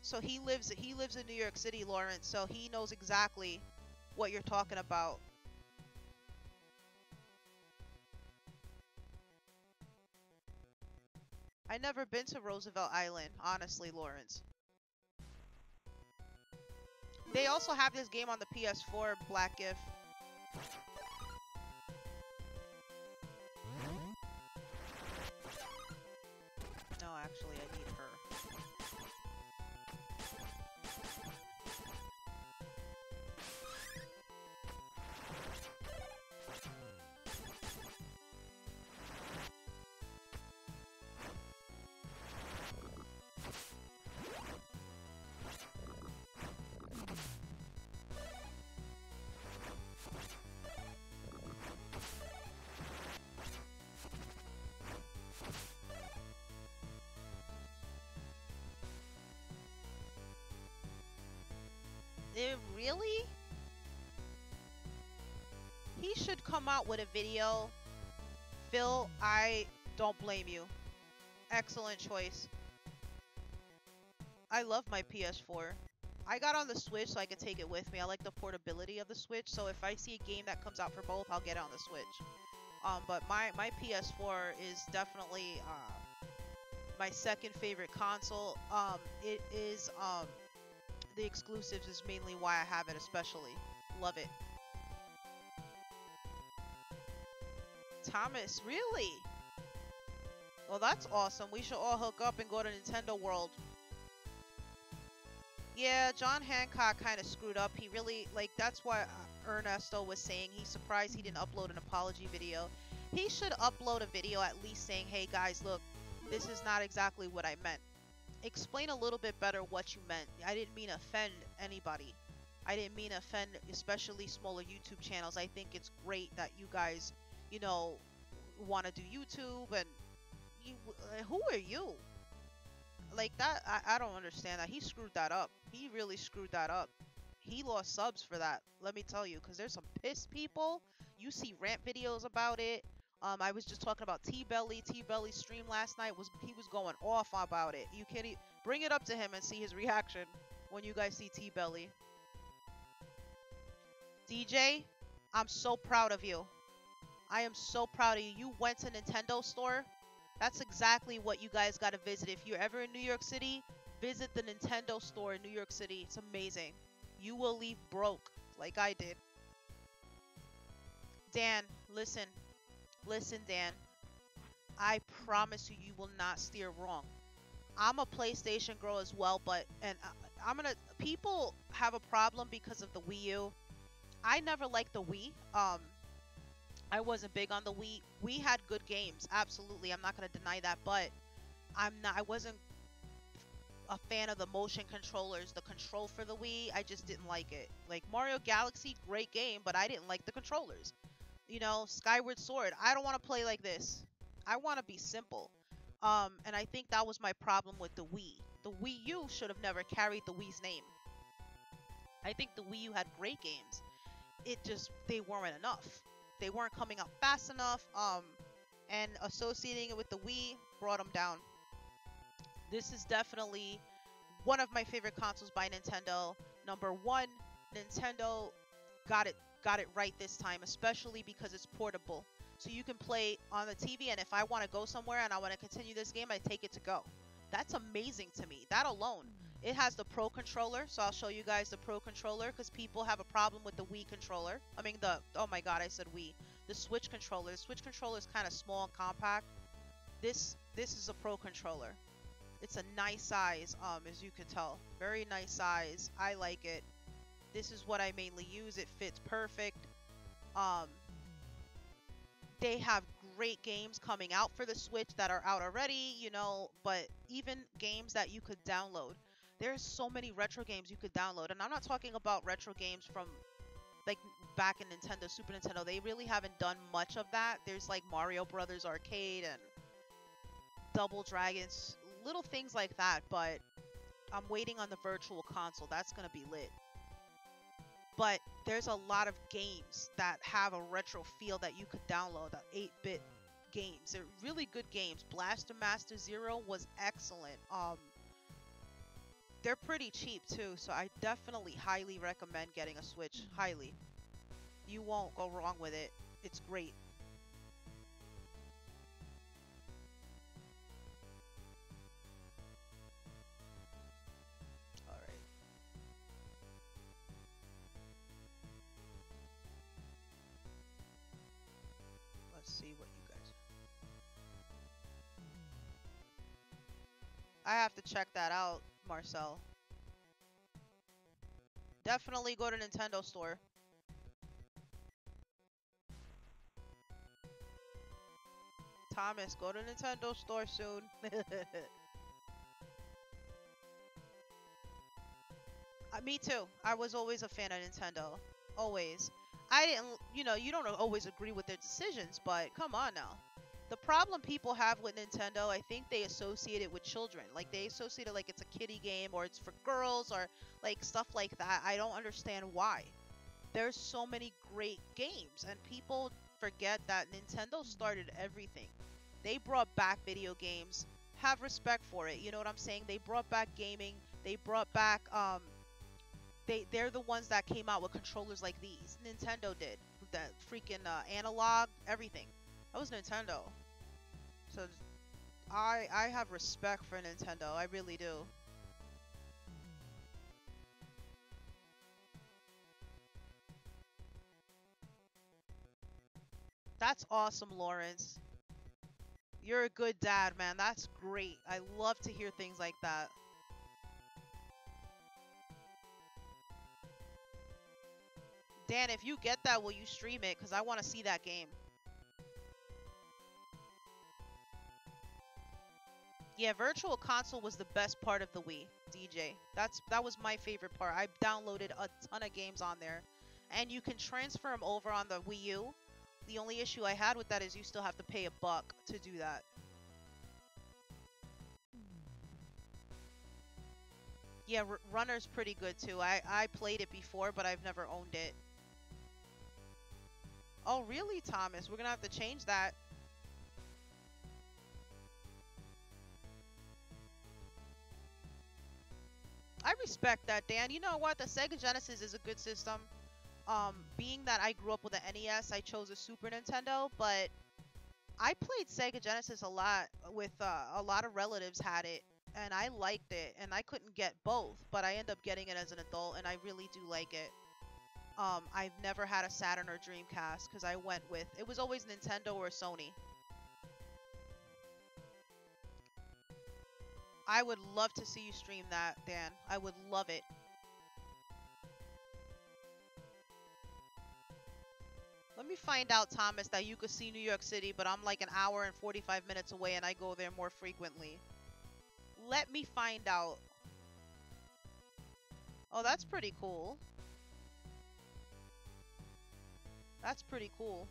So he lives in New York City, Lawrence. So he knows exactly what you're talking about. I never been to Roosevelt Island, honestly, Lawrence. They also have this game on the PS4, Black Gift. No, actually, I need her. Really? He should come out with a video. Phil, I don't blame you. Excellent choice. I love my PS4. I got on the Switch so I could take it with me. I like the portability of the Switch, so if I see a game that comes out for both, I'll get it on the Switch. But my PS4 is definitely my second favorite console. It is the exclusives is mainly why I have it, especially. Love it. Thomas, really? Well, that's awesome. We should all hook up and go to Nintendo World. Yeah, John Hancock kind of screwed up. He really, like, that's why Ernesto was saying he's surprised he didn't upload an apology video. He should upload a video at least saying, hey guys, look, this is not exactly what I meant. Explain a little bit better what you meant. I didn't mean to offend anybody. I didn't mean to offend especially smaller YouTube channels. I think it's great that you guys, want to do YouTube, and who are you? Like that, I don't understand that. He screwed that up. He really screwed that up. He lost subs for that, let me tell you, because there's some pissed people. You see rant videos about it. I was just talking about T-Belly. T-Belly's stream last night he was going off about it. You can bring it up to him and see his reaction when you guys see T-Belly. DJ, I'm so proud of you. I am so proud of you. You went to Nintendo store. That's exactly what you guys got to visit. If you're ever in New York City, visit the Nintendo store in New York City. It's amazing. You will leave broke like I did. Dan, listen, listen, Dan. I promise you, you will not steer wrong. I'm a PlayStation girl as well, but I'm gonna. People have a problem because of the Wii U. I never liked the Wii. I wasn't big on the Wii. We had good games, absolutely. I'm not gonna deny that, but I wasn't a fan of the motion controllers. The control for the Wii, I just didn't like it. Like Mario Galaxy, great game, but I didn't like the controllers. You know, Skyward Sword, I don't want to play like this. I want to be simple. And I think that was my problem with the Wii. The Wii U should have never carried the Wii's name. I think the Wii U had great games. It just they weren't enough. They weren't coming out fast enough. And associating it with the Wii brought them down. This is definitely one of my favorite consoles by Nintendo. Number one, Nintendo got it right this time, especially because it's portable. So you can play on the TV, and if I want to go somewhere and I want to continue this game, I take it to go. That's amazing to me. That alone. It has the Pro controller, so I'll show you guys the Pro controller because people have a problem with the Wii controller. I mean oh my god, I said Wii. The Switch controller. The Switch controller is kind of small and compact. This is a Pro controller. It's a nice size, as you can tell. Very nice size. I like it. This is what I mainly use. It fits perfect. Um, they have great games coming out for the Switch that are out already, you know, but even games that you could download. There's so many retro games you could download, and I'm not talking about retro games from like back in Nintendo, Super Nintendo. They really haven't done much of that. There's like Mario Brothers Arcade and Double Dragons, little things like that, but I'm waiting on the virtual console. That's gonna be lit. But there's a lot of games that have a retro feel that you could download, that 8-bit games. They're really good games. Blaster Master Zero was excellent. They're pretty cheap too, so I definitely highly recommend getting a Switch. Highly. You won't go wrong with it. It's great. Alright. Let's see what you guys... I have to check that out, Marcel. Definitely go to Nintendo store. Thomas, go to Nintendo store soon. Me too. I was always a fan of Nintendo. Always. I didn't, you know, you don't always agree with their decisions, but come on now. The problem people have with Nintendo, I think they associate it with children. Like, they associate it like it's a kiddie game or it's for girls or like stuff like that. I don't understand why. There's so many great games, and people forget that Nintendo started everything. They brought back video games. Have respect for it. You know what I'm saying? They brought back gaming. They brought back they're the ones that came out with controllers like these. Nintendo did. That freaking analog, everything. That was Nintendo. So I have respect for Nintendo. I really do. That's awesome, Lawrence. You're a good dad, man. That's great. I love to hear things like that. Dan, if you get that, will you stream it? Because I want to see that game. Yeah, Virtual Console was the best part of the Wii, DJ. That was my favorite part. I downloaded a ton of games on there. And you can transfer them over on the Wii U. The only issue I had with that is you still have to pay $1 to do that. Yeah, Runner's pretty good too. I played it before, but I've never owned it. Oh, really, Thomas? We're gonna have to change that. I respect that, Dan. You know what? The Sega Genesis is a good system. Being that I grew up with an NES, I chose a Super Nintendo, but I played Sega Genesis a lot with a lot of relatives had it, and I liked it, and I couldn't get both, but I ended up getting it as an adult, and I really do like it. I've never had a Saturn or Dreamcast because I went with, it was always Nintendo or Sony. I would love to see you stream that, Dan. I would love it. Let me find out, Thomas, that you could see New York City, but I'm like an hour and 45 minutes away and I go there more frequently. Let me find out. Oh, that's pretty cool. That's pretty cool.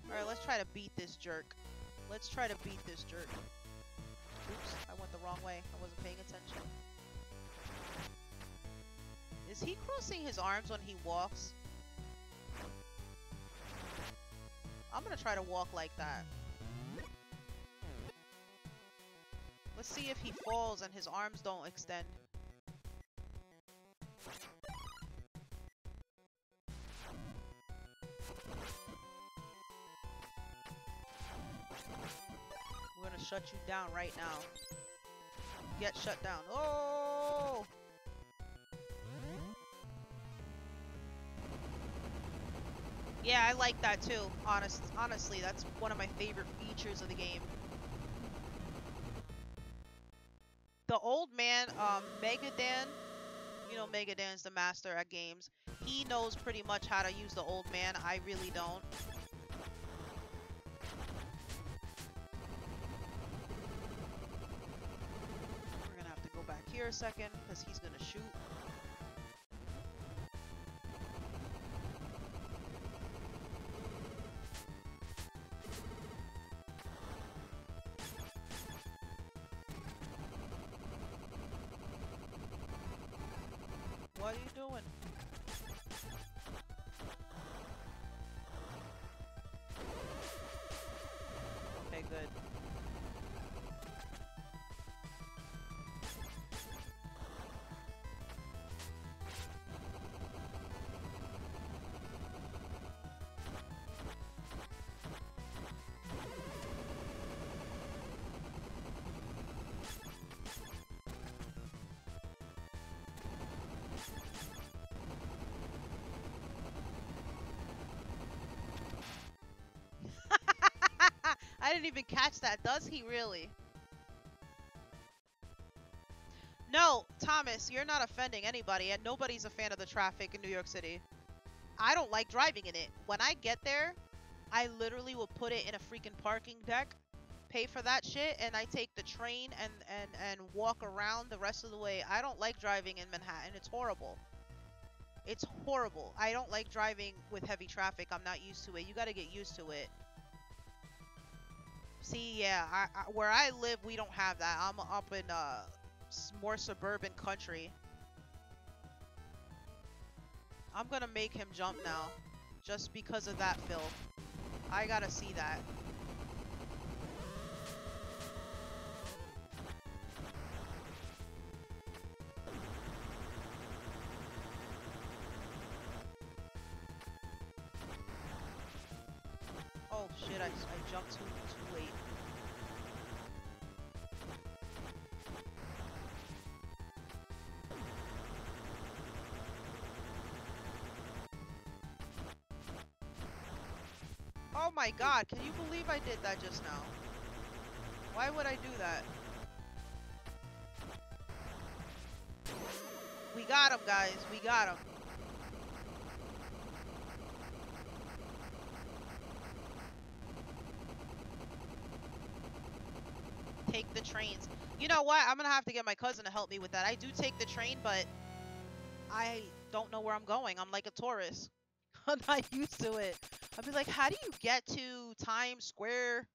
Alright, let's try to beat this jerk. Let's try to beat this jerk. Oops, I went the wrong way. I wasn't paying attention. Is he crossing his arms when he walks? I'm gonna try to walk like that. Let's see if he falls and his arms don't extend. We're gonna shut you down right now. Get shut down. Oh! Yeah, I like that too. Honestly, that's one of my favorite features of the game. The old man, Megadan, you know Megadan's the master at games. He knows pretty much how to use the old man. I really don't. We're gonna have to go back here a second because he's gonna shoot. What are you doing? Okay, good. I didn't even catch that. Does he really? No, Thomas, you're not offending anybody, and nobody's a fan of the traffic in New York City. I don't like driving in it. When I get there, I literally will put it in a freaking parking deck, pay for that shit, and I take the train and walk around the rest of the way. I don't like driving in Manhattan. It's horrible. It's horrible. I don't like driving with heavy traffic. I'm not used to it. You gotta get used to it. See, yeah, where I live, we don't have that. I'm up in more suburban country. I'm gonna make him jump now, just because of that, Phil. I gotta see that. Oh shit, I jumped too late. Oh my god, can you believe I did that just now? Why would I do that? We got him, guys. We got him. Take the trains. You know what? I'm gonna have to get my cousin to help me with that. I do take the train, but I don't know where I'm going. I'm like a tourist. I'm not used to it. I'll be like, how do you get to Times Square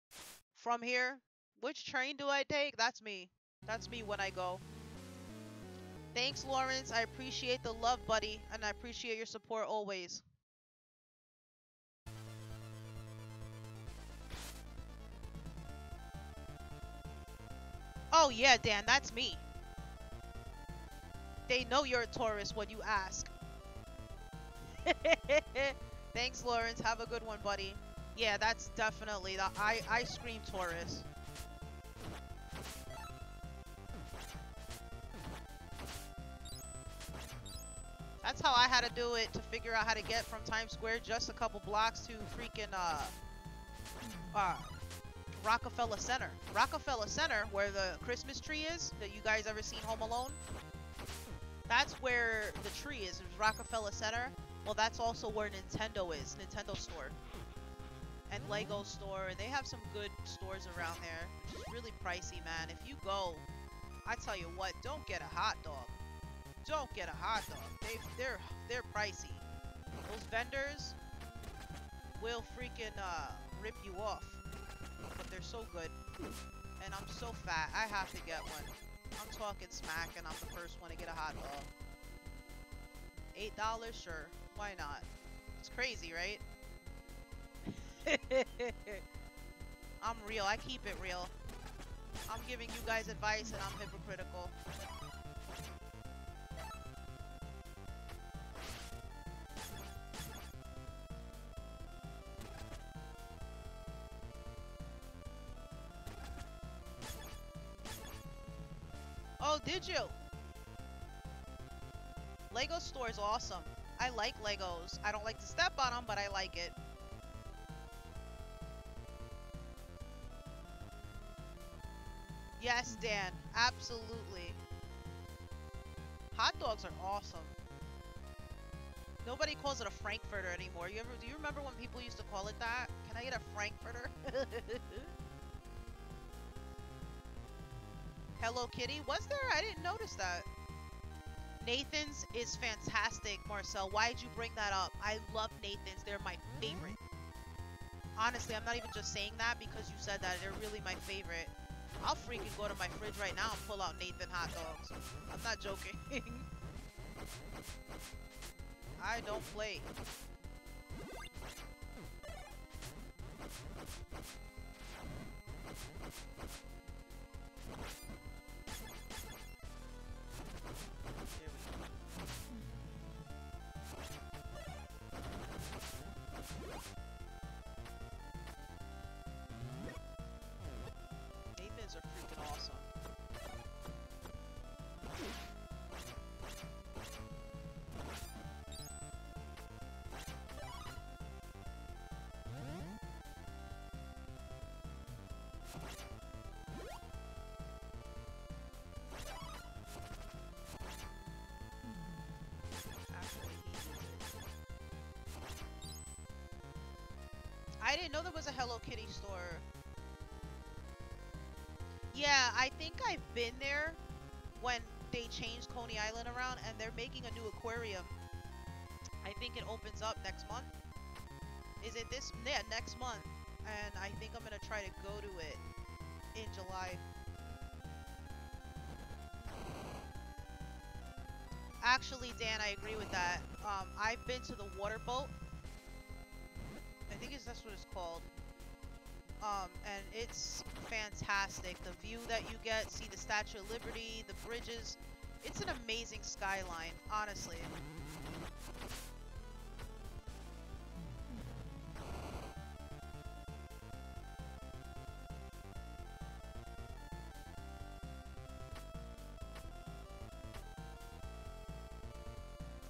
from here? Which train do I take? That's me. That's me when I go. Thanks, Lawrence. I appreciate the love, buddy. And I appreciate your support always. Oh, yeah, Dan. That's me. They know you're a tourist when you ask. Thanks, Lawrence. Have a good one, buddy. Yeah, that's definitely the I scream tourist. That's how I had to do it to figure out how to get from Times Square just a couple blocks to freaking uh Rockefeller Center. Rockefeller Center, where the Christmas tree is, that you guys ever seen Home Alone? That's where the tree is. There's Rockefeller Center. Well, that's also where Nintendo is. Nintendo store. And Lego store. And they have some good stores around there. Which is really pricey, man. If you go, I tell you what, don't get a hot dog. Don't get a hot dog. They're pricey. Those vendors will freaking rip you off. But they're so good. And I'm so fat. I have to get one. I'm talking smack and I'm the first one to get a hot dog. $8? Sure. Why not? It's crazy, right? I'm real. I keep it real. I'm giving you guys advice and I'm hypocritical. Oh, did you? Lego store is awesome. I like Legos. I don't like to step on them, but I like it. Yes, Dan. Absolutely. Hot dogs are awesome. Nobody calls it a Frankfurter anymore. Do you remember when people used to call it that? Can I get a Frankfurter? Hello Kitty? Was there? I didn't notice that. Nathan's is fantastic, Marcel. Why did you bring that up? I love Nathan's. They're my favorite. Honestly, I'm not even just saying that because you said that. They're really my favorite. I'll freaking go to my fridge right now and pull out Nathan hot dogs. I'm not joking. I don't play. Nathan's are freaking awesome. I didn't know there was a Hello Kitty store. Yeah, I think I've been there when they changed Coney Island around and they're making a new aquarium. I think it opens up next month. Is it this? Yeah, next month. And I think I'm gonna try to go to it in July. Actually, Dan, I agree with that. I've been to the water boat. I think that's what it's called. And it's fantastic. The view that you get, see the Statue of Liberty, the bridges. It's an amazing skyline, honestly.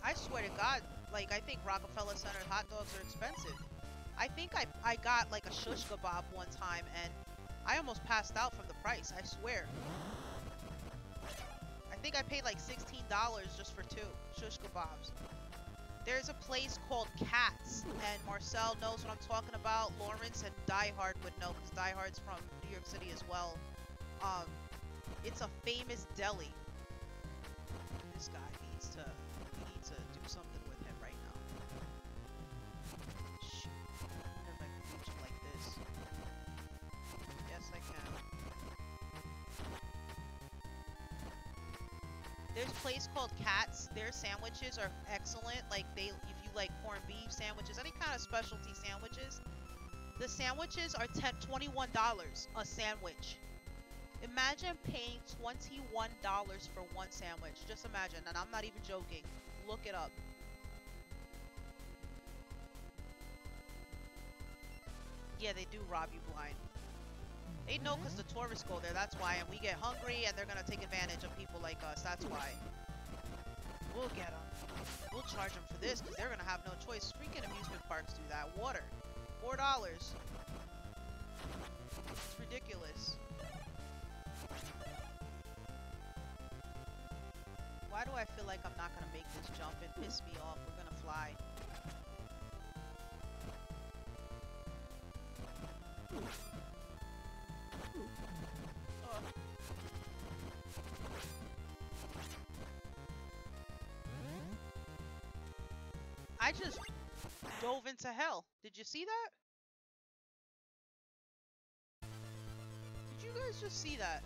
I swear to God, like, I think Rockefeller Center hot dogs are expensive. I think I got like a shush kebab one time and I almost passed out from the price, I swear. I think I paid like $16 just for 2 shush kebabs. There's a place called Katz, and Marcel knows what I'm talking about. Lawrence and Die Hard would know because Die Hard's from New York City as well. It's a famous deli. This guy needs to do something with him right now. Shoot. I wonder if I can reach him like this. Yes, I can. There's a place called Katz. Their sandwiches are excellent. Like, if you like corned beef sandwiches, any kind of specialty sandwiches, the sandwiches are $21 a sandwich. Imagine paying $21 for one sandwich. Just imagine, and I'm not even joking. Look it up. Yeah, they do rob you blind. They know because the tourists go there, that's why, and we get hungry and they're gonna take advantage of people like us, that's why. We'll get them. We'll charge them for this because they're gonna have no choice. Freaking amusement parks do that. Water, $4. It's ridiculous. Why do I feel like I'm not gonna make this jump? It pissed me off. We're gonna fly. Oh. I just dove into hell. Did you see that? Did you guys just see that?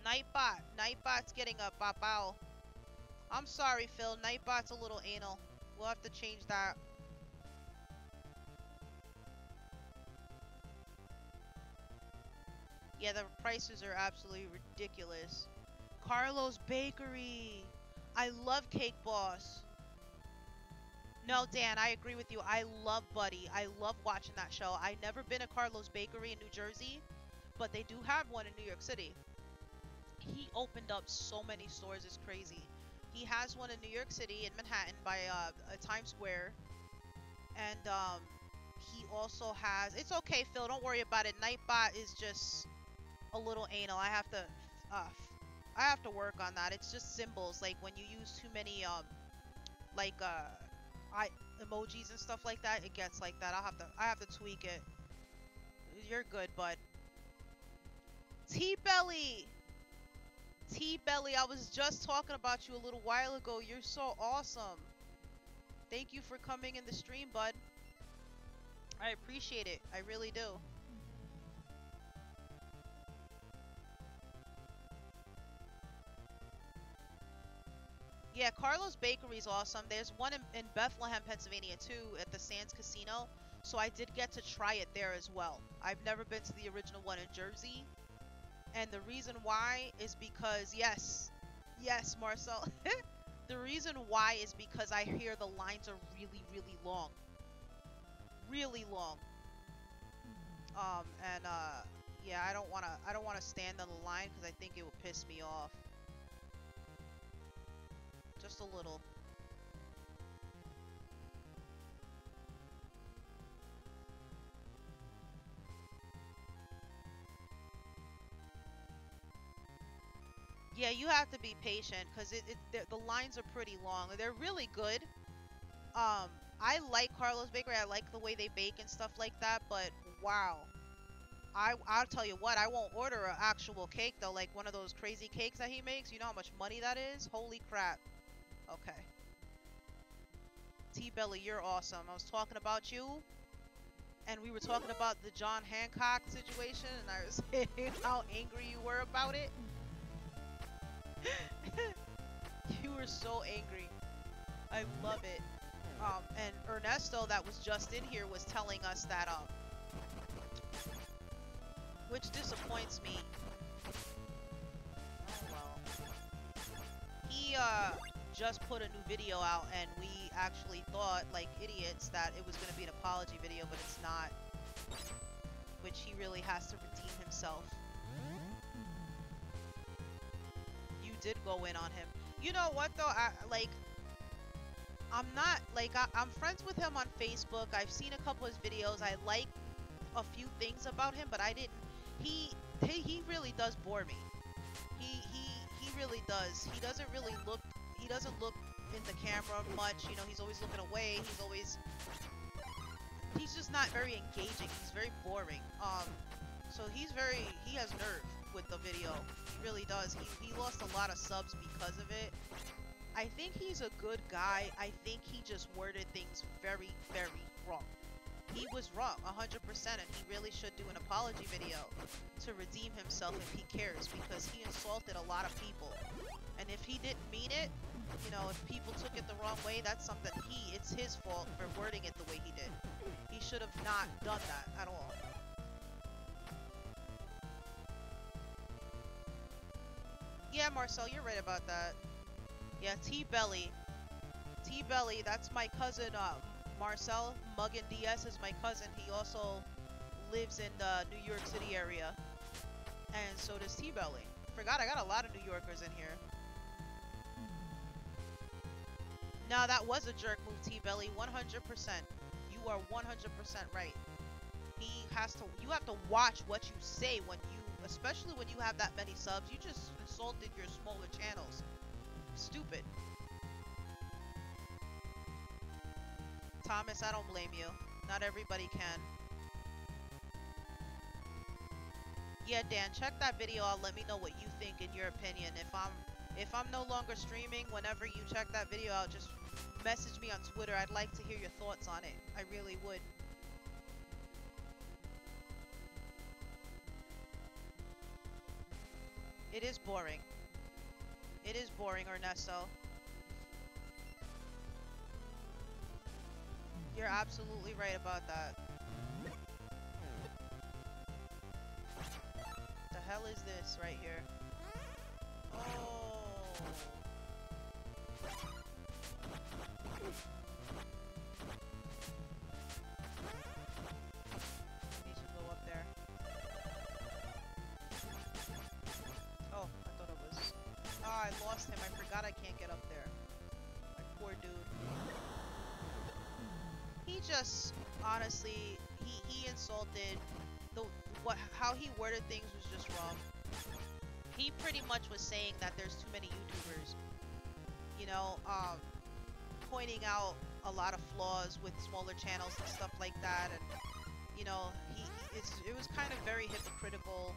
Nightbot. Nightbot's getting a bow. I'm sorry, Phil. Nightbot's a little anal. We'll have to change that. Yeah, the prices are absolutely ridiculous. Carlo's Bakery. I love Cake Boss. No, Dan, I agree with you. I love Buddy. I love watching that show. I never been to Carlo's Bakery in New Jersey, but they do have one in New York City. He opened up so many stores, it's crazy. He has one in New York City in Manhattan by Times Square, and he also has. It's okay, Phil. Don't worry about it. Nightbot is just a little anal. I have to work on that. It's just symbols. Like when you use too many like I emojis and stuff like that, it gets like that. I have to tweak it. You're good, bud. T-Belly! T-Belly, I was just talking about you a little while ago. You're so awesome. Thank you for coming in the stream, bud. I appreciate it. I really do. Yeah, Carlo's Bakery is awesome. There's one in Bethlehem, Pennsylvania, too, at the Sands Casino. So I did get to try it there as well. I've never been to the original one in Jersey. And the reason why is because, yes, Marcel. The reason why is because I hear the lines are really, really long. Really long. Yeah, I don't wanna stand on the line because I think it would piss me off. Just a little. Yeah, you have to be patient because the lines are pretty long. They're really good. I like Carlo's Bakery. I like the way they bake and stuff like that. But wow, I'll tell you what. I won't order an actual cake though, like one of those crazy cakes that he makes. You know how much money that is? Holy crap. Okay. T-Belly, you're awesome. I was talking about you, and we were talking about the John Hancock situation, and I was saying how angry you were about it. You were so angry. I love it. And Ernesto, that was just in here, was telling us that, which disappoints me. Oh well. He, just put a new video out, and we actually thought, like idiots, that it was gonna be an apology video, but it's not. Which he really has to redeem himself. You did go in on him. You know what though? I'm not like I'm friends with him on Facebook. I've seen a couple of his videos. I like a few things about him, but I didn't. He really does bore me. He really does. He doesn't really look. He doesn't look in the camera much. You know, he's always looking away. He's just not very engaging. He's very boring. So he has nerve with the video. He really does. He lost a lot of subs because of it. I think he's a good guy. I think he just worded things very, very wrong. He was wrong, 100%, and he really should do an apology video to redeem himself if he cares, because he insulted a lot of people. And if he didn't mean it, you know, if people took it the wrong way, that's something it's his fault for wording it the way he did. He should have not done that at all. Yeah, Marcel, you're right about that. Yeah, T-Belly. T-Belly, that's my cousin, Marcel. Muggin DS is my cousin. He also lives in the New York City area. And so does T-Belly. Forgot I got a lot of New Yorkers in here. No, that was a jerk move, T-Belly. 100%. You are 100% right. You have to watch what you say when you, especially when you have that many subs. You just insulted your smaller channels. Stupid. Thomas, I don't blame you. Not everybody can. Yeah, Dan, check that video out. Let me know what you think in your opinion. If I'm no longer streaming, whenever you check that video out, just message me on Twitter. I'd like to hear your thoughts on it. I really would. It is boring. It is boring, Ernesto. You're absolutely right about that. The hell is this right here? Oh. Need to go up there. Oh, I thought it was... Oh, I lost him. I forgot I can't get up there. My poor dude. He just, honestly, he insulted how he worded things was just wrong. He pretty much was saying that there's too many YouTubers, you know, pointing out a lot of flaws with smaller channels and stuff like that, and you know, it was kind of very hypocritical,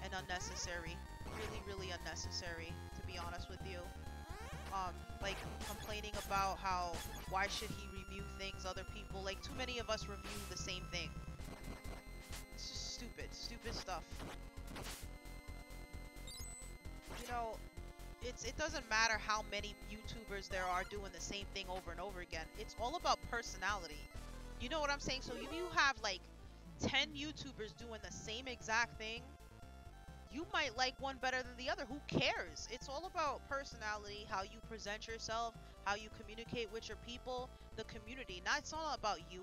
and unnecessary, really unnecessary, to be honest with you. Like complaining about how why should he review things other people, like too many of us review the same thing. It's just stupid stuff. You know, it doesn't matter how many YouTubers there are doing the same thing over and over again. It's all about personality. You know what I'm saying? So if you have like 10 YouTubers doing the same exact thing, you might like one better than the other. Who cares? It's all about personality, how you present yourself, how you communicate with your people, the community. Not, it's not about you.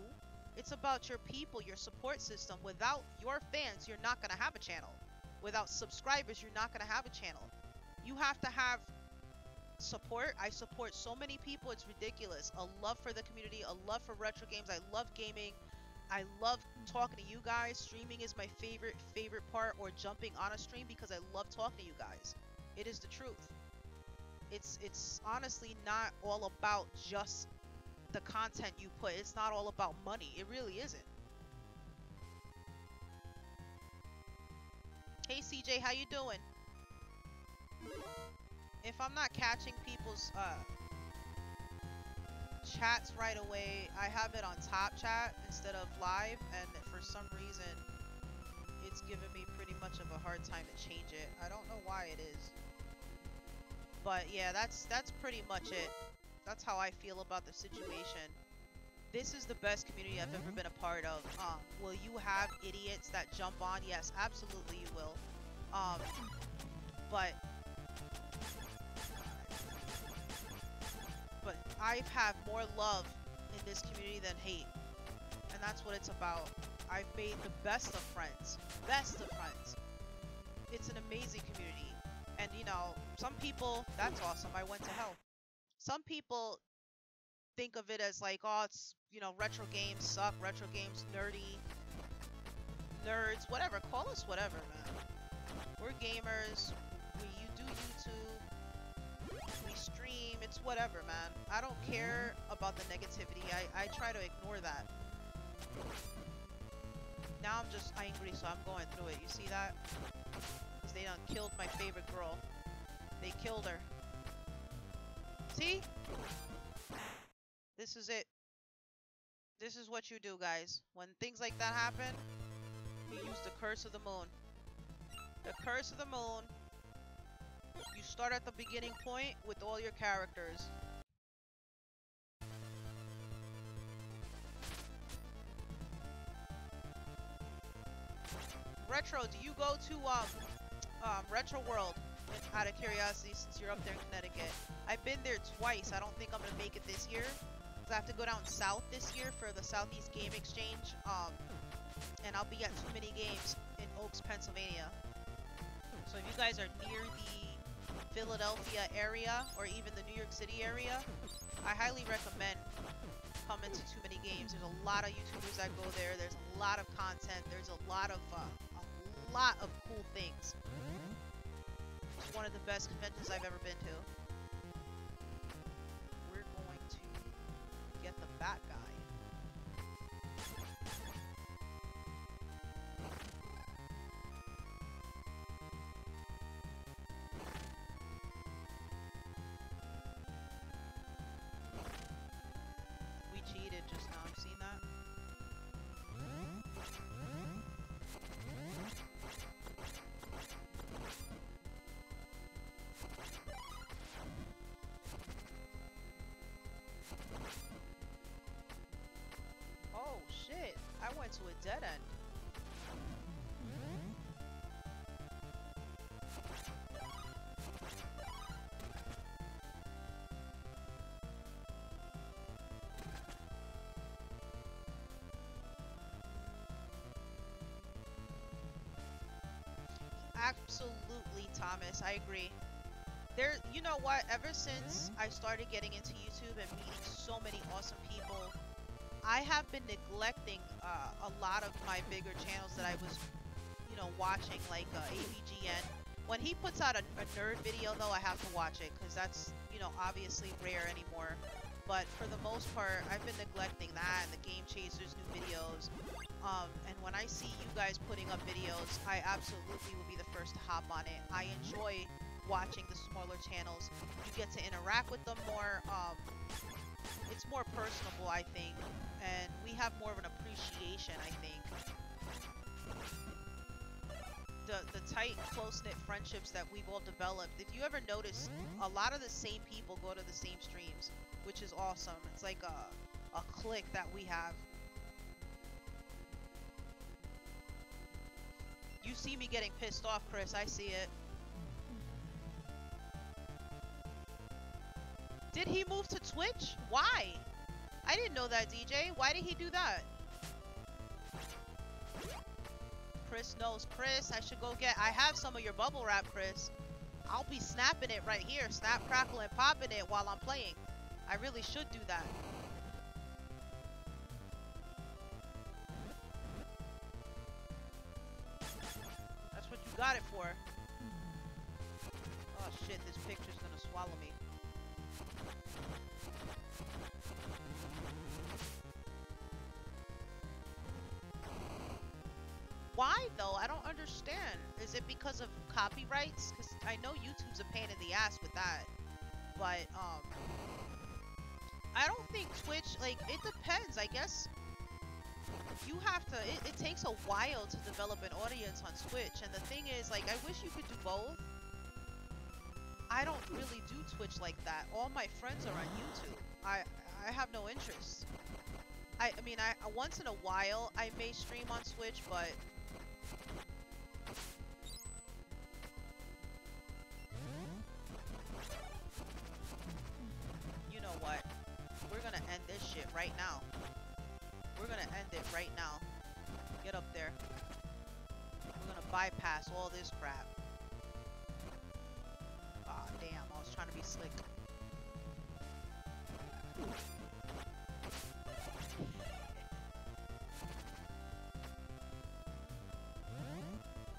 It's about your people, your support system. Without your fans, you're not going to have a channel. Without subscribers, you're not going to have a channel. You have to have support. I support so many people, it's ridiculous. A love for the community, a love for retro games. I love gaming. I love talking to you guys. Streaming is my favorite part, or jumping on a stream, because I love talking to you guys. It is the truth. It's honestly not all about just the content you put. It's not all about money. It really isn't. Hey CJ, how you doing? If I'm not catching people's chats right away, I have it on top chat instead of live, and for some reason it's giving me pretty much of a hard time to change it. I don't know why it is, but yeah, that's pretty much it. That's how I feel about the situation. This is the best community I've ever been a part of. Will you have idiots that jump on? Yes, absolutely you will. But I have more love in this community than hate, and that's what it's about. I've made the best of friends. It's an amazing community, and you know, some people, that's awesome, I went to hell. Some people think of it as like, oh, it's, you know, retro games suck, retro games nerdy, nerds, whatever, call us whatever, man. We're gamers, you do YouTube, we stream, it's whatever, man. I don't care about the negativity. I try to ignore that. Now I'm just angry, so I'm going through it. You see that? Because they done killed my favorite girl. They killed her. See? This is it. This is what you do, guys. When things like that happen, you use the curse of the moon. The curse of the moon. You start at the beginning point with all your characters. Retro, do you go to Retro World, out of curiosity, since you're up there in Connecticut? I've been there twice. I don't think I'm gonna make it this year, because I have to go down south this year for the Southeast Game Exchange. and I'll be at Too Many Games in Oaks, Pennsylvania. So if you guys are near the Philadelphia area or even the New York City area, I highly recommend coming to Too Many Games. There's a lot of YouTubers that go there. There's a lot of content. There's a lot of cool things. It's one of the best conventions I've ever been to. We're going to get the bat guy. We cheated just now. You seen that? Oh shit, I went to a dead end. Absolutely, Thomas, I agree. You know what, ever since I started getting into YouTube and meeting so many awesome people, I have been neglecting a lot of my bigger channels that I was, watching, like AVGN. When he puts out a nerd video, though, I have to watch it, because that's, obviously rare anymore. But for the most part, I've been neglecting that, and the Game Chasers new videos. And when I see you guys putting up videos, I absolutely will be the first to hop on it. I enjoy watching the smaller channels. You get to interact with them more. It's more personable, I think, and we have more of an appreciation, I think. The tight, close-knit friendships that we've all developed. If you ever notice, a lot of the same people go to the same streams, which is awesome. It's like a clique that we have. You see me getting pissed off, Chris. I see it. Did he move to Twitch? Why? I didn't know that, DJ. Why did he do that? Chris knows. Chris, I should go get... I have some of your bubble wrap, Chris. I'll be snapping it right here. Snap, crackle, and popping it while I'm playing. I really should do that. That's what you got it for. Oh shit, this picture's gonna swallow me. Why though? I don't understand. Is it because of copyrights? Because I know YouTube's a pain in the ass with that. But I don't think Twitch, like, it depends. I guess you have to, it takes a while to develop an audience on Twitch. And the thing is, like, I wish you could do both. I don't really do Twitch like that. All my friends are on YouTube. I have no interest. I mean, once in a while I may stream on Twitch, but you know what? We're gonna end this shit right now. We're gonna end it right now. Get up there. We're gonna bypass all this crap. Ah, damn. I was trying to be slick.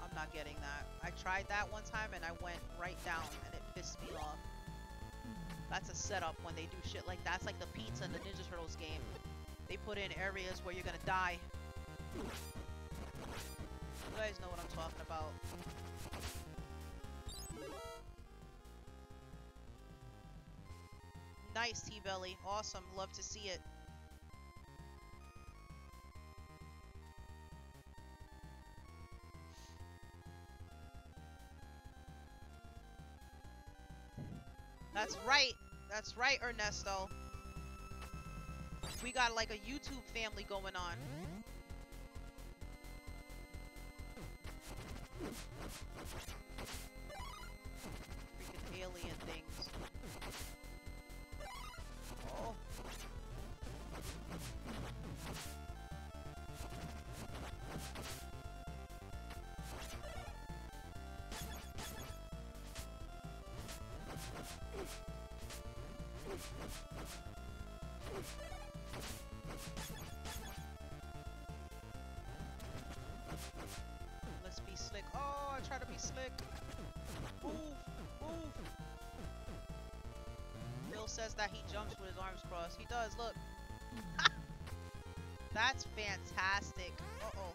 I'm not getting that. I tried that one time and I went right down and it pissed me off. That's a setup when they do shit like that. It's like the pizza in the Ninja Turtles game. They put in areas where you're gonna die. You guys know what I'm talking about. Nice, T-Belly. Awesome. Love to see it. That's right. That's right, Ernesto. We got like a YouTube family going on. Freaking alien things. Oh. Let's be slick. Oh, I try to be slick. Move, move. Bill says that he jumps with his arms crossed. He does, look. That's fantastic. Uh-oh.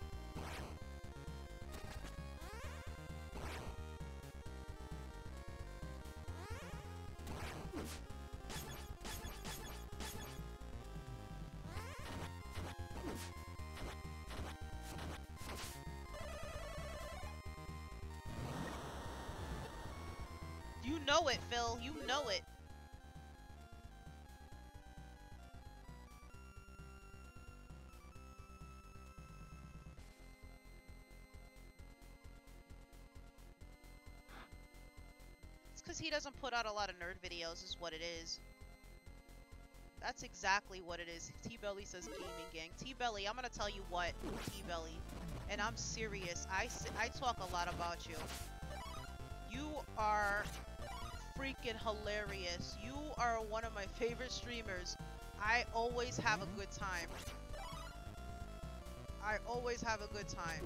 You know it, Phil. You know it. It's because he doesn't put out a lot of nerd videos, is what it is. That's exactly what it is. T-Belly says gaming gang. T-Belly, I'm gonna tell you what, T-Belly. And I'm serious. I talk a lot about you. You are freaking hilarious. You are one of my favorite streamers. I always have a good time. I always have a good time.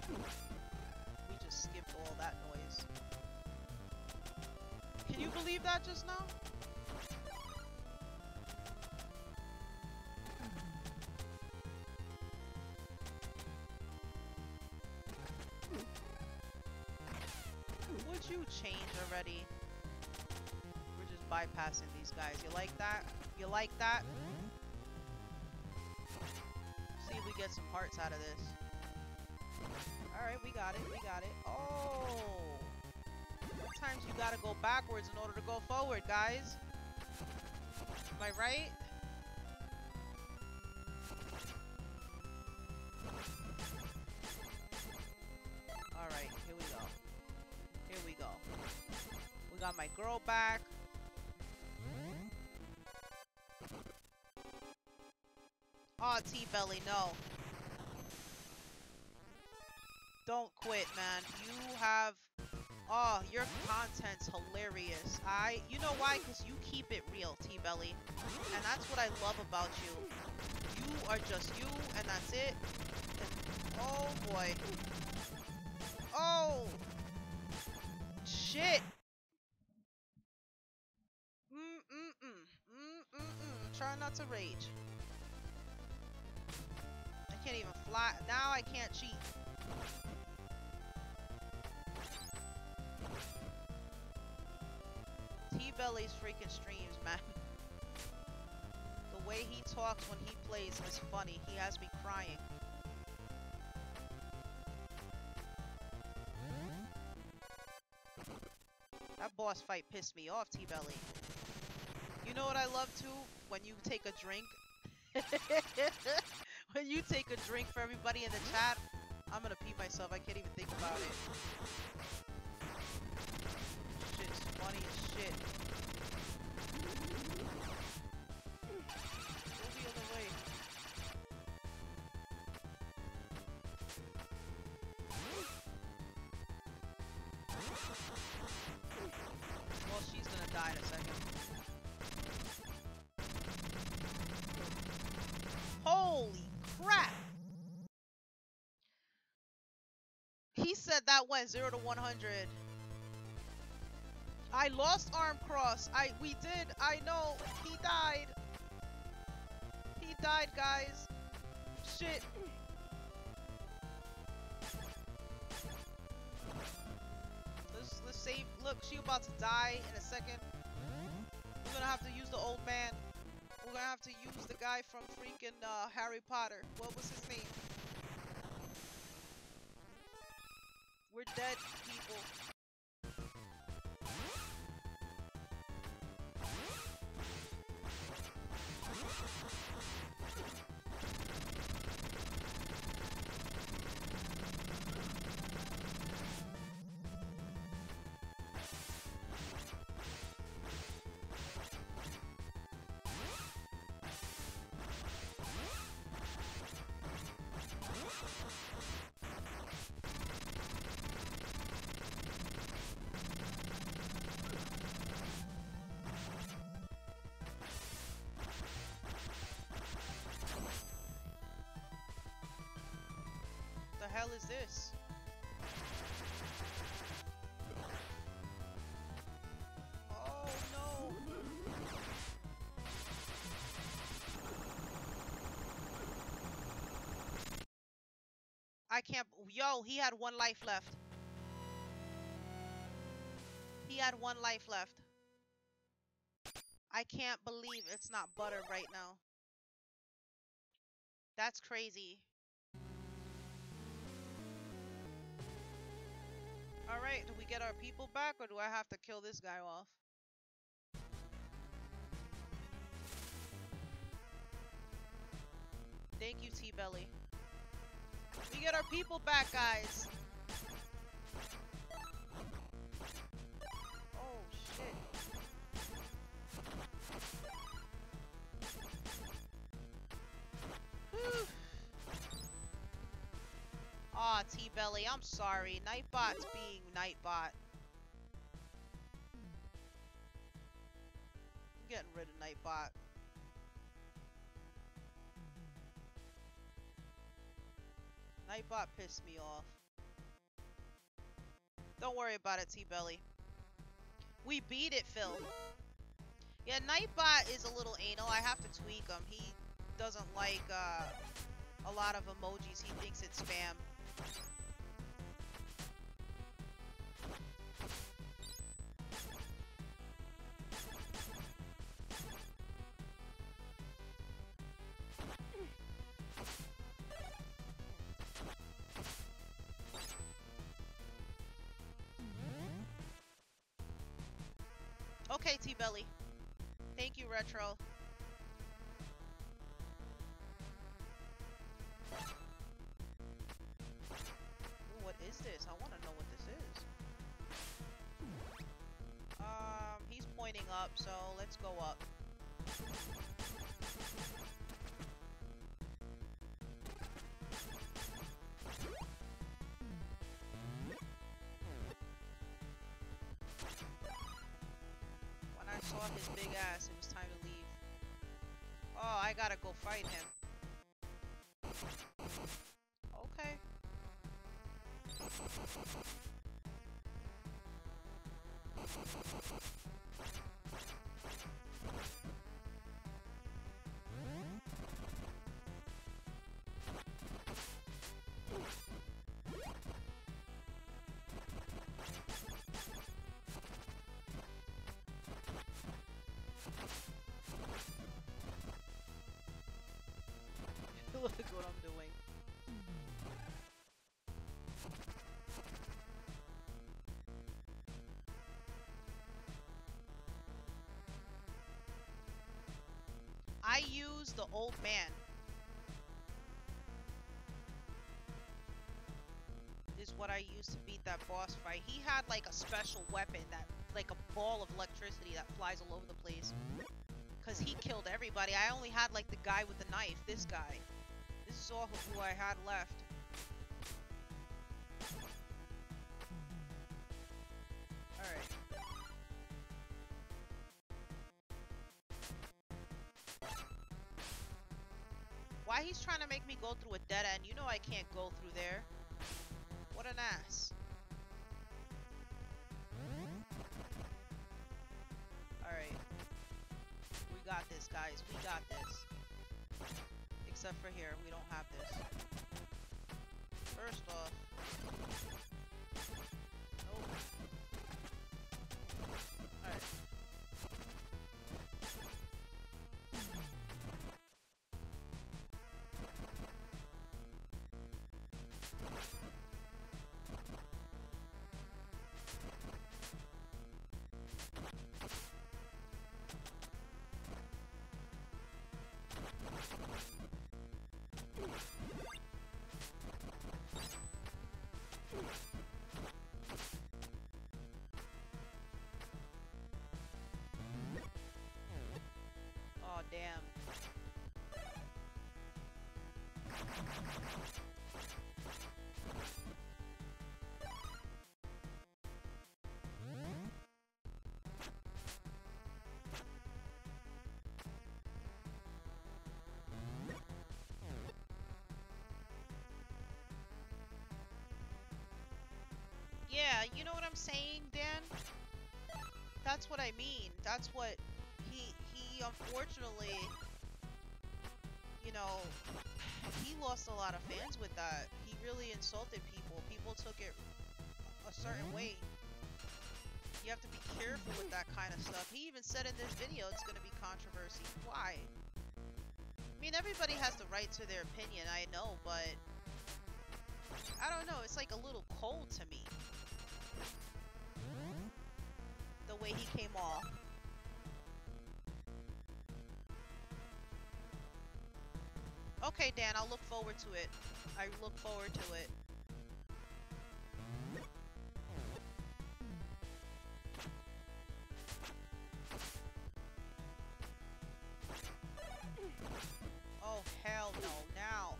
We just skipped all that noise. Can you believe that just now? Would you change already? We're just bypassing these guys. You like that? You like that? See if we get some hearts out of this. Alright, we got it. We got it. Oh! Sometimes you gotta go backwards in order to go forward, guys. Am I right? Alright, here we go. Here we go. We got my girl back. Aw, T-Belly, no. Don't quit, man. You have... Oh, your content's hilarious. You know why? Because you keep it real, T-Belly. And that's what I love about you. You are just you, and that's it. And, oh, boy. Oh! Shit! Try not to rage. I can't even fly. Now I can't cheat. T-Belly's freaking streams, man. The way he talks when he plays is funny. He has me crying. That boss fight pissed me off, T-Belly. You know what I love too? When you take a drink. When you take a drink for everybody in the chat. I'm gonna pee myself. I can't even think about it. Shit's funny as shit. Go the other way. Well, she's gonna die in a second. Holy crap! He said that went 0 to 100. I lost arm cross. We did. I know. He died. He died, guys. Shit. Let's save. Look, she about to die in a second. We're gonna have to use the old man. We're gonna have to use the guy from freaking Harry Potter. What was his name? We're dead, people. hell is this? Oh no! I can't. Yo, he had one life left. He had one life left. I can't believe it's not butter right now. That's crazy. Alright, do we get our people back or do I have to kill this guy off? Thank you, T-Belly. We get our people back, guys. Oh, shit. Whew. Aw, T-Belly, I'm sorry. Nightbot's being Nightbot. I'm getting rid of Nightbot. Nightbot pissed me off. Don't worry about it, T-Belly. We beat it, Phil. Yeah, Nightbot is a little anal. I have to tweak him. He doesn't like a lot of emojis. He thinks it's spam. Okay, T-Belly. Thank you, Retro. Ooh, what is this? I want to know what this is. He's pointing up, so let's go up. When I saw his big ass, it was time to leave. Oh, I gotta go fight him. Okay. Look what I'm doing. I use the old man. Is what I used to beat that boss fight. He had like a special weapon that, like a ball of electricity that flies all over the place. Cause he killed everybody. I only had like the guy with the knife. This guy. This is all who I had left. Alright. Why he's trying to make me go through a dead end? You know I can't go through there. What an ass. Alright. We got this, guys. We got this. Except for here. We don't have this. First off. Nope. Alright. Oh, damn. Yeah, you know what I'm saying, Dan? That's what I mean. That's what he unfortunately, you know, he lost a lot of fans with that. He really insulted people. People took it a certain way. You have to be careful with that kind of stuff. He even said in this video it's going to be controversy. Why? I mean, everybody has the right to their opinion, I know, but I don't know. It's like a little cold to me. The way he came off. Okay, Dan, I'll look forward to it. I look forward to it. Oh, hell no. Now.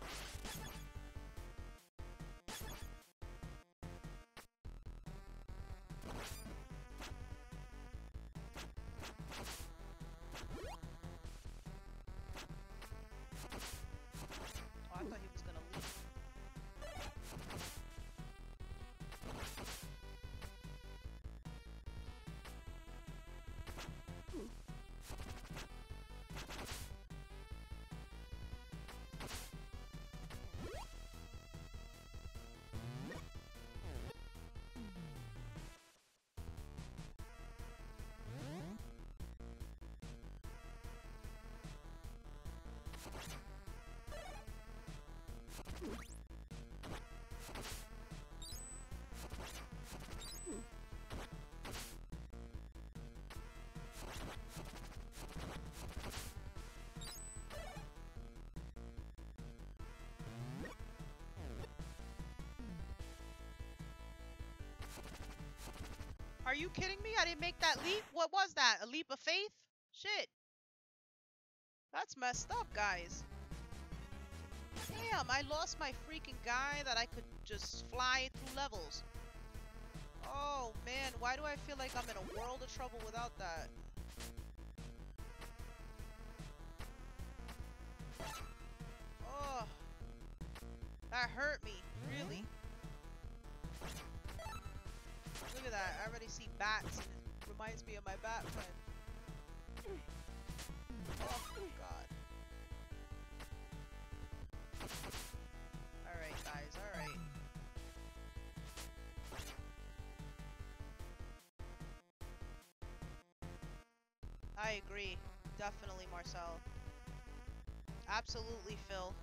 Oh, I thought he was gonna leave. Are you kidding me? I didn't make that leap? What was that? A leap of faith? Shit. That's messed up, guys. Damn, I lost my freaking guy that I could just fly through levels. Oh, man. Why do I feel like I'm in a world of trouble without that? Oh. That hurt me. Really. Look at that. I already see bats and it reminds me of my bat friend. Oh, God. Alright, guys. Alright. I agree. Definitely, Marcel. Absolutely, Phil.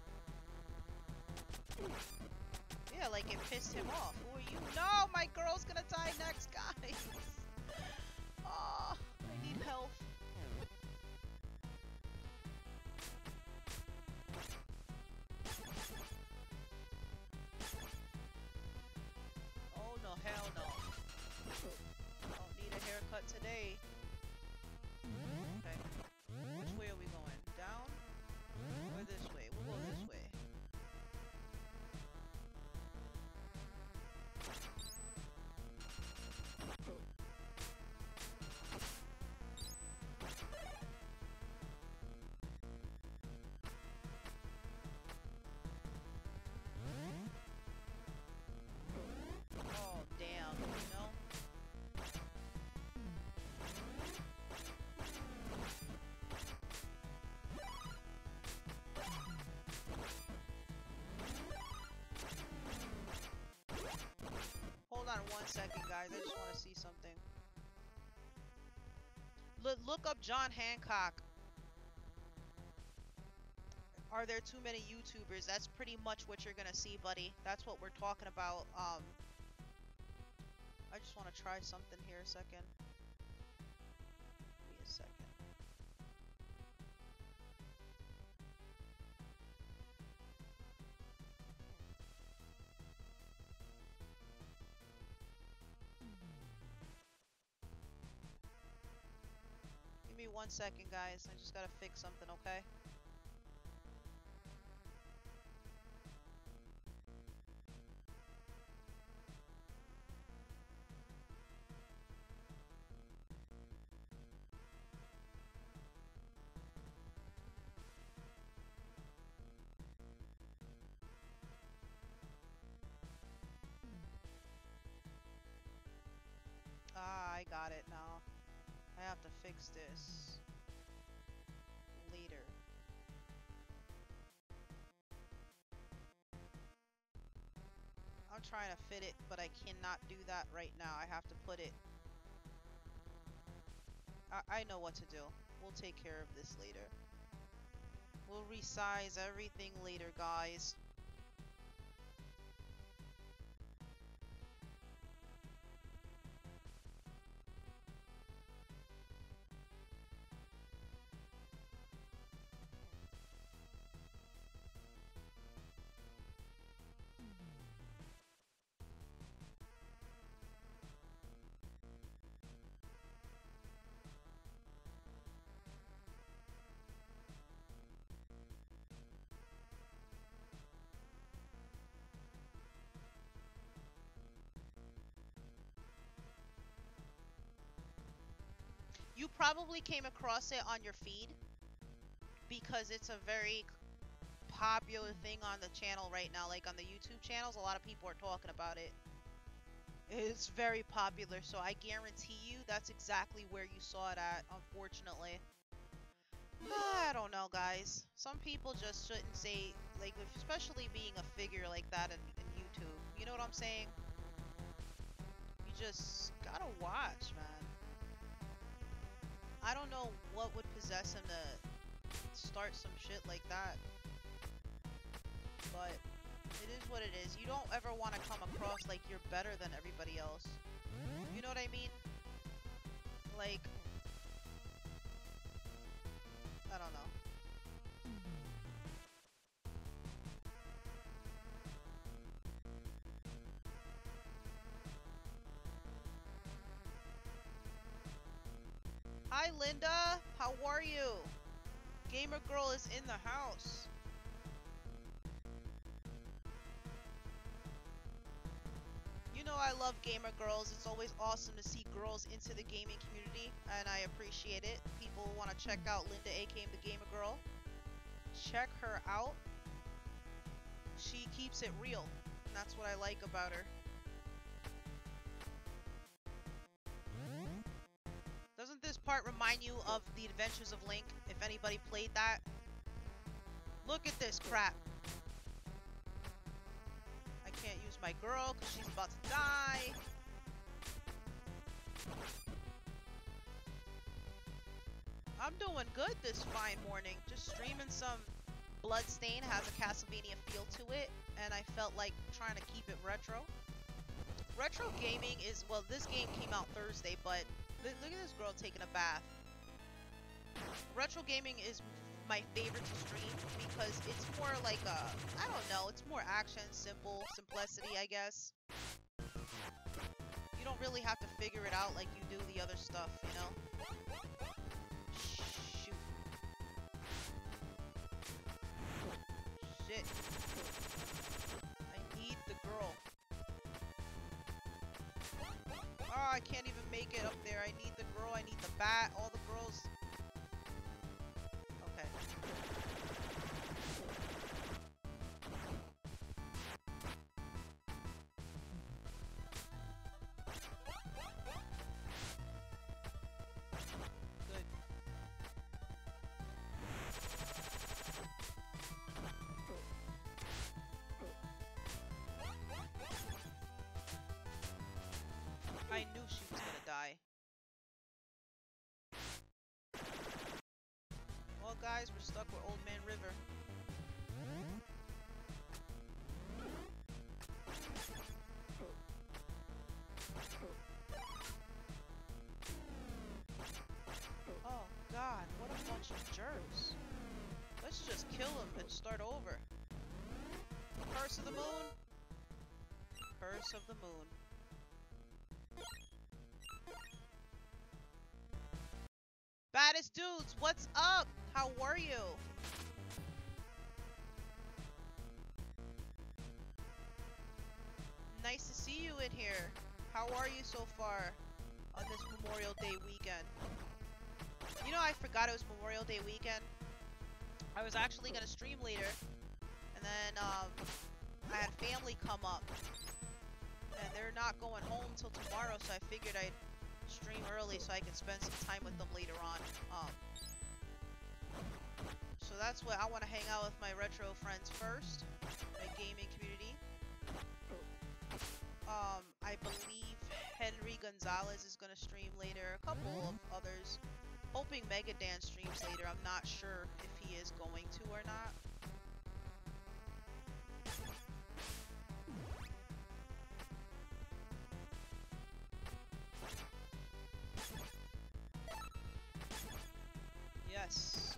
Yeah, like it pissed him off. Who are you? No, my girl's gonna die next, guys. Oh, I need help. Oh no, hell no. Don't need a haircut today. Okay. Which way are we going? Down? Or this way? We'll go this way. Oh, damn, you know? Hold on 1 second, guys. I just want to see something. Look up John Hancock. Are there too many YouTubers? That's pretty much what you're gonna see, buddy. That's what we're talking about. I just want to try something here a second. Give me a second. Give me 1 second, guys. I just gotta fix something, okay? I got it now. I have to fix this later. I'm trying to fit it, but I cannot do that right now. I have to put it... I know what to do. We'll take care of this later. We'll resize everything later, guys. You probably came across it on your feed because it's a very popular thing on the channel right now. Like on the YouTube channels, a lot of people are talking about it. It's very popular, so I guarantee you that's exactly where you saw it at, unfortunately. I don't know, guys. Some people just shouldn't say, like, especially being a figure like that in YouTube. You know what I'm saying? You just gotta watch, man. I don't know what would possess him to start some shit like that. But it is what it is. You don't ever want to come across like you're better than everybody else. You know what I mean? Like, I don't know. Hi, Linda. How are you? Gamer Girl is in the house. You know I love gamer girls. It's always awesome to see girls into the gaming community, and I appreciate it. People want to check out Linda, aka the Gamer Girl. Check her out. She keeps it real, and that's what I like about her. Doesn't this part remind you of The Adventures of Link, if anybody played that? Look at this crap. I can't use my girl because she's about to die. I'm doing good this fine morning. Just streaming some Bloodstained. Has a Castlevania feel to it, and I felt like trying to keep it retro. Retro gaming is, well, this game came out Thursday, but look at this girl taking a bath. Retro gaming is my favorite to stream because it's more like a, I don't know, it's more action, simplicity, I guess. You don't really have to figure it out like you do the other stuff, you know? Shoot. Shit. I need the girl. Oh, I can't even make it up there. I need the girl, I need the bat, all the girls. Okay. Good. I knew she was gonna die. Well, guys, we're stuck with Old Man River. Oh, God, what a bunch of jerks. Let's just kill him and start over. Curse of the Moon. Curse of the Moon. Baddest dudes, what's up? How are you? Nice to see you in here. How are you so far on this Memorial Day weekend? You know, I forgot it was Memorial Day weekend. I was actually gonna stream later, and then I had family come up, and they're not going home till tomorrow, so I figured I'd stream early so I can spend some time with them later on. So that's what I want to hang out with my retro friends first, my gaming community. I believe Henry Gonzalez is gonna stream later. A couple of others. Hoping Megadan streams later. I'm not sure if he is going to or not. Yes.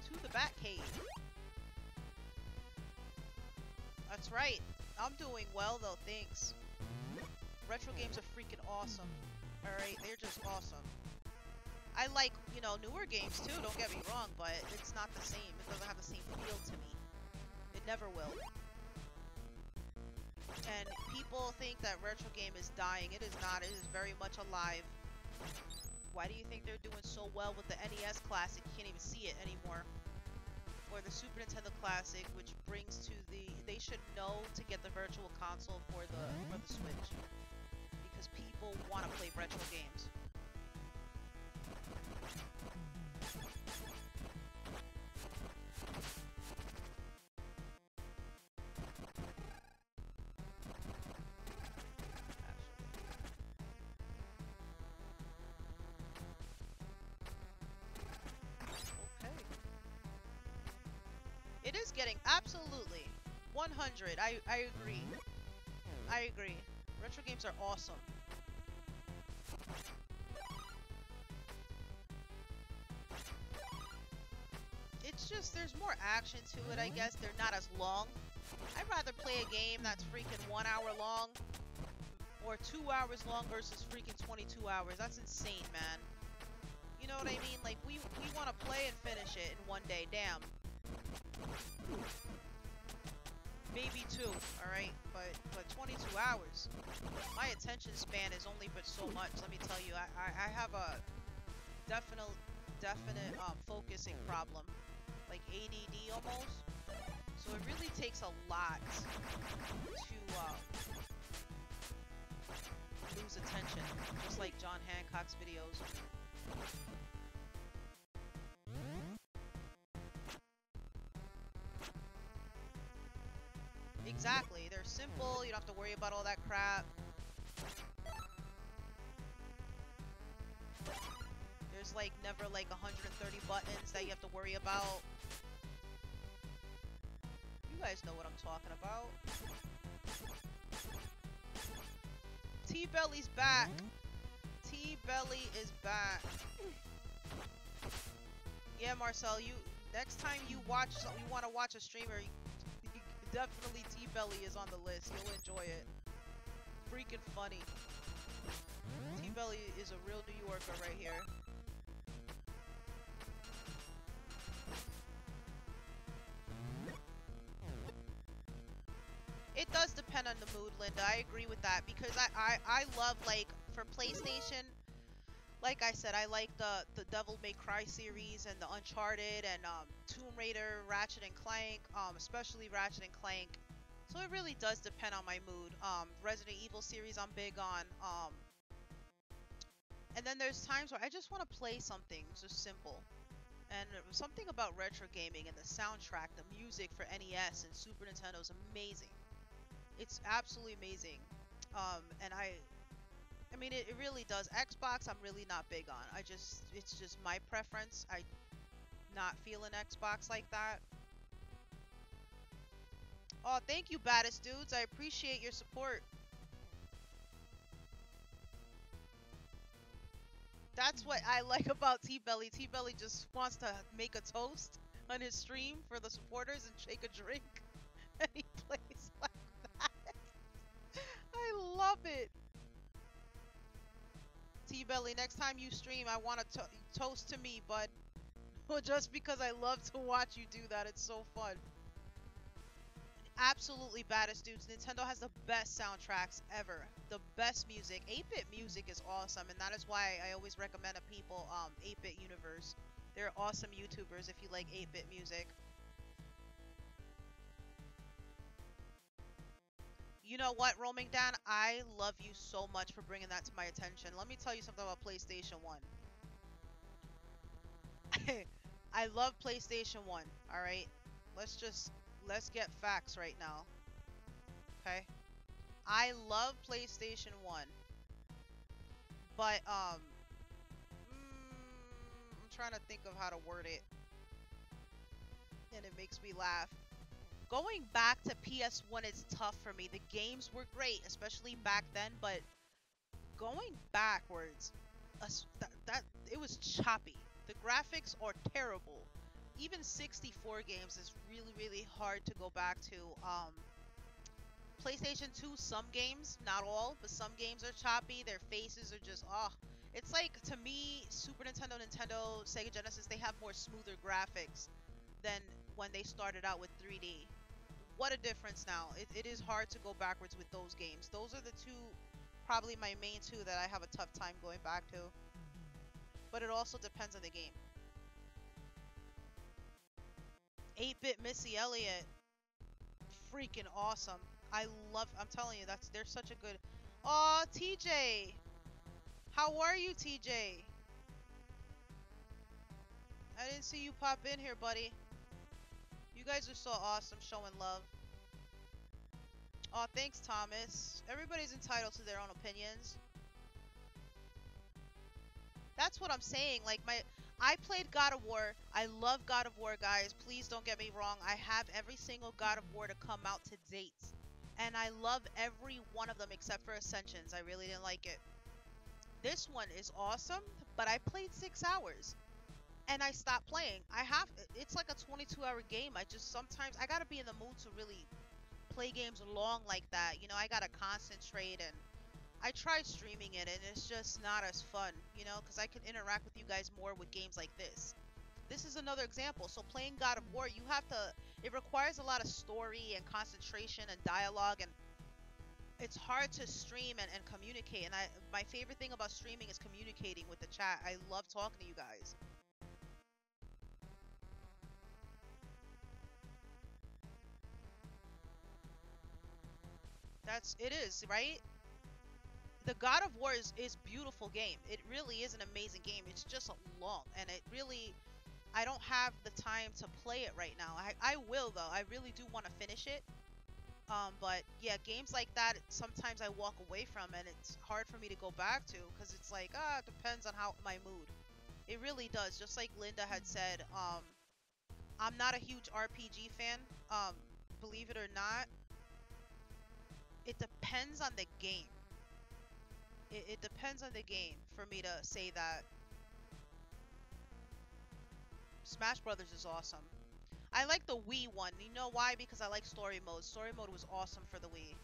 To the Batcave. That's right. I'm doing well though, thanks. Retro games are freaking awesome. Alright, they're just awesome. I like, you know, newer games too, don't get me wrong, but it's not the same. It doesn't have the same feel to me. It never will. And people think that retro game is dying. It is not. It is very much alive. Why do you think they're doing so well with the NES Classic? You can't even see it anymore. Or the Super Nintendo Classic, which brings to the... They should know to get the Virtual Console for the Switch. Because people want to play retro games. It is getting absolutely 100. I agree. I agree. Retro games are awesome. It's just there's more action to it, I guess. They're not as long. I'd rather play a game that's freaking 1 hour long or 2 hours long versus freaking 22 hours. That's insane, man. You know what I mean? Like we want to play and finish it in one day. Damn. Maybe 2, alright? But 22 hours. My attention span is only but so much, let me tell you. I have a definite focusing problem. Like ADD almost. So it really takes a lot to lose attention. Just like John Hancock's videos. Exactly. They're simple. You don't have to worry about all that crap. There's like never like 130 buttons that you have to worry about. You guys know what I'm talking about. T-Belly's back. T-Belly is back. Yeah, Marcel, next time you want to watch a streamer, definitely T-Belly is on the list. You'll enjoy it. Freaking funny. T-Belly is a real New Yorker right here. It does depend on the mood, Linda. I agree with that because I love, like, for PlayStation, like I said, I like the Devil May Cry series and the Uncharted and Tomb Raider, Ratchet and Clank, especially Ratchet and Clank. So it really does depend on my mood. Resident Evil series I'm big on. And then there's times where I just want to play something just simple. And something about retro gaming and the soundtrack, the music for NES and Super Nintendo is amazing. It's absolutely amazing. And I mean, it really does. Xbox, I'm really not big on. It's just my preference. I not feeling Xbox like that. Oh, thank you, baddest dudes. I appreciate your support. That's what I like about T-Belly. T-Belly just wants to make a toast on his stream for the supporters and shake a drink. And he plays like that. I love it. T-Belly, next time you stream, I want to toast to me, bud. Just because I love to watch you do that. It's so fun. Absolutely baddest dudes. Nintendo has the best soundtracks ever. The best music. 8-bit music is awesome, and that is why I always recommend to people 8-bit Universe. They're awesome YouTubers if you like 8-bit music. You know what, Roaming Dan? I love you so much for bringing that to my attention. Let me tell you something about PlayStation 1. I love PlayStation 1, alright? Let's get facts right now, okay? I love PlayStation 1, but, I'm trying to think of how to word it, and it makes me laugh. Going back to PS1 is tough for me. The games were great, especially back then, but going backwards, it was choppy. The graphics are terrible. Even 64 games is really, really hard to go back to. PlayStation 2, some games, not all, but some games are choppy. Their faces are just, it's like, to me, Super Nintendo, Nintendo, Sega Genesis, they have more smoother graphics than when they started out with 3D. What a difference now. It is hard to go backwards with those games. Those are the two, probably my main two that I have a tough time going back to. But it also depends on the game. 8-bit Missy Elliott. Freaking awesome. I'm telling you, they're such a good... Aw, TJ! How are you, TJ? I didn't see you pop in here, buddy. You guys are so awesome, showing love. Aw, thanks, Thomas. Everybody's entitled to their own opinions. That's what I'm saying. Like, I played God of War. I love God of War, guys. Please don't get me wrong. I have every single God of War to come out to date. And I love every one of them except for Ascensions. I really didn't like it. This one is awesome, but I played 6 hours. And I stopped playing. It's like a 22-hour game. Sometimes I gotta be in the mood to really play games long like that. You know, I gotta concentrate, and I tried streaming it, and it's just not as fun, you know, because I can interact with you guys more with games like this. This is another example. So playing God of War, it requires a lot of story and concentration and dialogue, and it's hard to stream and communicate. And my favorite thing about streaming is communicating with the chat. I love talking to you guys. It is, right? The God of War is beautiful game. It really is an amazing game. It's just long, and I don't have the time to play it right now. I will, though. I really do want to finish it. But yeah, games like that, sometimes I walk away from, and it's hard for me to go back to, because it's like, it depends on my mood. It really does. Just like Linda had said, I'm not a huge RPG fan. Believe it or not, it depends on the game. It depends on the game for me to say that. Smash Brothers is awesome. I like the Wii one. You know why? Because I like story mode. Story mode was awesome for the Wii.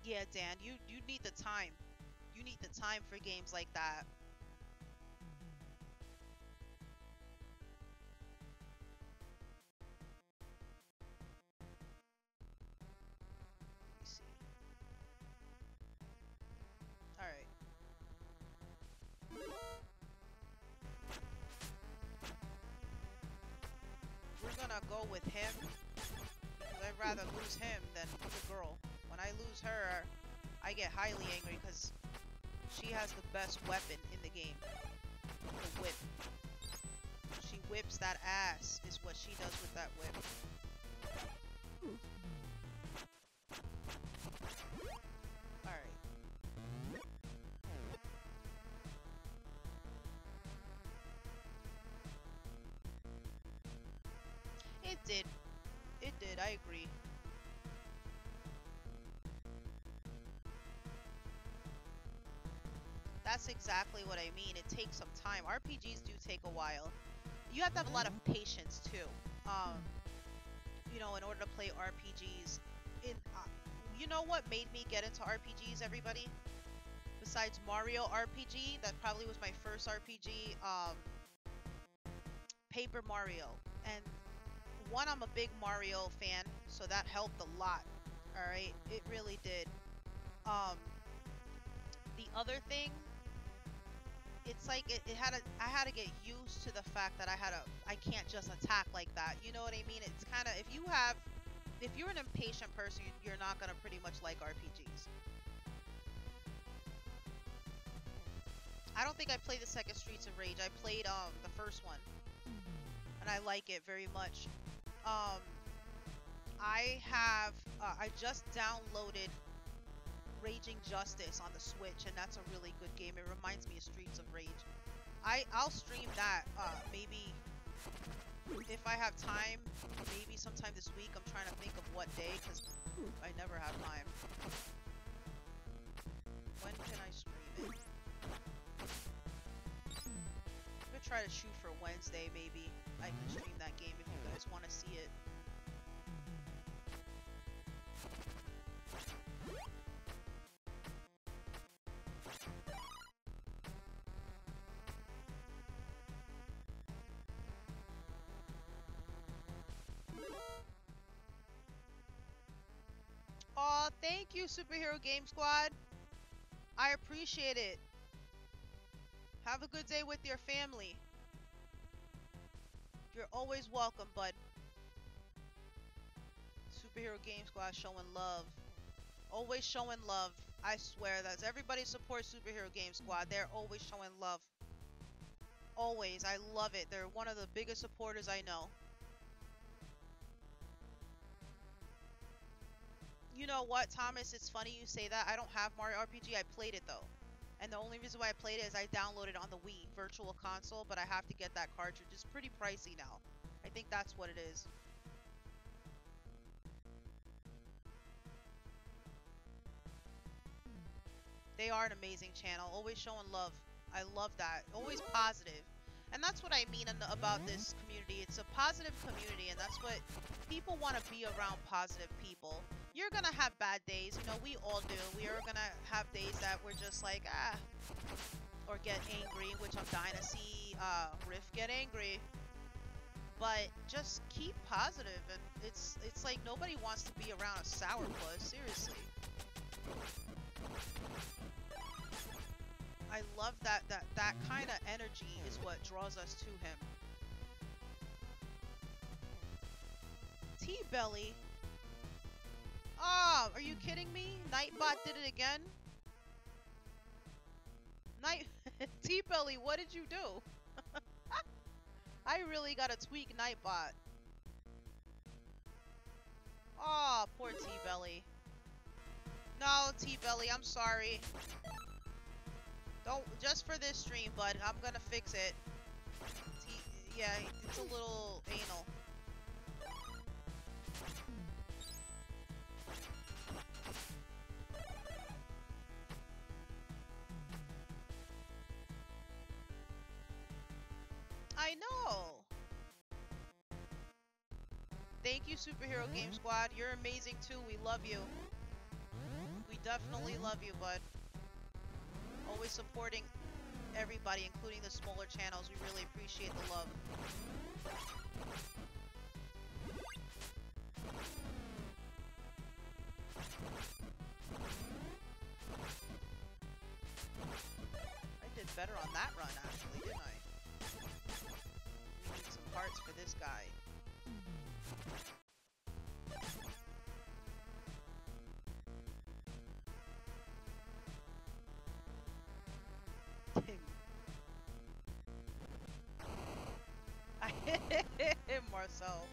Yeah, Dan, you need the time. You need the time for games like that. Let me see. Alright. We're gonna go with him, because I'd rather lose him than the girl. When I lose her, I get highly angry because she has the best weapon in the game. The whip. She whips that ass, is what she does with that whip. Alright. It did. It did, I agree. That's exactly what I mean. It takes some time. RPGs do take a while. You have to have a lot of patience too. You know, in order to play RPGs. You know what made me get into RPGs, everybody? Besides Mario RPG, that probably was my first RPG, Paper Mario. And one, I'm a big Mario fan, so that helped a lot. Alright? It really did. The other thing it's like I had to get used to the fact that I can't just attack like that. You know what I mean? It's kind of, if you're an impatient person, you're not gonna pretty much like RPGs. I don't think I played the second Streets of Rage. I played the first one, and I like it very much. Um, I just downloaded Raging Justice on the Switch, and that's a really good game. It reminds me of Streets of Rage. I'll stream that maybe if I have time, maybe sometime this week. I'm trying to think of what day, because I never have time. When can I stream it? I'm gonna try to shoot for Wednesday, maybe. I can stream that game if you guys want to see it. Aw, thank you, Superhero Game Squad. I appreciate it. Have a good day with your family. You're always welcome, bud. Superhero Game Squad showing love. Always showing love. I swear, that's everybody supports Superhero Game Squad. They're always showing love. Always. I love it. They're one of the biggest supporters I know. You know what, Thomas? It's funny you say that. I don't have Mario RPG. I played it though. And the only reason why I played it is I downloaded it on the Wii Virtual Console, but I have to get that cartridge. It's pretty pricey now. I think that's what it is. They are an amazing channel, always showing love. I love that. Always positive. And that's what I mean about this community. It's a positive community, and that's what people want to be around, positive people. You're gonna have bad days, you know, we all do. We are gonna have days that we're just like, or get angry, which I'm dying to see Riff get angry. But just keep positive, and it's like nobody wants to be around a sourpuss, seriously. I love that kind of energy is what draws us to him. T-Belly? Oh, are you kidding me? Nightbot did it again? T-Belly, what did you do? I really gotta tweak Nightbot. Oh, poor T-Belly. No, T-Belly, I'm sorry. Don't, just for this stream, bud. I'm gonna fix it. Yeah, it's a little anal. I know. Thank you, Superhero Game Squad. You're amazing too. We love you. We definitely love you, bud. Always supporting everybody, including the smaller channels. We really appreciate the love. I did better on that run, actually, didn't I? We need some parts for this guy. I hit him, Marcel.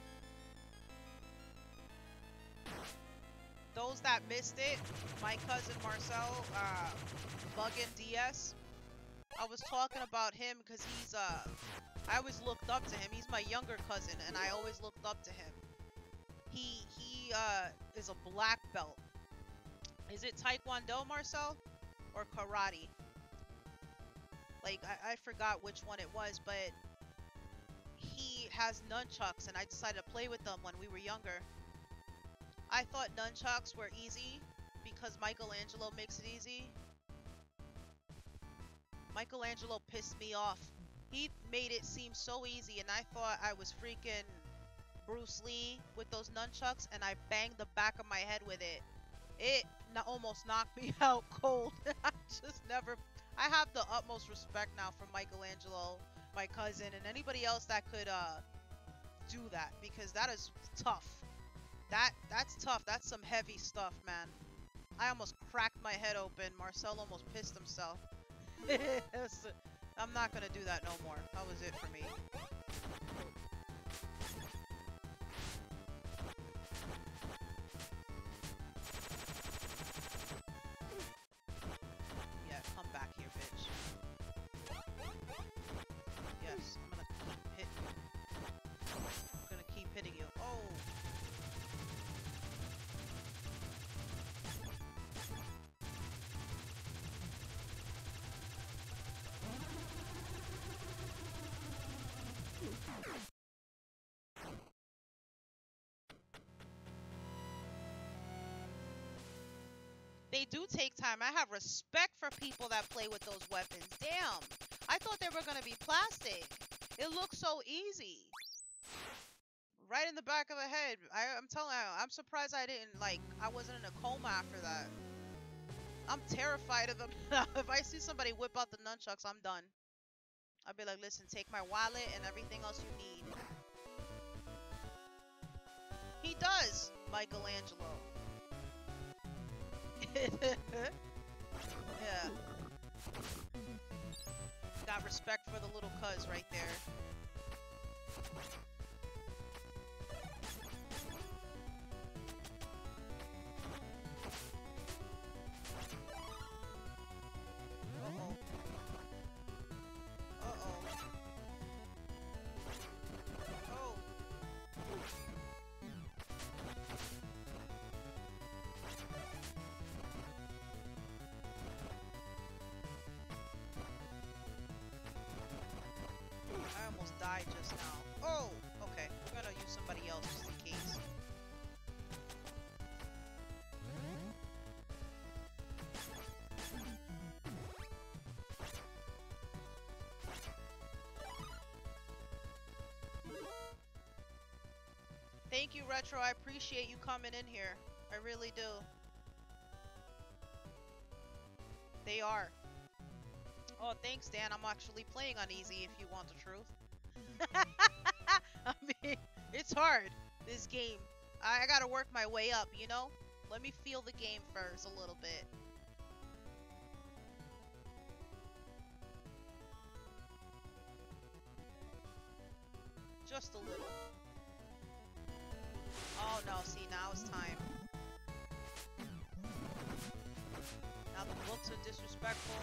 Those that missed it, my cousin Marcel, Buggin DS. I was talking about him because he's, I always looked up to him. He's my younger cousin, and I always looked up to him. He is a black belt. Is it Taekwondo, Marcel? Or karate? Like, I forgot which one it was, but he has nunchucks, and I decided to play with them when we were younger. I thought nunchucks were easy because Michelangelo makes it easy. Michelangelo pissed me off. He made it seem so easy, and I thought I was freaking Bruce Lee with those nunchucks, and I banged the back of my head with it. It almost knocked me out cold. I have the utmost respect now for Michelangelo, my cousin, and anybody else that could do that, because that is tough. That's tough. That's some heavy stuff, man. I almost cracked my head open. Marcel almost pissed himself. I'm not gonna do that no more. That was it for me. Yeah, come back here, bitch. Yes, I'm gonna keep hitting you. I'm gonna keep hitting you. Oh! They do take time. I have respect for people that play with those weapons. Damn! I thought they were gonna be plastic. It looks so easy. Right in the back of the head. I'm telling you, I'm surprised I wasn't in a coma after that. I'm terrified of them. If I see somebody whip out the nunchucks, I'm done. I'll be like, listen, take my wallet and everything else you need. He does, Michelangelo. Yeah. Got respect for the little cuz right there. Uh-oh. Uh-oh. Oh. I almost died just now. Oh! Okay, we're gonna use somebody else just in case. Thank you, Retro. I appreciate you coming in here. I really do. They are. Oh, thanks, Dan. I'm actually playing on easy if you want the truth. I mean, it's hard, this game. I gotta work my way up, you know? Let me feel the game first a little bit. Just a little. Oh no, see, now it's time. Now the books are disrespectful.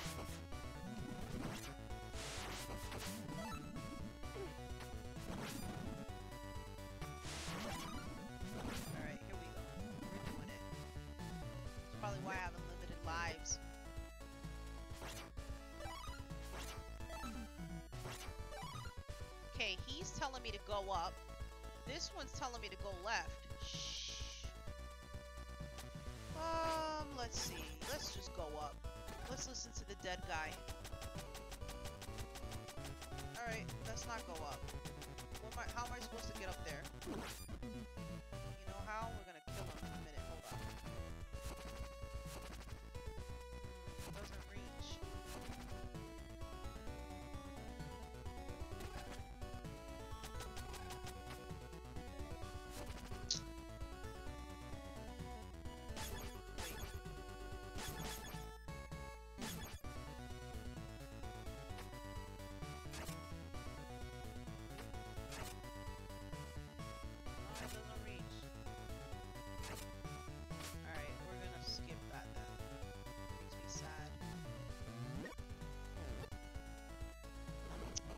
Alright, here we go. We're doing it. That's probably why I have unlimited lives. Okay, he's telling me to go up. This one's telling me to go left. Shh. Let's see. Let's just go up. Let's listen to the dead guy. Alright, let's not go up. How am I supposed to get up there? You know how? We're gonna kill him in a minute. Hold on. Doesn't reach.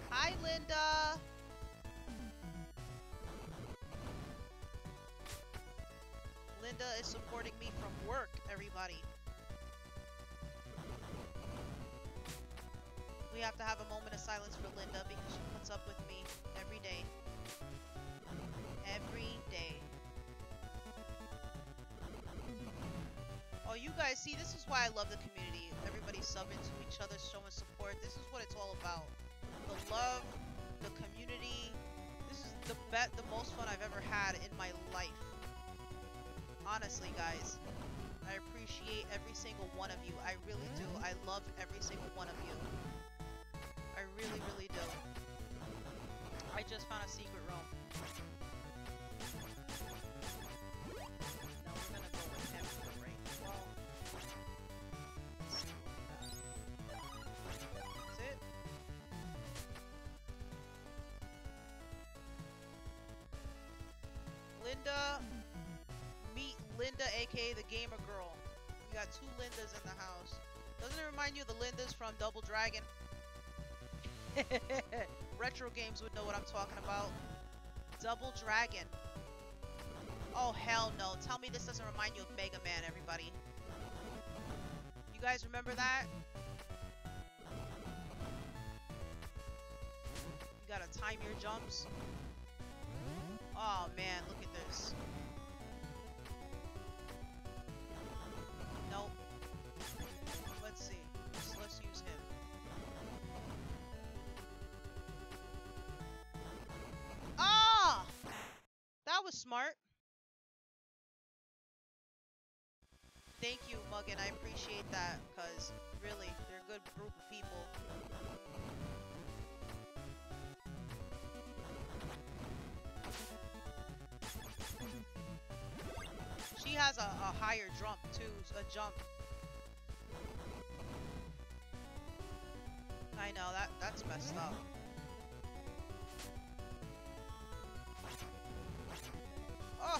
Hi, Linda. Linda is supporting me from work, everybody. We have to have a moment of silence for Linda because she puts up with me every day. Every day. Oh, you guys, see, this is why I love the community. Everybody's subbing to each other, showing support. This is what it's all about. The love, the community. This is the most fun I've ever had in my life. Honestly, guys. I appreciate every single one of you. I really do. I love every single one of you. I really, really do. I just found a secret room. Now we're gonna go with him for the range. Well, let's see what we got. That's it. Linda, meet Linda, aka the gamer girl. We got 2 Lindas in the house. Doesn't it remind you of the Lindas from Double Dragon? Retro games would know what I'm talking about. Double Dragon. Oh hell no. Tell me this doesn't remind you of Mega Man, everybody. You guys remember that? You gotta time your jumps. Oh man, look at this. Nope. Let's see. Let's use him. Ah! That was smart. Thank you, Muggin. I appreciate that, because really, they're a good group of people. She has a higher jump too, a jump. I know, that's messed up. Oh!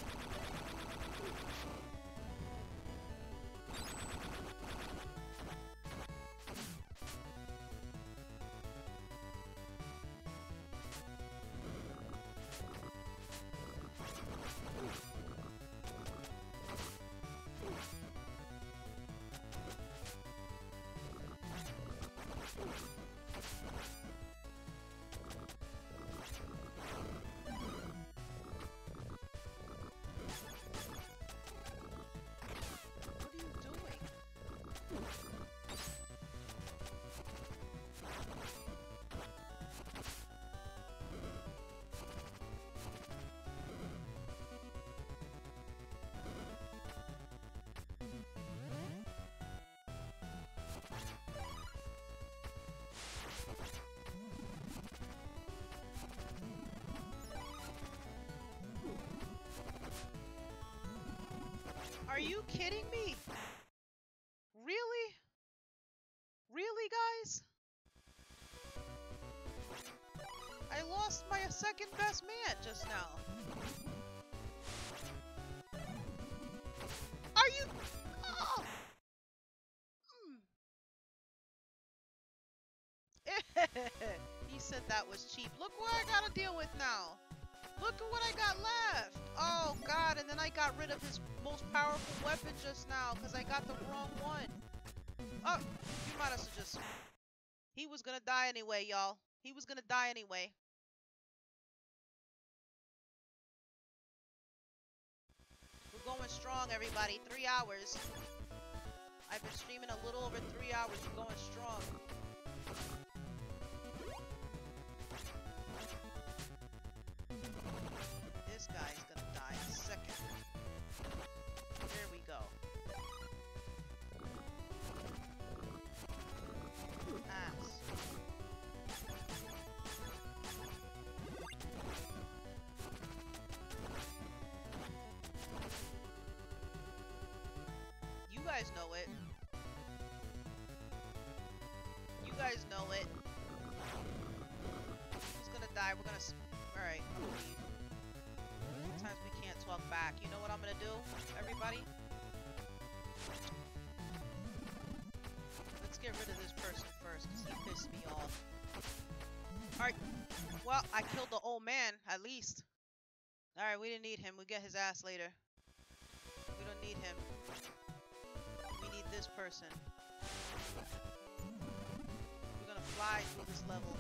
Are you kidding me? Really? Really, guys? I lost my second best man just now. Are you... Oh! He said that was cheap. Look what I gotta deal with now. Look at what I got left. Oh, God. And then I got rid of his most powerful weapon just now because I got the wrong one. Oh, you might as well just... He was gonna die anyway, y'all. He was gonna die anyway. We're going strong, everybody. 3 hours. I've been streaming a little over 3 hours. We're going strong. This guy's gonna die in a second. There we go. Ass. You guys know it. You guys know it. Who's gonna die? We're gonna... Alright, I'm gonna leave. Sometimes we can't talk back. You know what I'm gonna do, everybody? Let's get rid of this person first, because he pissed me off. Alright. Well, I killed the old man, at least. Alright, we didn't need him. We'll get his ass later. We don't need him. We need this person. We're gonna fly through this level.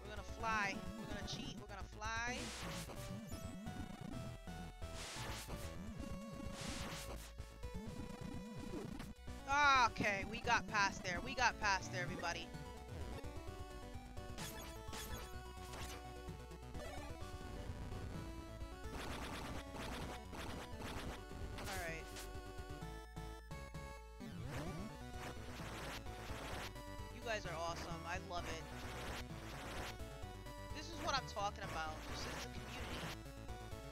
We're gonna fly. We're gonna cheat. We're gonna fly. Okay, we got past there. We got past there, everybody. Alright. guys are awesome. I love it. This is what I'm talking about. This is the community.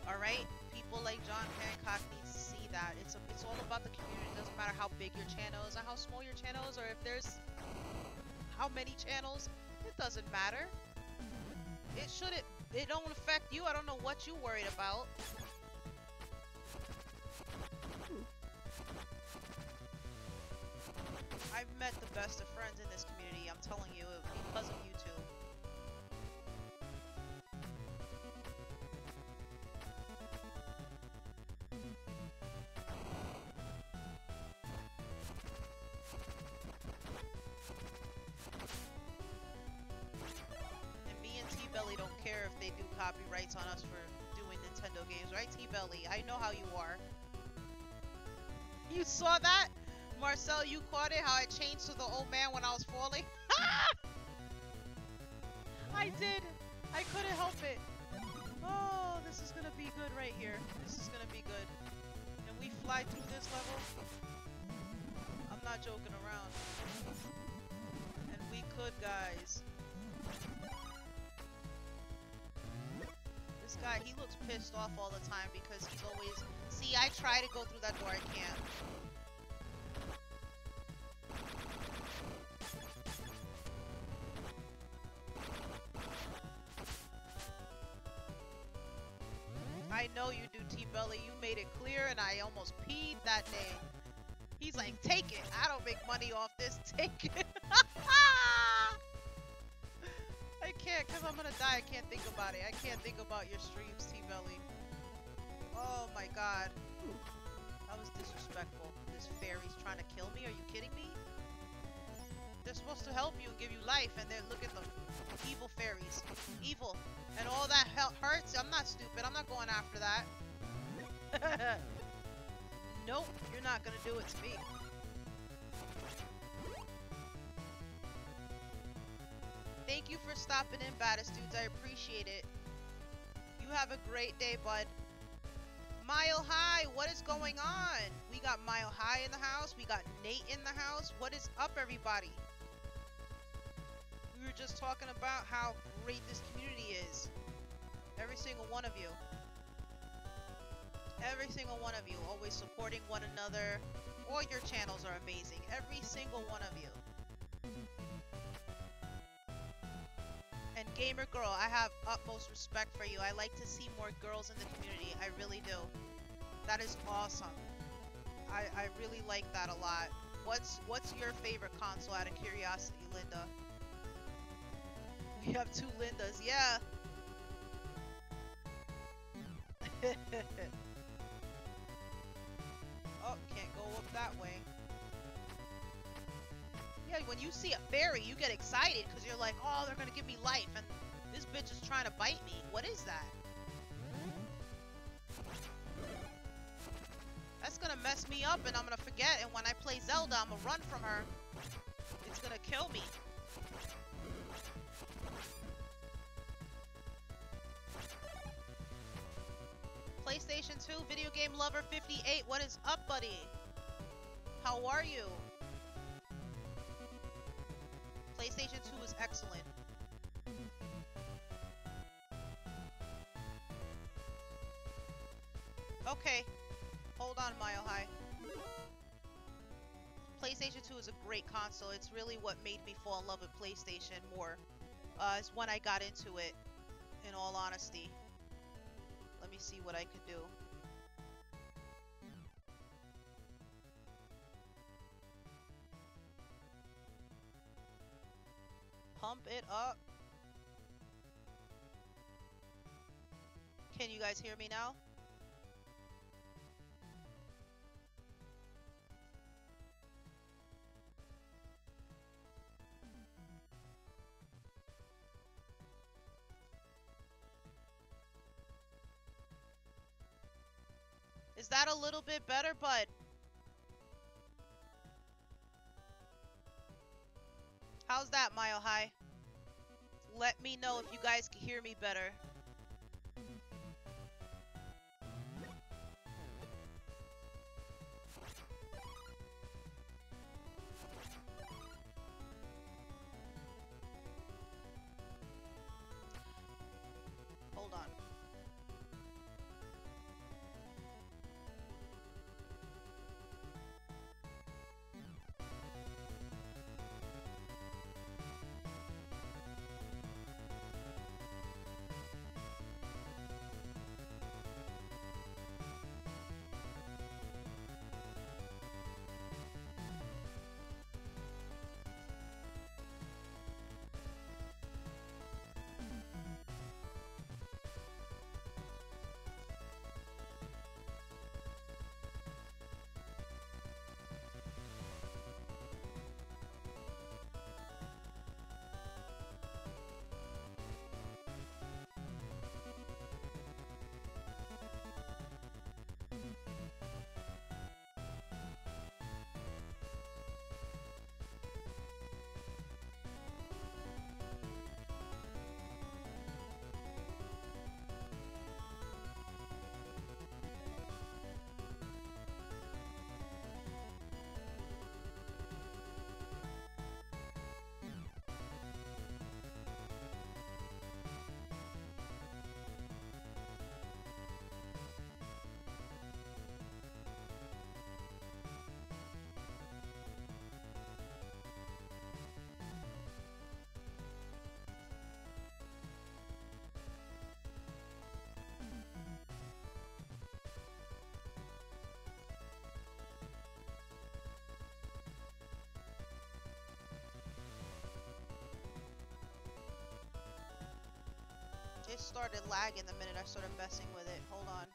Alright? People like John Hancock needs to see that. It's all about the community. It doesn't matter how big your channel is or how small your channel is or if there's how many channels. It doesn't matter. It don't affect you. I don't know what you worried about. I've met the best of friends in this community. I'm telling you, because of YouTube. And me and T-Belly don't care if they do copyrights on us for doing Nintendo games, right, T-Belly? I know how you are. You saw that? Marcel, you caught it? How I changed to the old man when I was falling? I did! I couldn't help it. Oh, this is gonna be good right here. This is gonna be good. Can we fly through this level? I'm not joking around. And we could, guys. This guy, he looks pissed off all the time because he's always... See, I try to go through that door, I can't. I know you do, T-Belly. You made it clear, and I almost peed that day. He's like, take it. I don't make money off this. Take it. I can't, because I'm going to die. I can't think about it. I can't think about your streams, T-Belly. Oh, my God. That was disrespectful. This fairy's trying to kill me. Are you kidding me? They're supposed to help you and give you life, and then look at them. Evil fairies. Evil. And all that hurts? I'm not stupid. I'm not going after that. Nope. You're not gonna do it to me. Thank you for stopping in, baddest dudes. I appreciate it. You have a great day, bud. Mile High, what is going on? We got Mile High in the house. We got Nate in the house. What is up, everybody? We were just talking about how great this community is. Every single one of you. Every single one of you. Always supporting one another. All your channels are amazing. Every single one of you. And Gamer Girl, I have utmost respect for you. I like to see more girls in the community. I really do. That is awesome. I really like that a lot. What's your favorite console out of curiosity, Linda? We have two Lindas, yeah. Oh, can't go up that way. Yeah, when you see a fairy, you get excited because you're like, oh, they're gonna give me life, and this bitch is trying to bite me. What is that? That's gonna mess me up, and I'm gonna forget, and when I play Zelda, I'm gonna run from her. It's gonna kill me. PlayStation 2 Video Game Lover 58, what is up, buddy? How are you? PlayStation 2 is excellent. Okay, hold on, Mile High. PlayStation 2 is a great console. It's really what made me fall in love with PlayStation more. It's when I got into it, in all honesty. Let me see what I could do. Pump it up. Can you guys hear me now? Is that a little bit better, bud? How's that, Mile High? Let me know if you guys can hear me better. started lagging the minute I started messing with it. Hold on.